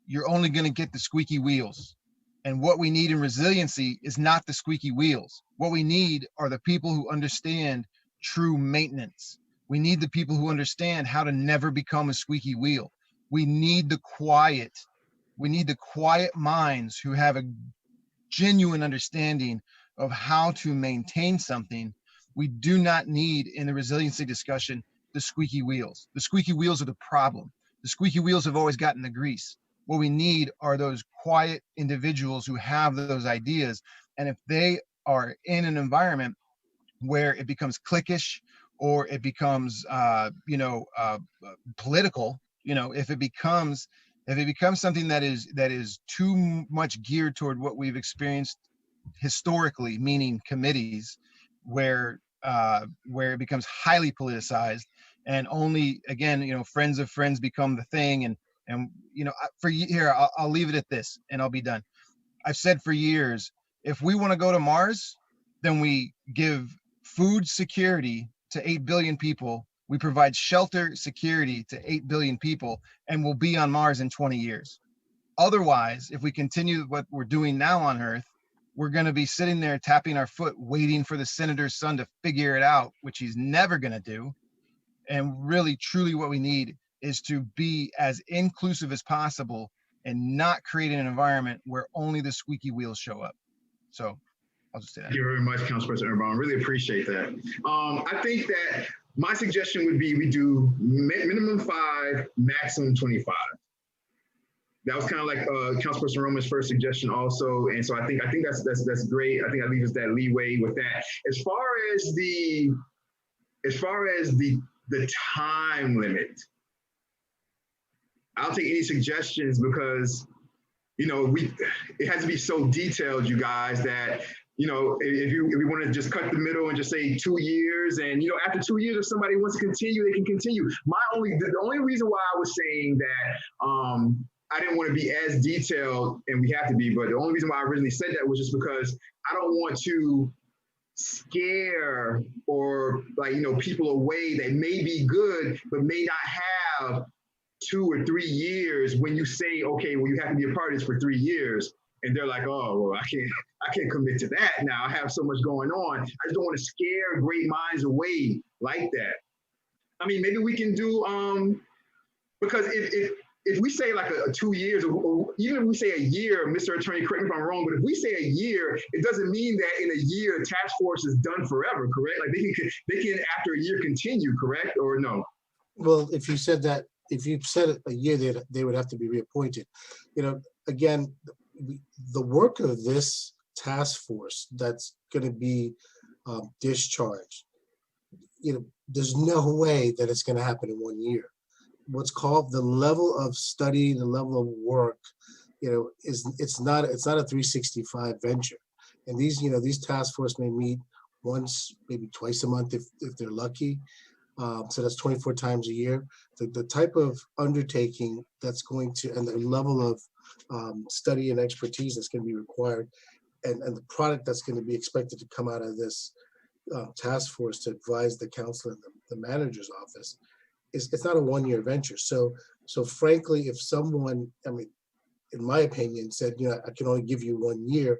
you're only going to get the squeaky wheels. And what we need in resiliency is not the squeaky wheels. What we need are the people who understand true maintenance. We need the people who understand how to never become a squeaky wheel. We need the quiet minds who have a genuine understanding of how to maintain something. We do not need, in the resiliency discussion, the squeaky wheels. The squeaky wheels are the problem. The squeaky wheels have always gotten the grease. What we need are those quiet individuals who have those ideas. And if they are in an environment where it becomes cliquish or it becomes, political, if it becomes something that is too much geared toward what we've experienced historically, meaning committees, where it becomes highly politicized, and only, again, friends of friends become the thing. And I'll leave it at this, and I'll be done. I've said for years, if we want to go to Mars, then we give food security to 8 billion people. We provide shelter security to 8 billion people, and we'll be on Mars in 20 years. Otherwise, if we continue what we're doing now on Earth, we're going to be sitting there tapping our foot, waiting for the senator's son to figure it out, which he's never going to do. And really, truly what we need is to be as inclusive as possible and not create an environment where only the squeaky wheels show up. So I'll just say that. Thank you very much, Councilperson Urban. Really appreciate that. I think that my suggestion would be we do minimum 5, maximum 25. That was kind of like Councilperson Roman's first suggestion also. And so I think that's great. I think that leaves us that leeway with that. As far as the time limit, I'll take any suggestions because, it has to be so detailed, you guys, that, if we want to just cut the middle and just say 2 years, and, after 2 years, if somebody wants to continue, they can continue. The only reason why I was saying that I didn't want to be as detailed, and we have to be, but the only reason why I originally said that was just because I don't want to scare or people away that may be good, but may not have 2 or 3 years when you say, okay, well, you have to be a part of this for 3 years. And they're like, oh, well, I can't commit to that now. I have so much going on. I just don't want to scare great minds away like that. I mean, maybe we can do, because if if we say like a 2 years, or even if we say a year, Mr. Attorney, correct me if I'm wrong, but if we say a year, it doesn't mean that in a year the task force is done forever, correct? Like they can after a year continue, correct, or no? Well, if you said that, if you said it a year, they would have to be reappointed. You know, again, the work of this task force that's going to be discharged, you know, there's no way that it's going to happen in 1 year. What's called the level of study, the level of work, you know, it's not a 365 venture. And these, you know, these task force may meet once, maybe twice a month if they're lucky. So that's 24 times a year. The type of undertaking that's going to, and the level of study and expertise that's going to be required, and the product that's going to be expected to come out of this task force to advise the council and the manager's office, it's not a 1 year venture. So frankly, if someone, I mean, in my opinion, said, you know, I can only give you 1 year,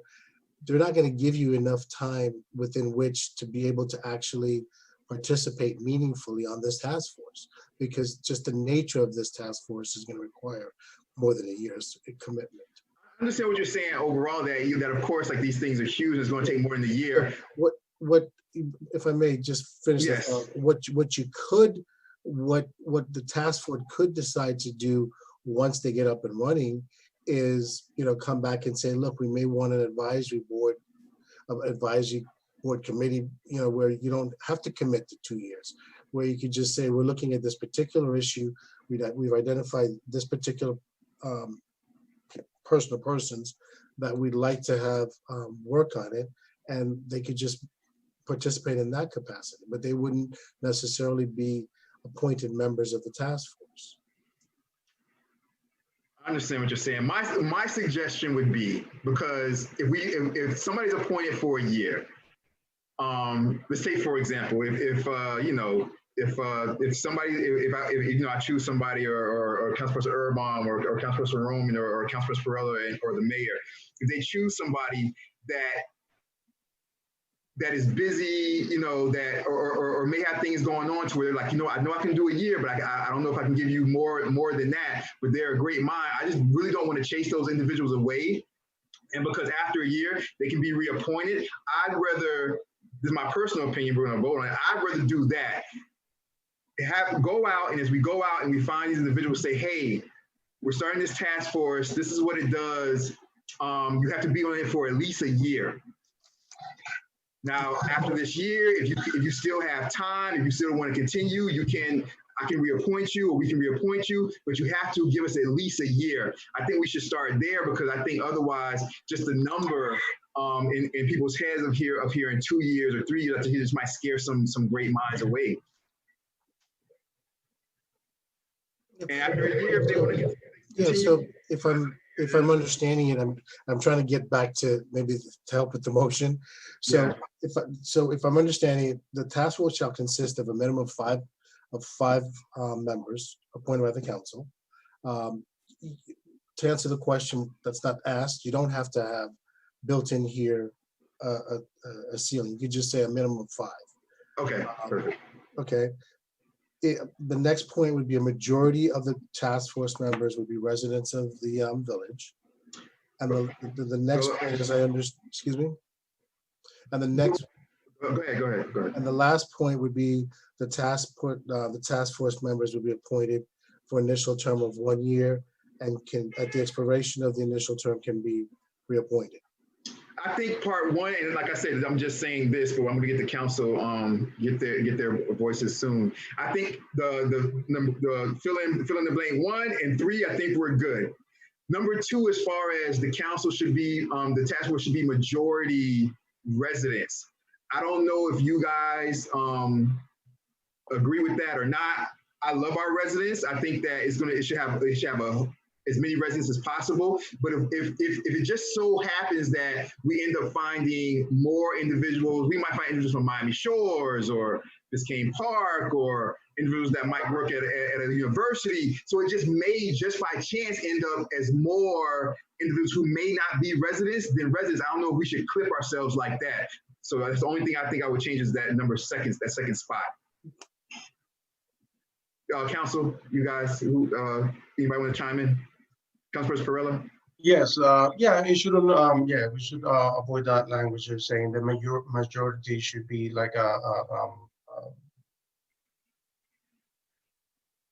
they're not going to give you enough time within which to be able to actually participate meaningfully on this task force, because just the nature of this task force is going to require more than a year's commitment. I understand what you're saying overall, that of course, like these things are huge, it's going to take more than a year. What if I may just finish Yes. this off, what the task force could decide to do once they get up and running is, you know, come back and say, look, we may want an advisory board committee, you know, where you don't have to commit to 2 years, where you could just say, we're looking at this particular issue, we've identified this particular person or persons that we'd like to have work on it, and they could just participate in that capacity, but they wouldn't necessarily be appointed members of the task force. I understand what you're saying. My suggestion would be, because if somebody's appointed for a year, let's say for example, if I choose somebody or Councilperson Urban or Councilperson Roman or Councilperson Perella or the mayor, if they choose somebody that is busy, you know, that or may have things going on to where they're like, you know I can do a year, but I don't know if I can give you more than that, but they're a great mind. I just really don't want to chase those individuals away. And because after a year, they can be reappointed, I'd rather, this is my personal opinion, we're gonna vote on it, I'd rather do that. Go out, and as we go out and we find these individuals, say, hey, we're starting this task force, this is what it does. You have to be on it for at least a year. Now, after this year, if you still have time, if you still want to continue, I can reappoint you, or we can reappoint you, but you have to give us at least a year. I think we should start there, because I think otherwise, just the number in people's heads of here in 2 years or 3 years, I think this might scare some great minds away. And after a year, if they want to continue. Yeah, so if I'm understanding it, I'm trying to get back to maybe to help with the motion. So if I'm understanding it, the task force shall consist of a minimum of five members appointed by the council. To answer the question that's not asked, you don't have to have built in here a ceiling. You could just say a minimum of 5. Okay, perfect. Okay. The next point would be a majority of the task force members would be residents of the village. And the next point, as I understand, excuse me? And the next. Go ahead. And the last point would be the task force members would be appointed for initial term of 1 year, and can, at the expiration of the initial term, can be reappointed. I think part one, and like I said, I'm just saying this, but I'm going to get the council get their voices soon. I think the fill in the blank 1 and 3, I think we're good. Number 2, as far as the council should be, the task force should be majority residents. I don't know if you guys agree with that or not. I love our residents. I think that it should have as many residents as possible. But if it just so happens that we end up finding more individuals, we might find individuals from Miami Shores or Biscayne Park, or individuals that might work at a university. So it just may, just by chance, end up as more individuals who may not be residents than residents. I don't know if we should clip ourselves like that. So that's the only thing I think I would change, is that that second spot. Council, you guys, who, anybody want to chime in? Councilperson Perrella? Yes, yeah, it shouldn't, yeah, we should avoid that language of saying the majority should be like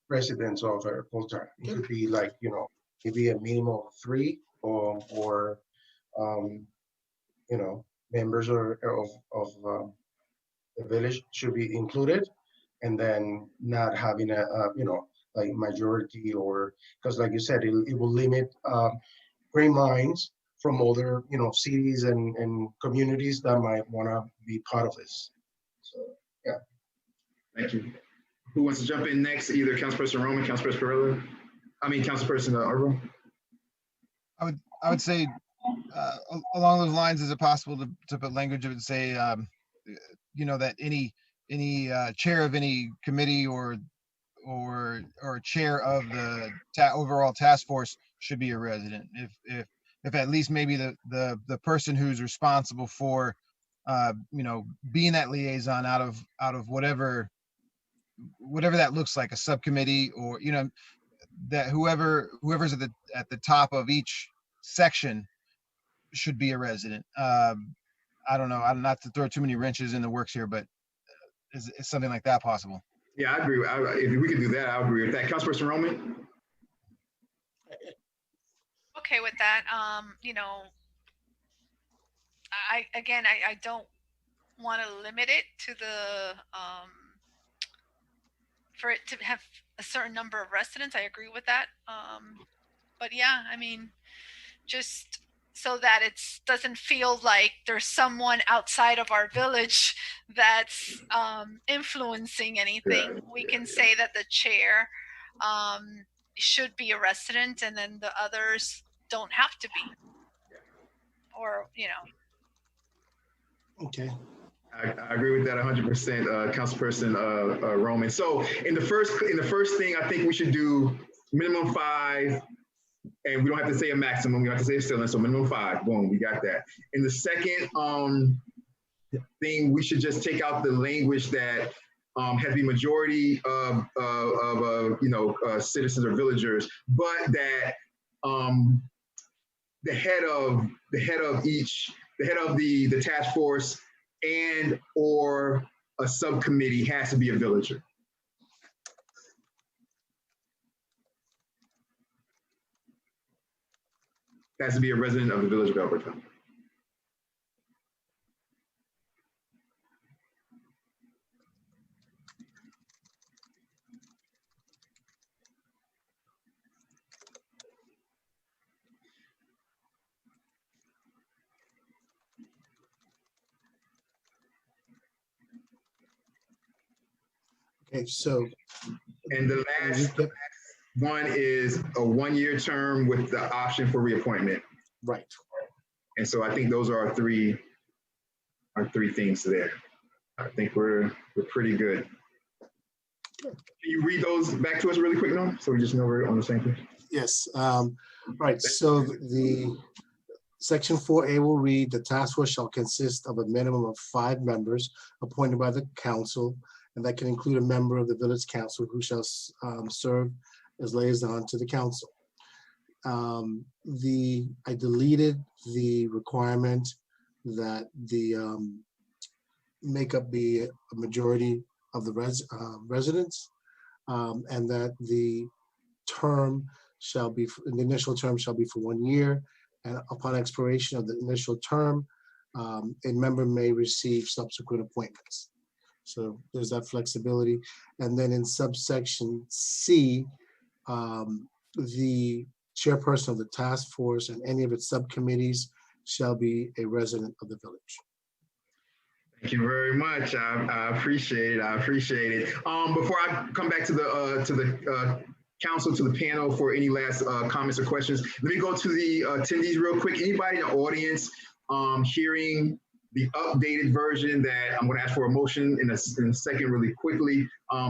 residents of a full-time. It could be like, you know, maybe a minimum of 3 or you know, members of the village should be included, and then not having a you know, like majority, or because like you said, it will limit great minds from other, you know, cities and communities that might want to be part of this. So yeah. Thank you. Who wants to jump in next? Either Councilperson Roman, Councilperson Perrella? I mean, Councilperson Arbo? I would say along those lines, is it possible to put language that would say, you know, that any chair of any committee or chair of the overall task force should be a resident? If at least maybe the person who's responsible for, you know, being that liaison out of whatever that looks like, a subcommittee, or, you know, that whoever's at the top of each section should be a resident. I don't know, I'm not to throw too many wrenches in the works here, but is something like that possible? Yeah, I agree. If we could do that, I agree with that. Councilperson Roman? Okay with that. You know, I don't want to limit it to the for it to have a certain number of residents. I agree with that. But yeah, I mean, just so that it doesn't feel like there's someone outside of our village that's influencing anything. We can say that the chair should be a resident, and then the others don't have to be, or, you know. Okay. I agree with that 100%, Councilperson Roman. So in the first thing, I think we should do minimum 5, and we don't have to say a maximum. We don't have to say a ceiling. So minimum 5. Boom, we got that. In the second thing, we should just take out the language that has to be majority of you know, citizens or villagers, but that the head of the task force and or a subcommittee has to be a villager. Has to be a resident of the village of Alberta. Okay, so. And the last one is a 1-year term with the option for reappointment. Right. And so I think those are our three things there. I think we're pretty good. Can you read those back to us really quick, Norm, so we just know we're on the same page? Yes. Right. So the Section 4A will read, the task force shall consist of a minimum of 5 members appointed by the council, and that can include a member of the village council who shall serve as liaison to the council. I deleted the requirement that the makeup be a majority of the residents, and that the term shall be, the initial term shall be for 1 year, and upon expiration of the initial term, a member may receive subsequent appointments. So there's that flexibility. And then in subsection C, the chairperson of the task force and any of its subcommittees shall be a resident of the village. Thank you very much. I appreciate it. I appreciate it. Before I come back to the council, to the panel for any last comments or questions, let me go to the attendees real quick. Anybody in the audience hearing the updated version that I'm going to ask for a motion in a second really quickly?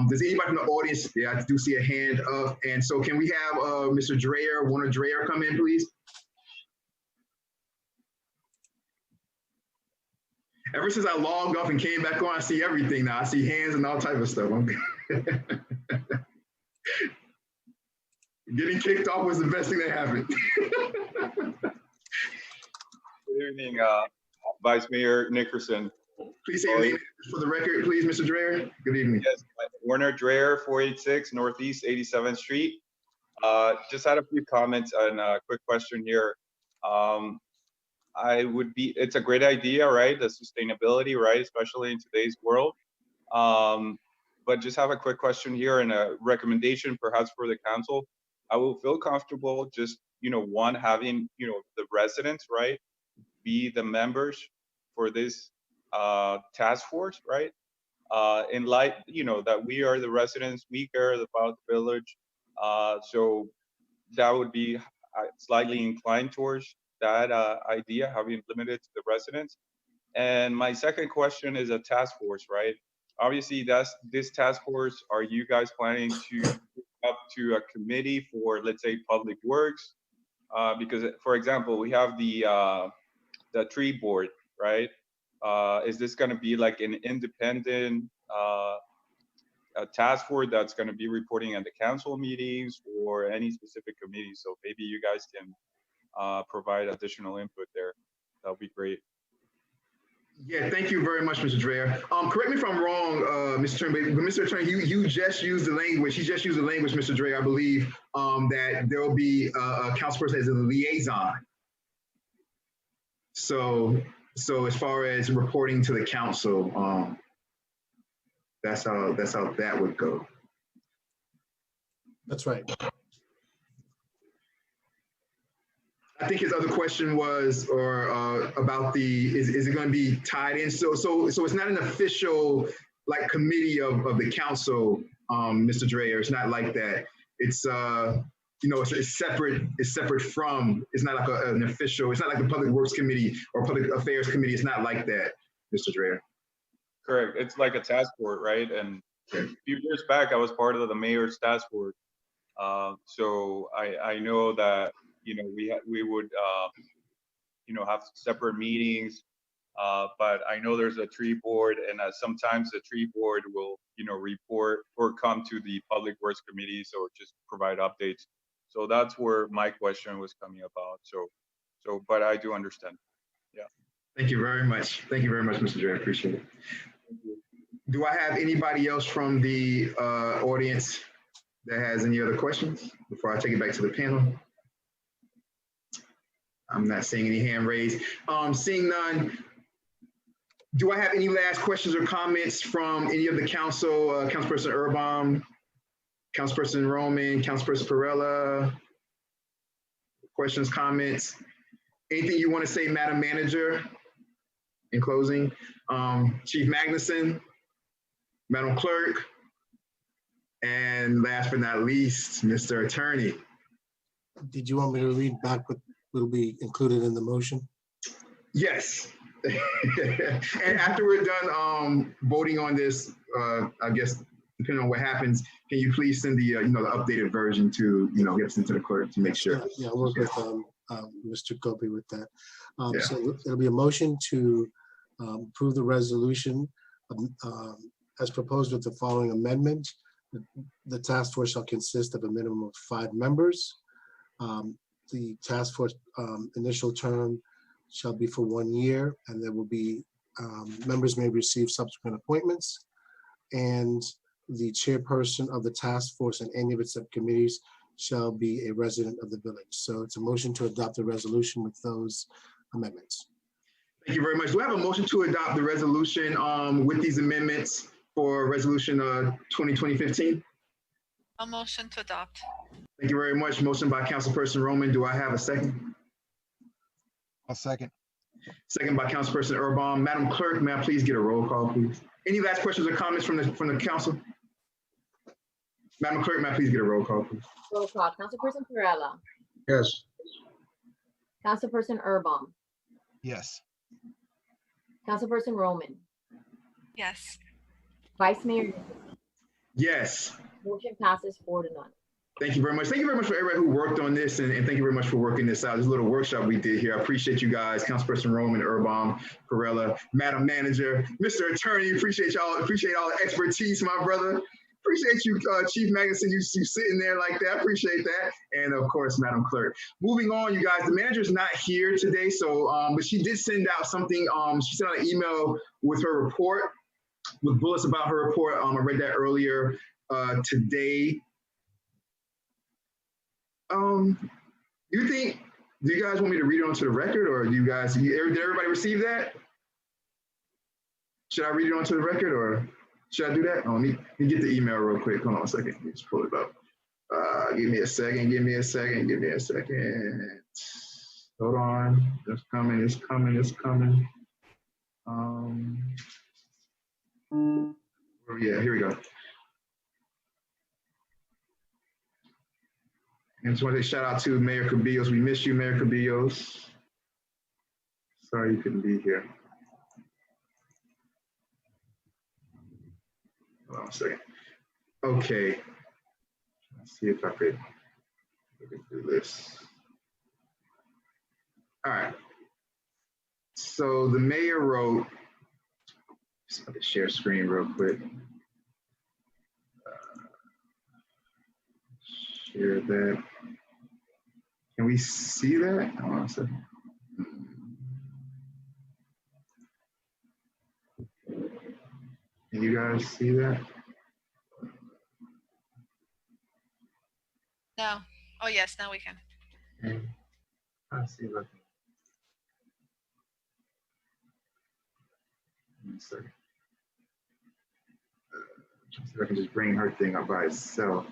Does anybody from the audience? Yeah, I do see a hand up. And so can we have Mr. Dreyer, Warner Dreyer, come in, please? Ever since I logged off and came back on, I see everything now. I see hands and all type of stuff. Getting kicked off was the best thing that happened. Good evening, Vice Mayor Nickerson. Please say your name for the record, please, Mr. Dreher. Good evening. Yes, Werner Dreher, 486 Northeast 87th Street. Just had a few comments and a quick question here. It's a great idea, right? The sustainability, right? Especially in today's world. But just have a quick question here and a recommendation perhaps for the council. I will feel comfortable just, one, having, the residents, right, be the members for this task force, right? In light, that we are the residents, we care about the village. So that would be slightly inclined towards that idea, having limited to the residents. And my second question is a task force, right? Obviously, this task force. Are you guys planning to up to a committee for, let's say, public works? Because, for example, we have the tree board, right? Is this going to be like an independent a task force that's going to be reporting at the council meetings or any specific committee? So maybe you guys can provide additional input there. That would be great. Yeah, thank you very much, Mr. Dreher. Correct me if I'm wrong, Mr. Attorney, but Mr. Attorney, you just used the language. He just used the language, Mr. Dreher, I believe, that there will be a councilperson as a liaison. So as far as reporting to the council, that's how that would go. That's right. I think his other question was, about is it going to be tied in? So it's not an official like committee of the council, Mr. Dreher. It's not like that. It's it's separate. It's separate from. It's not like an official. It's not like the Public Works Committee or Public Affairs Committee. It's not like that, Mr. Dreher. Correct. It's like a task force, right? And a few years back, I was part of the mayor's task force. So I know that we would have separate meetings, but I know there's a tree board, and sometimes the tree board will report or come to the Public Works Committees or just provide updates. So that's where my question was coming about. So but I do understand. Yeah. Thank you very much. Thank you very much, Mr. Dreher. Appreciate it. Do I have anybody else from the audience that has any other questions before I take it back to the panel? I'm not seeing any hand raised. Seeing none, do I have any last questions or comments from any of the council, Councilperson Erbaum, Councilperson Roman, Councilperson Perella? Questions, comments? Anything you want to say, Madam Manager, in closing? Chief Magnuson, Madam Clerk, and last but not least, Mr. Attorney. Did you want me to read back what will be included in the motion? Yes. And after we're done voting on this, I guess depending on what happens, can you please send the the updated version to get us into the clerk to make sure? Yeah, I'll work with Mr. Kobe with that. So it'll be a motion to approve the resolution as proposed with the following amendment. The task force shall consist of a minimum of 5 members. The task force initial term shall be for 1 year, and there will be members may receive subsequent appointments, and the chairperson of the task force and any of its subcommittees shall be a resident of the village. So it's a motion to adopt the resolution with those amendments. Thank you very much. Do I have a motion to adopt the resolution with these amendments for resolution 2020-15? A motion to adopt. Thank you very much. Motion by Councilperson Roman. Do I have a second? I'll second. Second by Councilperson Erbaum. Madam Clerk, may I please get a roll call, please? Any last questions or comments from the council? Madam Clerk, may I please get a roll call, please? Roll call. Councilperson Perella. Yes. Councilperson Erbaum. Yes. Councilperson Roman. Yes. Vice Mayor. Yes. Motion passes 4-0. Thank you very much. Thank you very much for everybody who worked on this, and thank you very much for working this out. This little workshop we did here. I appreciate you guys, Councilperson Roman, Erbaum, Perella, Madam Manager, Mr. Attorney. Appreciate y'all. Appreciate all the expertise, my brother. Appreciate you, Chief Magnuson, you sitting there like that. I appreciate that. And of course, Madam Clerk. Moving on, you guys, the manager's not here today, so, but she did send out something. She sent out an email with her report, with bullets about her report. I read that earlier today. Do you guys want me to read it onto the record, or do you guys, did everybody receive that? Should I read it onto the record, or should I do that? Let me get the email real quick. Hold on a second. Let me just pull it up. Give me a second. Hold on. It's coming. Yeah, here we go. And just want to say shout out to Mayor Cabillos. We miss you, Mayor Cabillos. Sorry you couldn't be here. Hold on a second. Okay. Let's see if I could do this. All right. So the mayor wrote, just have to share screen real quick. Share that. Can we see that? Hold on a second. Can you guys see that? No. Oh, yes, now we can. Okay. Let's see if I can. One second. See if I can just bring her thing up by itself.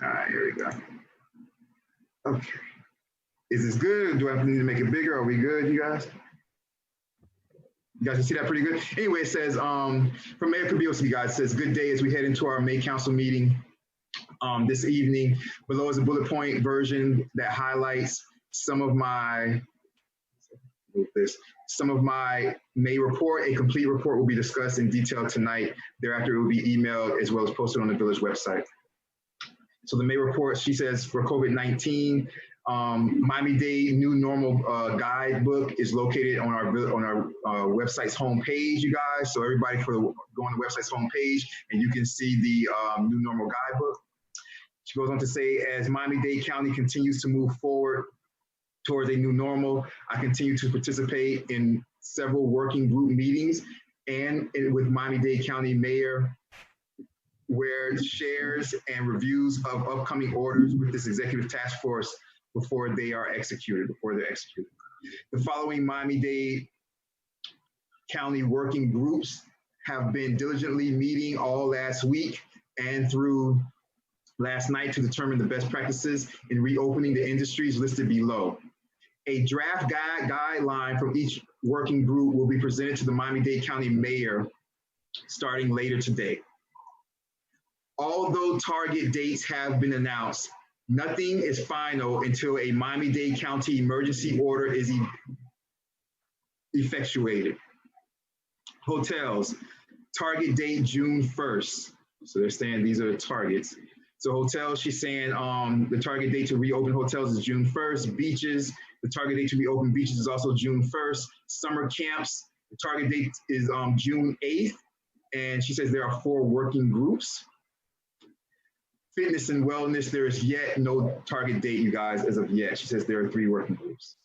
All right, here we go. Okay. Is this good? Do I need to make it bigger? Are we good, you guys? You guys can see that pretty good? Anyway, it says, from Mayor Cabillos, you guys, it says, good day as we head into our May Council meeting this evening. Below is a bullet point version that highlights some of my May report. A complete report will be discussed in detail tonight. Thereafter, it will be emailed as well as posted on the village website. So the May report, she says, for COVID-19, Miami-Dade New Normal Guidebook is located on our website's homepage, you guys. So everybody go on the website's homepage and you can see the New Normal Guidebook. She goes on to say, as Miami-Dade County continues to move forward towards a new normal, I continue to participate in several working group meetings and with Miami-Dade County Mayor, where shares and reviews of upcoming orders with this executive task force before they're executed. The following Miami-Dade County working groups have been diligently meeting all last week and through last night to determine the best practices in reopening the industries listed below. A draft guideline from each working group will be presented to the Miami-Dade County Mayor starting later today. Although target dates have been announced, nothing is final until a Miami-Dade County emergency order is effectuated. Hotels, target date June 1st. So they're saying these are the targets. So hotels, she's saying the target date to reopen hotels is June 1st. Beaches, the target date to reopen beaches is also June 1st. Summer camps, the target date is June 8th. And she says there are 4 working groups. Fitness and wellness, there is yet no target date, you guys, as of yet. She says there are 3 working groups.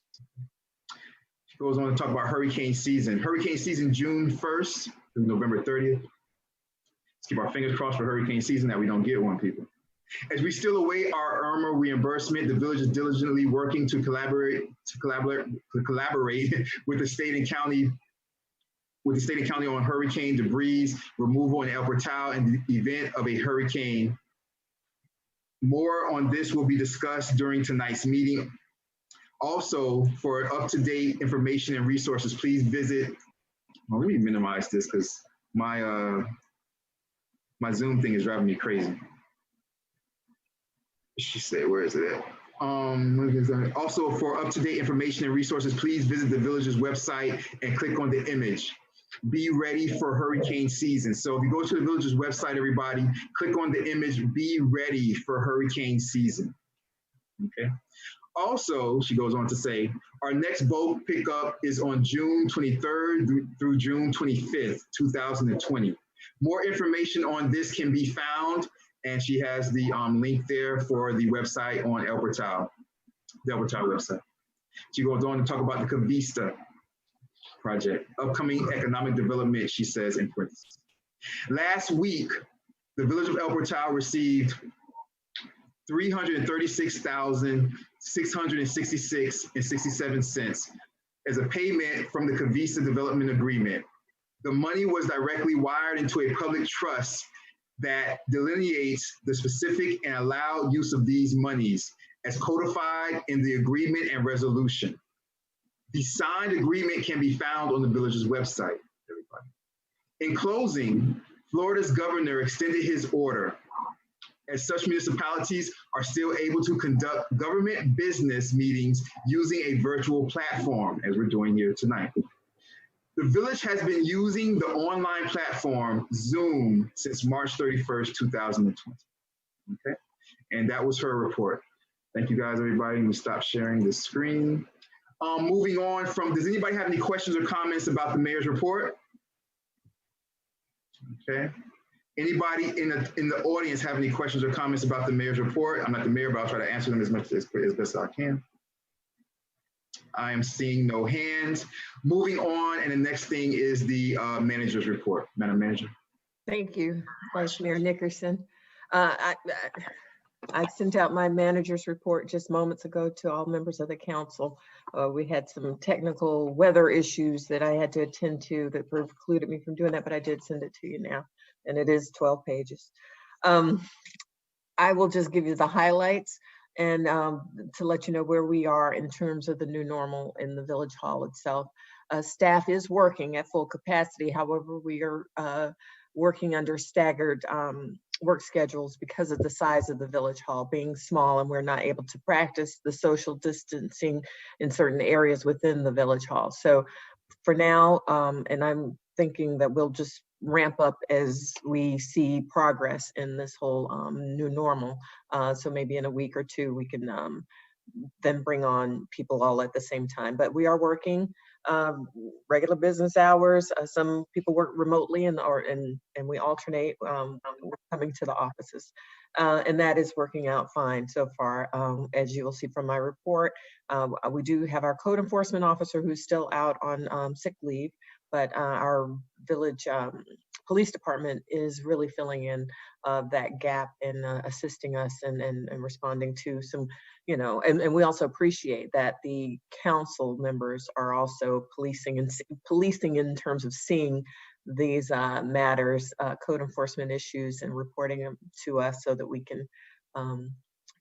She goes on to talk about hurricane season. Hurricane season, June 1st through November 30th. Let's keep our fingers crossed for hurricane season that we don't get one, people. As we still await our IRMA reimbursement, the village is diligently working to collaborate with the state and county on hurricane debris removal in El Portal in the event of a hurricane. More on this will be discussed during tonight's meeting. Also, for up-to-date information and resources, please visit, well, let me minimize this because my Zoom thing is driving me crazy. She said, where is it at? Also, for up-to-date information and resources, please visit the village's website and click on the image. Be ready for hurricane season. So if you go to the village's website, everybody, click on the image, be ready for hurricane season. Okay. Also, she goes on to say, Our next boat pickup is on June 23rd through June 25th, 2020. More information on this can be found, and she has the link there for the website on El Portal, the El Portal website. She goes on to talk about the Cavista project, upcoming economic development, she says in parentheses. Last week, the village of El Portal received $336,666.67 as a payment from the Cavista Development Agreement. The money was directly wired into a public trust that delineates the specific and allowed use of these monies as codified in the agreement and resolution. The signed agreement can be found on the village's website, everybody. In closing, Florida's governor extended his order, as such municipalities are still able to conduct government business meetings using a virtual platform, as we're doing here tonight. The village has been using the online platform Zoom since March 31st, 2020. Okay, and that was her report. Thank you guys, everybody. We stop sharing the screen. Moving on from, does anybody have any questions or comments about the mayor's report? Okay. Anybody in the audience have any questions or comments about the mayor's report? I'm not the mayor, but I'll try to answer them as best as I can. I am seeing no hands. Moving on, and the next thing is the manager's report. Madam Manager. Thank you, Vice Mayor Nickerson. I sent out my manager's report just moments ago to all members of the council. We had some technical weather issues that I had to attend to that precluded me from doing that, but I did send it to you now, and it is 12 pages. I will just give you the highlights and to let you know where we are in terms of the new normal in the village hall itself. Staff is working at full capacity. However, we are working under staggered work schedules because of the size of the village hall being small, and we're not able to practice the social distancing in certain areas within the village hall. So for now, and I'm thinking that we'll just ramp up as we see progress in this whole new normal. So maybe in a week or two, we can then bring on people all at the same time. But we are working regular business hours. Some people work remotely and we alternate coming to the offices. And that is working out fine so far. As you will see from my report, we do have our code enforcement officer who's still out on sick leave, but our village police department is really filling in that gap and assisting us and responding to some, you know, and we also appreciate that the council members are also policing in terms of seeing these matters, code enforcement issues, and reporting them to us so that we can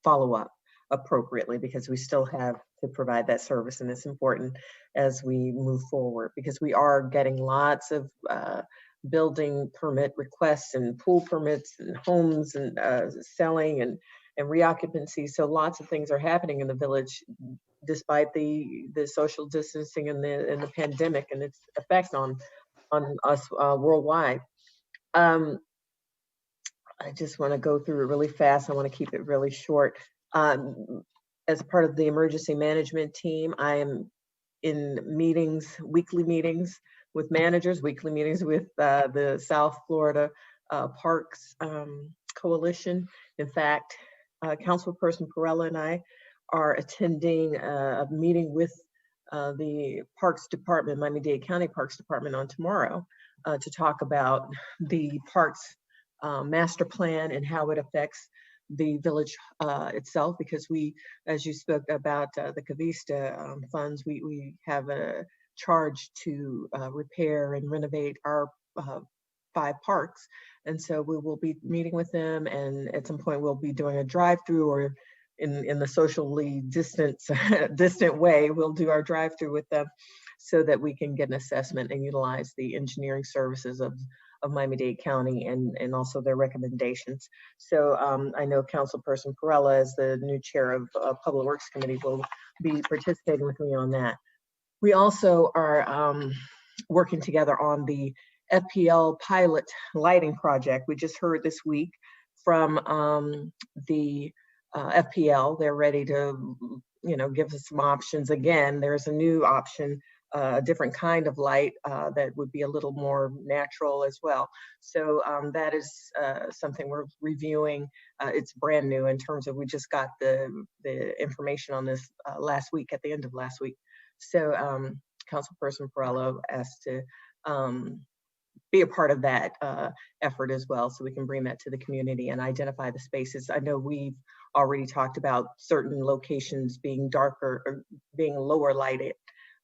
follow up appropriately, because we still have to provide that service, and it's important as we move forward because we are getting lots of building permit requests and pool permits and homes and selling and reoccupancy. So lots of things are happening in the village despite the social distancing and the pandemic and its effect on us worldwide. I just want to go through it really fast. I want to keep it really short. As part of the emergency management team, I am in meetings, weekly meetings with managers, weekly meetings with the South Florida Parks Coalition. In fact, Councilperson Perella and I are attending a meeting with the Parks Department, Miami-Dade County Parks Department on tomorrow to talk about the parks master plan and how it affects the village itself, because we, as you spoke about the Cavista funds, we have a charge to repair and renovate our 5 parks. And so we will be meeting with them, and at some point we'll be doing a drive-through, or in the socially distant way, we'll do our drive-through with them so that we can get an assessment and utilize the engineering services of Miami-Dade County and also their recommendations. So I know Councilperson Perella, as the new chair of Public Works Committee, will be participating with me on that. We also are working together on the FPL pilot lighting project. We just heard this week from the FPL. They're ready to gives us some options. Again, there's a new option, a different kind of light that would be a little more natural as well. So that is something we're reviewing. It's brand new in terms of, we just got the information on this last week, at the end of last week. So Councilperson Perello asked to be a part of that effort as well, so we can bring that to the community and identify the spaces. I know we've already talked about certain locations being darker or being lower lighted,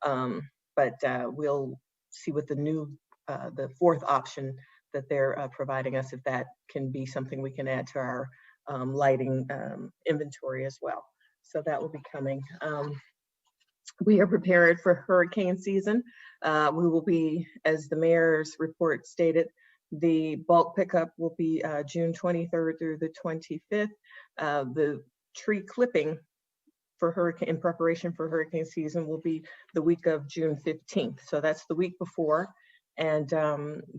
but we'll see what the new, the fourth option that they're providing us, if that can be something we can add to our lighting inventory as well. So that will be coming. We are prepared for hurricane season. We will be, as the mayor's report stated, the bulk pickup will be June 23rd through the 25th. The tree clipping for hurricane, in preparation for hurricane season, will be the week of June 15th. So that's the week before. And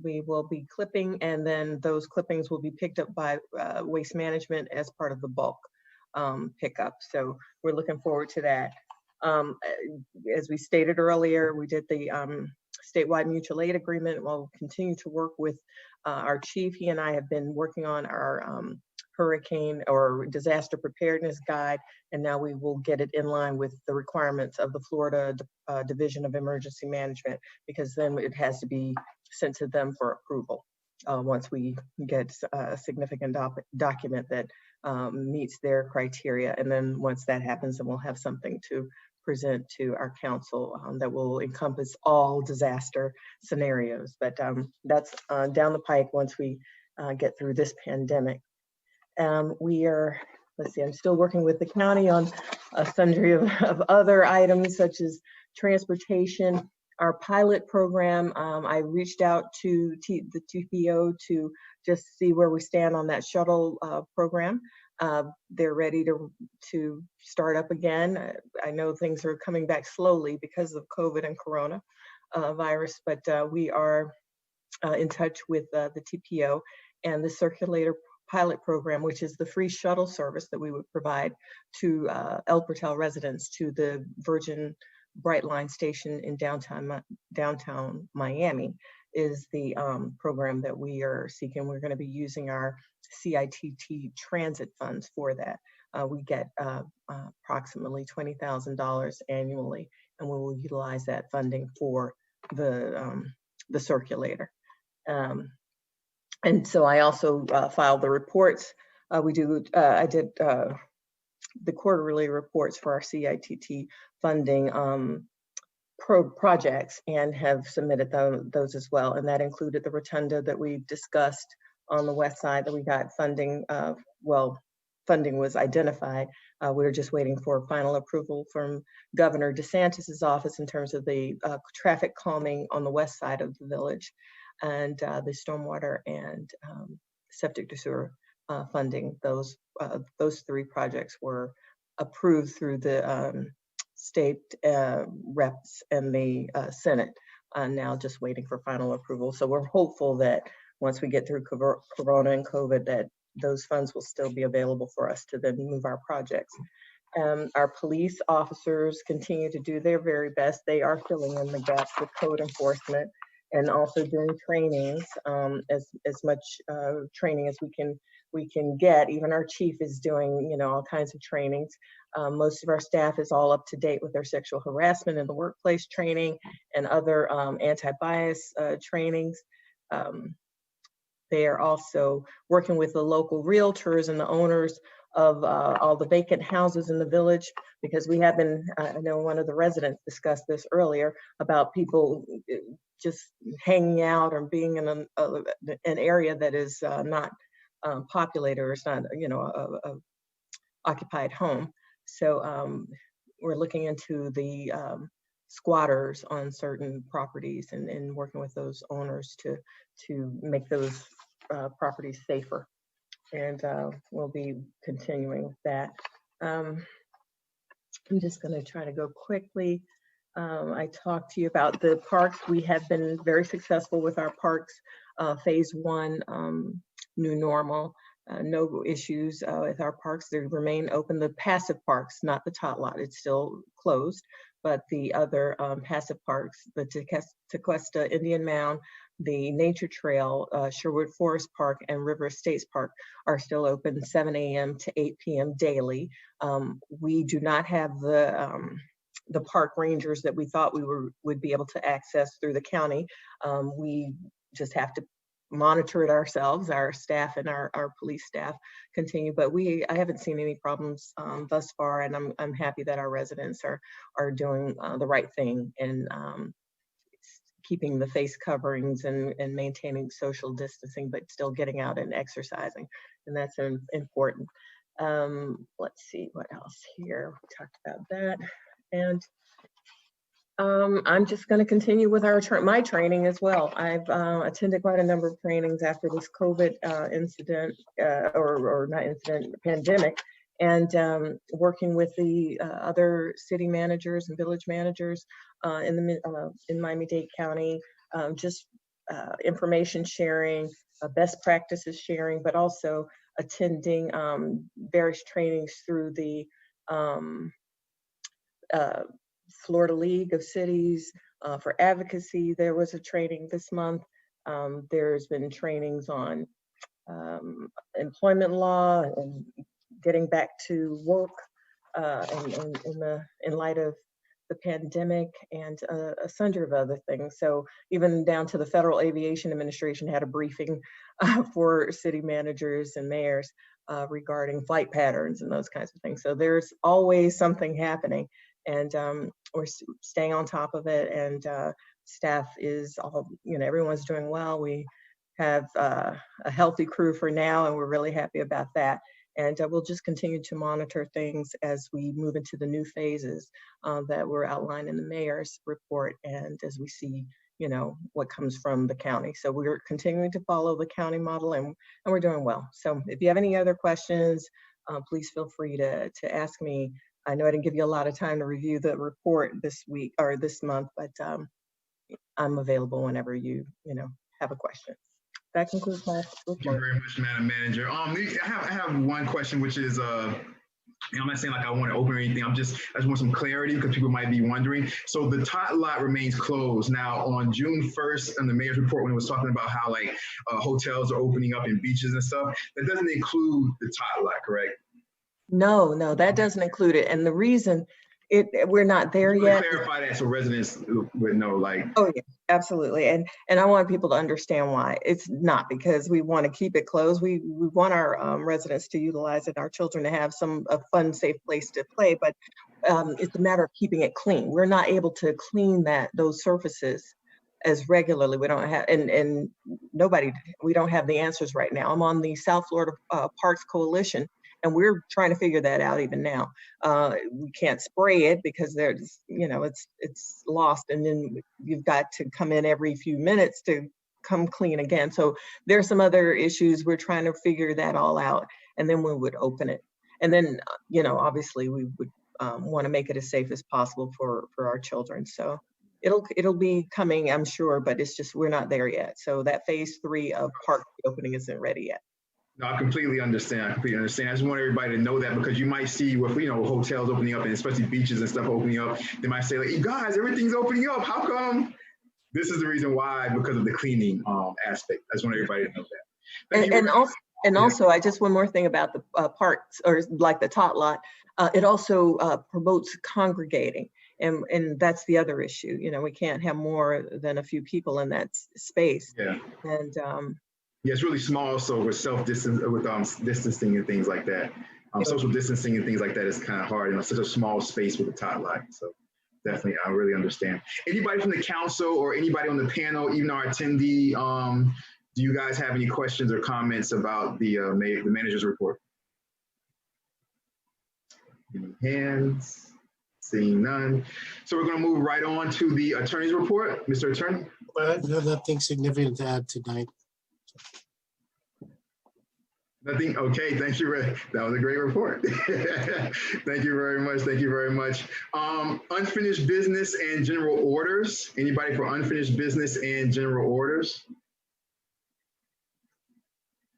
we will be clipping, and then those clippings will be picked up by Waste Management as part of the bulk pickup. So we're looking forward to that. As we stated earlier, we did the statewide mutual aid agreement. We'll continue to work with our chief. He and I have been working on our hurricane or disaster preparedness guide, and now we will get it in line with the requirements of the Florida Division of Emergency Management, because then it has to be sent to them for approval once we get a significant document that meets their criteria. And then once that happens, then we'll have something to present to our council that will encompass all disaster scenarios. But that's down the pike once we get through this pandemic. We are, let's see, I'm still working with the county on a sundry of other items, such as transportation. Our pilot program, I reached out to the TPO to just see where we stand on that shuttle program. They're ready to start up again. I know things are coming back slowly because of COVID and corona virus, but we are in touch with the TPO and the circulator pilot program, which is the free shuttle service that we would provide to El Portal residents to the Virgin Brightline station in downtown Miami, is the program that we are seeking. We're going to be using our CITT transit funds for that. We get approximately $20,000 annually, and we will utilize that funding for the circulator. And so I also filed the reports. I did the quarterly reports for our CITT funding projects, and have submitted those as well. And that included the rotunda that we discussed on the west side that we got funding. Funding was identified. We were just waiting for final approval from Governor DeSantis's office in terms of the traffic calming on the west side of the village, and the stormwater and septic to sewer funding. Those three projects were approved through the state reps and the Senate. Now just waiting for final approval. So we're hopeful that once we get through Corona and COVID, that those funds will still be available for us to then move our projects. Our police officers continue to do their very best. They are filling in the gaps with code enforcement and also doing trainings, as much training as we can get. Even our chief is doing, all kinds of trainings. Most of our staff is all up to date with their sexual harassment in the workplace training and other anti-bias trainings. They are also working with the local realtors and the owners of all the vacant houses in the village, because we have been, I know one of the residents discussed this earlier, about people just hanging out or being in an area that is not populated, or it's not, a occupied home. So we're looking into the squatters on certain properties and working with those owners to make those properties safer. And we'll be continuing with that. I'm just going to try to go quickly. I talked to you about the parks. We have been very successful with our parks phase 1 new normal. no issues with our parks. They remain open. The passive parks, not the tot lot, it's still closed, but the other passive parks, the Tequesta Indian Mound, the Nature Trail, Sherwood Forest Park, and River Estates Park are still open 7 a.m. to 8 p.m. daily. We do not have the park rangers that we thought we would be able to access through the county. We just have to monitor it ourselves. Our staff and our police staff continue, but I haven't seen any problems thus far, and I'm happy that our residents are doing the right thing and keeping the face coverings and maintaining social distancing, but still getting out and exercising, and that's important. Let's see what else here. We talked about that, and I'm just going to continue with my training as well. I've attended quite a number of trainings after this COVID incident, or not incident, pandemic, and working with the other city managers and village managers in Miami-Dade County, just information sharing, best practices sharing, but also attending various trainings through the Florida League of Cities for Advocacy. There was a training this month. There's been trainings on employment law and getting back to work in light of the pandemic, and a sundry of other things. So even down to the Federal Aviation Administration had a briefing for city managers and mayors regarding flight patterns and those kinds of things. So there's always something happening, and we're staying on top of it, and staff is all, everyone's doing well. We have a healthy crew for now, and we're really happy about that. And we'll just continue to monitor things as we move into the new phases that were outlined in the mayor's report, and as we see, what comes from the county. So we're continuing to follow the county model, and we're doing well. So if you have any other questions, please feel free to ask me. I know I didn't give you a lot of time to review the report this week or this month, but I'm available whenever you have a question. That concludes my report. Thank you very much, Madam Manager. I have one question, which is, I'm not saying like I want to open or anything. I just want some clarity because people might be wondering. So the tot lot remains closed. Now on June 1st in the mayor's report, when it was talking about how like hotels are opening up and beaches and stuff, that doesn't include the tot lot, correct? No, that doesn't include it. And the reason we're not there yet. Clarify that so residents would know, like. Oh yeah, absolutely. And I want people to understand why. It's not because we want to keep it closed. We want our residents to utilize it, our children to have a fun, safe place to play, but it's a matter of keeping it clean. We're not able to clean those surfaces as regularly. We don't have, and we don't have the answers right now. I'm on the South Florida Parks Coalition, and we're trying to figure that out even now. We can't spray it because there's, it's lost, and then you've got to come in every few minutes to come clean again. So there's some other issues. We're trying to figure that all out, and then we would open it. And then, obviously we would want to make it as safe as possible for our children. So it'll be coming, I'm sure, but it's just, we're not there yet. So that phase 3 of park opening isn't ready yet. No, I completely understand. I just want everybody to know that, because you might see with, hotels opening up and especially beaches and stuff opening up, they might say like, hey guys, everything's opening up. How come? This is the reason why, because of the cleaning aspect. I just want everybody to know that. Also, I just one more thing about the parks, or like the tot lot. It also promotes congregating, and that's the other issue. We can't have more than a few people in that space. Yeah. And yeah, it's really small, so with distancing and things like that, social distancing and things like that is kind of hard. It's such a small space with a tot lot. So definitely, I really understand. Anybody from the council or anybody on the panel, even our attendee, do you guys have any questions or comments about the manager's report? Any hands? Seeing none. So we're going to move right on to the attorney's report. Mr. Attorney. I have nothing significant to add tonight. Nothing. Okay. Thank you. That was a great report. Thank you very much. Thank you very much. Unfinished business and general orders. Anybody for unfinished business and general orders?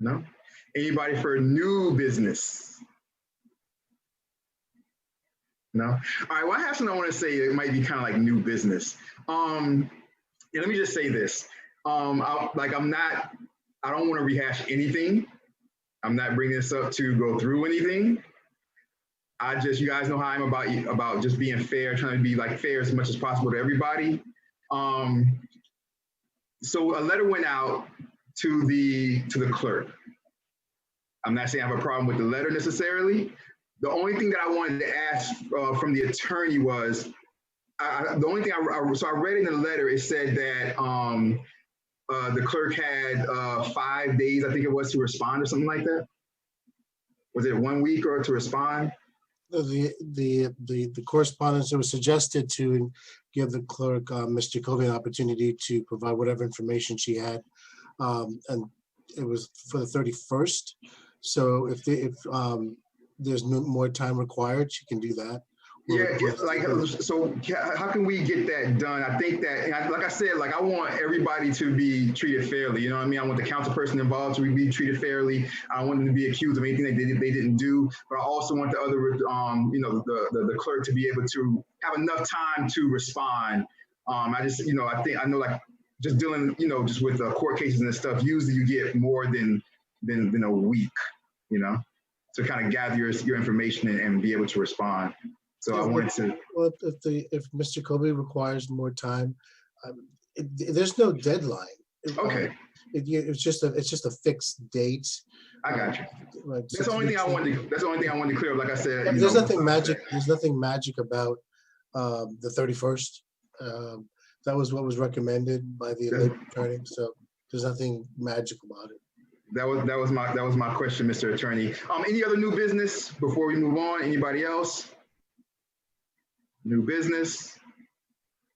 No. Anybody for new business? No? All right, well, I have something I want to say that might be kind of like new business. And let me just say this. I don't want to rehash anything. I'm not bringing this up to go through anything. You guys know how I'm about just being fair, trying to be like fair as much as possible to everybody. So a letter went out to the clerk. I'm not saying I have a problem with the letter necessarily. The only thing that I wanted to ask from the attorney was, the only thing I read in the letter, it said that the clerk had 5 days, I think it was, to respond or something like that. Was it 1 week or to respond? The correspondence, it was suggested to give the clerk, Ms. Jacoby, an opportunity to provide whatever information she had. And it was for the 31st. So if there's no more time required, she can do that. Yeah, so how can we get that done? I think that, like I said, like I want everybody to be treated fairly. You know what I mean? I want the council person involved to be treated fairly. I don't want them to be accused of anything they didn't do. But I also want the other, the clerk to be able to have enough time to respond. I know like just dealing, just with court cases and stuff. Usually you get more than a week, to kind of gather your information and be able to respond. So I wanted to. Well, if Mr. Kobe requires more time, there's no deadline. Okay. It's just a fixed date. I got you. That's the only thing I wanted to clear up. Like I said, there's nothing magic. There's nothing magic about the 31st. That was what was recommended by the labor attorney. So there's nothing magic about it. That was my question, Mr. Attorney. Any other new business before we move on? Anybody else? New business.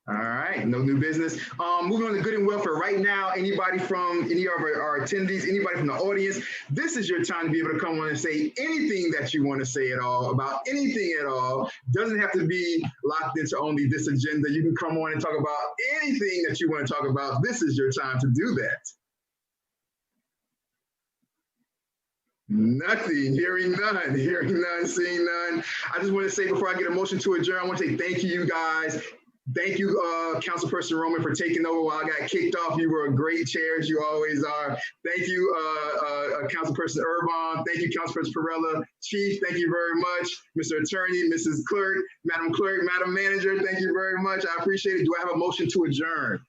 All right, no new business. Moving on to good and welfare right now. Anybody from any of our attendees, anybody from the audience, this is your time to be able to come on and say anything that you want to say at all, about anything at all. Doesn't have to be locked into only this agenda. You can come on and talk about anything that you want to talk about. This is your time to do that. Nothing, hearing none, seeing none. I just want to say before I get a motion to adjourn, I want to say thank you guys. Thank you, Councilperson Roman, for taking over while I got kicked off. You were a great chair, as you always are. Thank you, Councilperson Urban. Thank you, Councilperson Perella. Chief, thank you very much. Mr. Attorney, Mrs. Clerk, Madam Manager, thank you very much. I appreciate it. Do I have a motion to adjourn?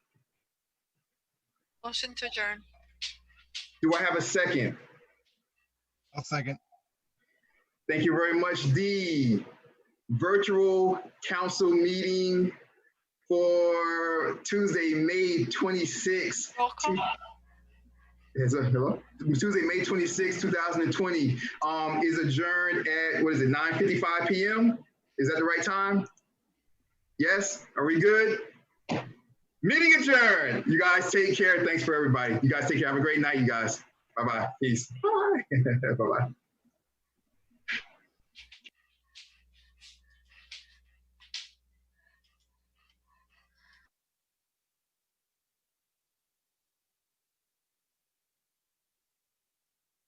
Motion to adjourn. Do I have a second? I'll second. Thank you very much. The virtual council meeting for Tuesday, May 26th. Tuesday, May 26th, 2020 is adjourned at, 9:55 p.m.? Is that the right time? Yes? Are we good? Meeting adjourned. You guys take care. Thanks for everybody. You guys take care. Have a great night, you guys. Bye-bye. Peace. Bye. Bye-bye.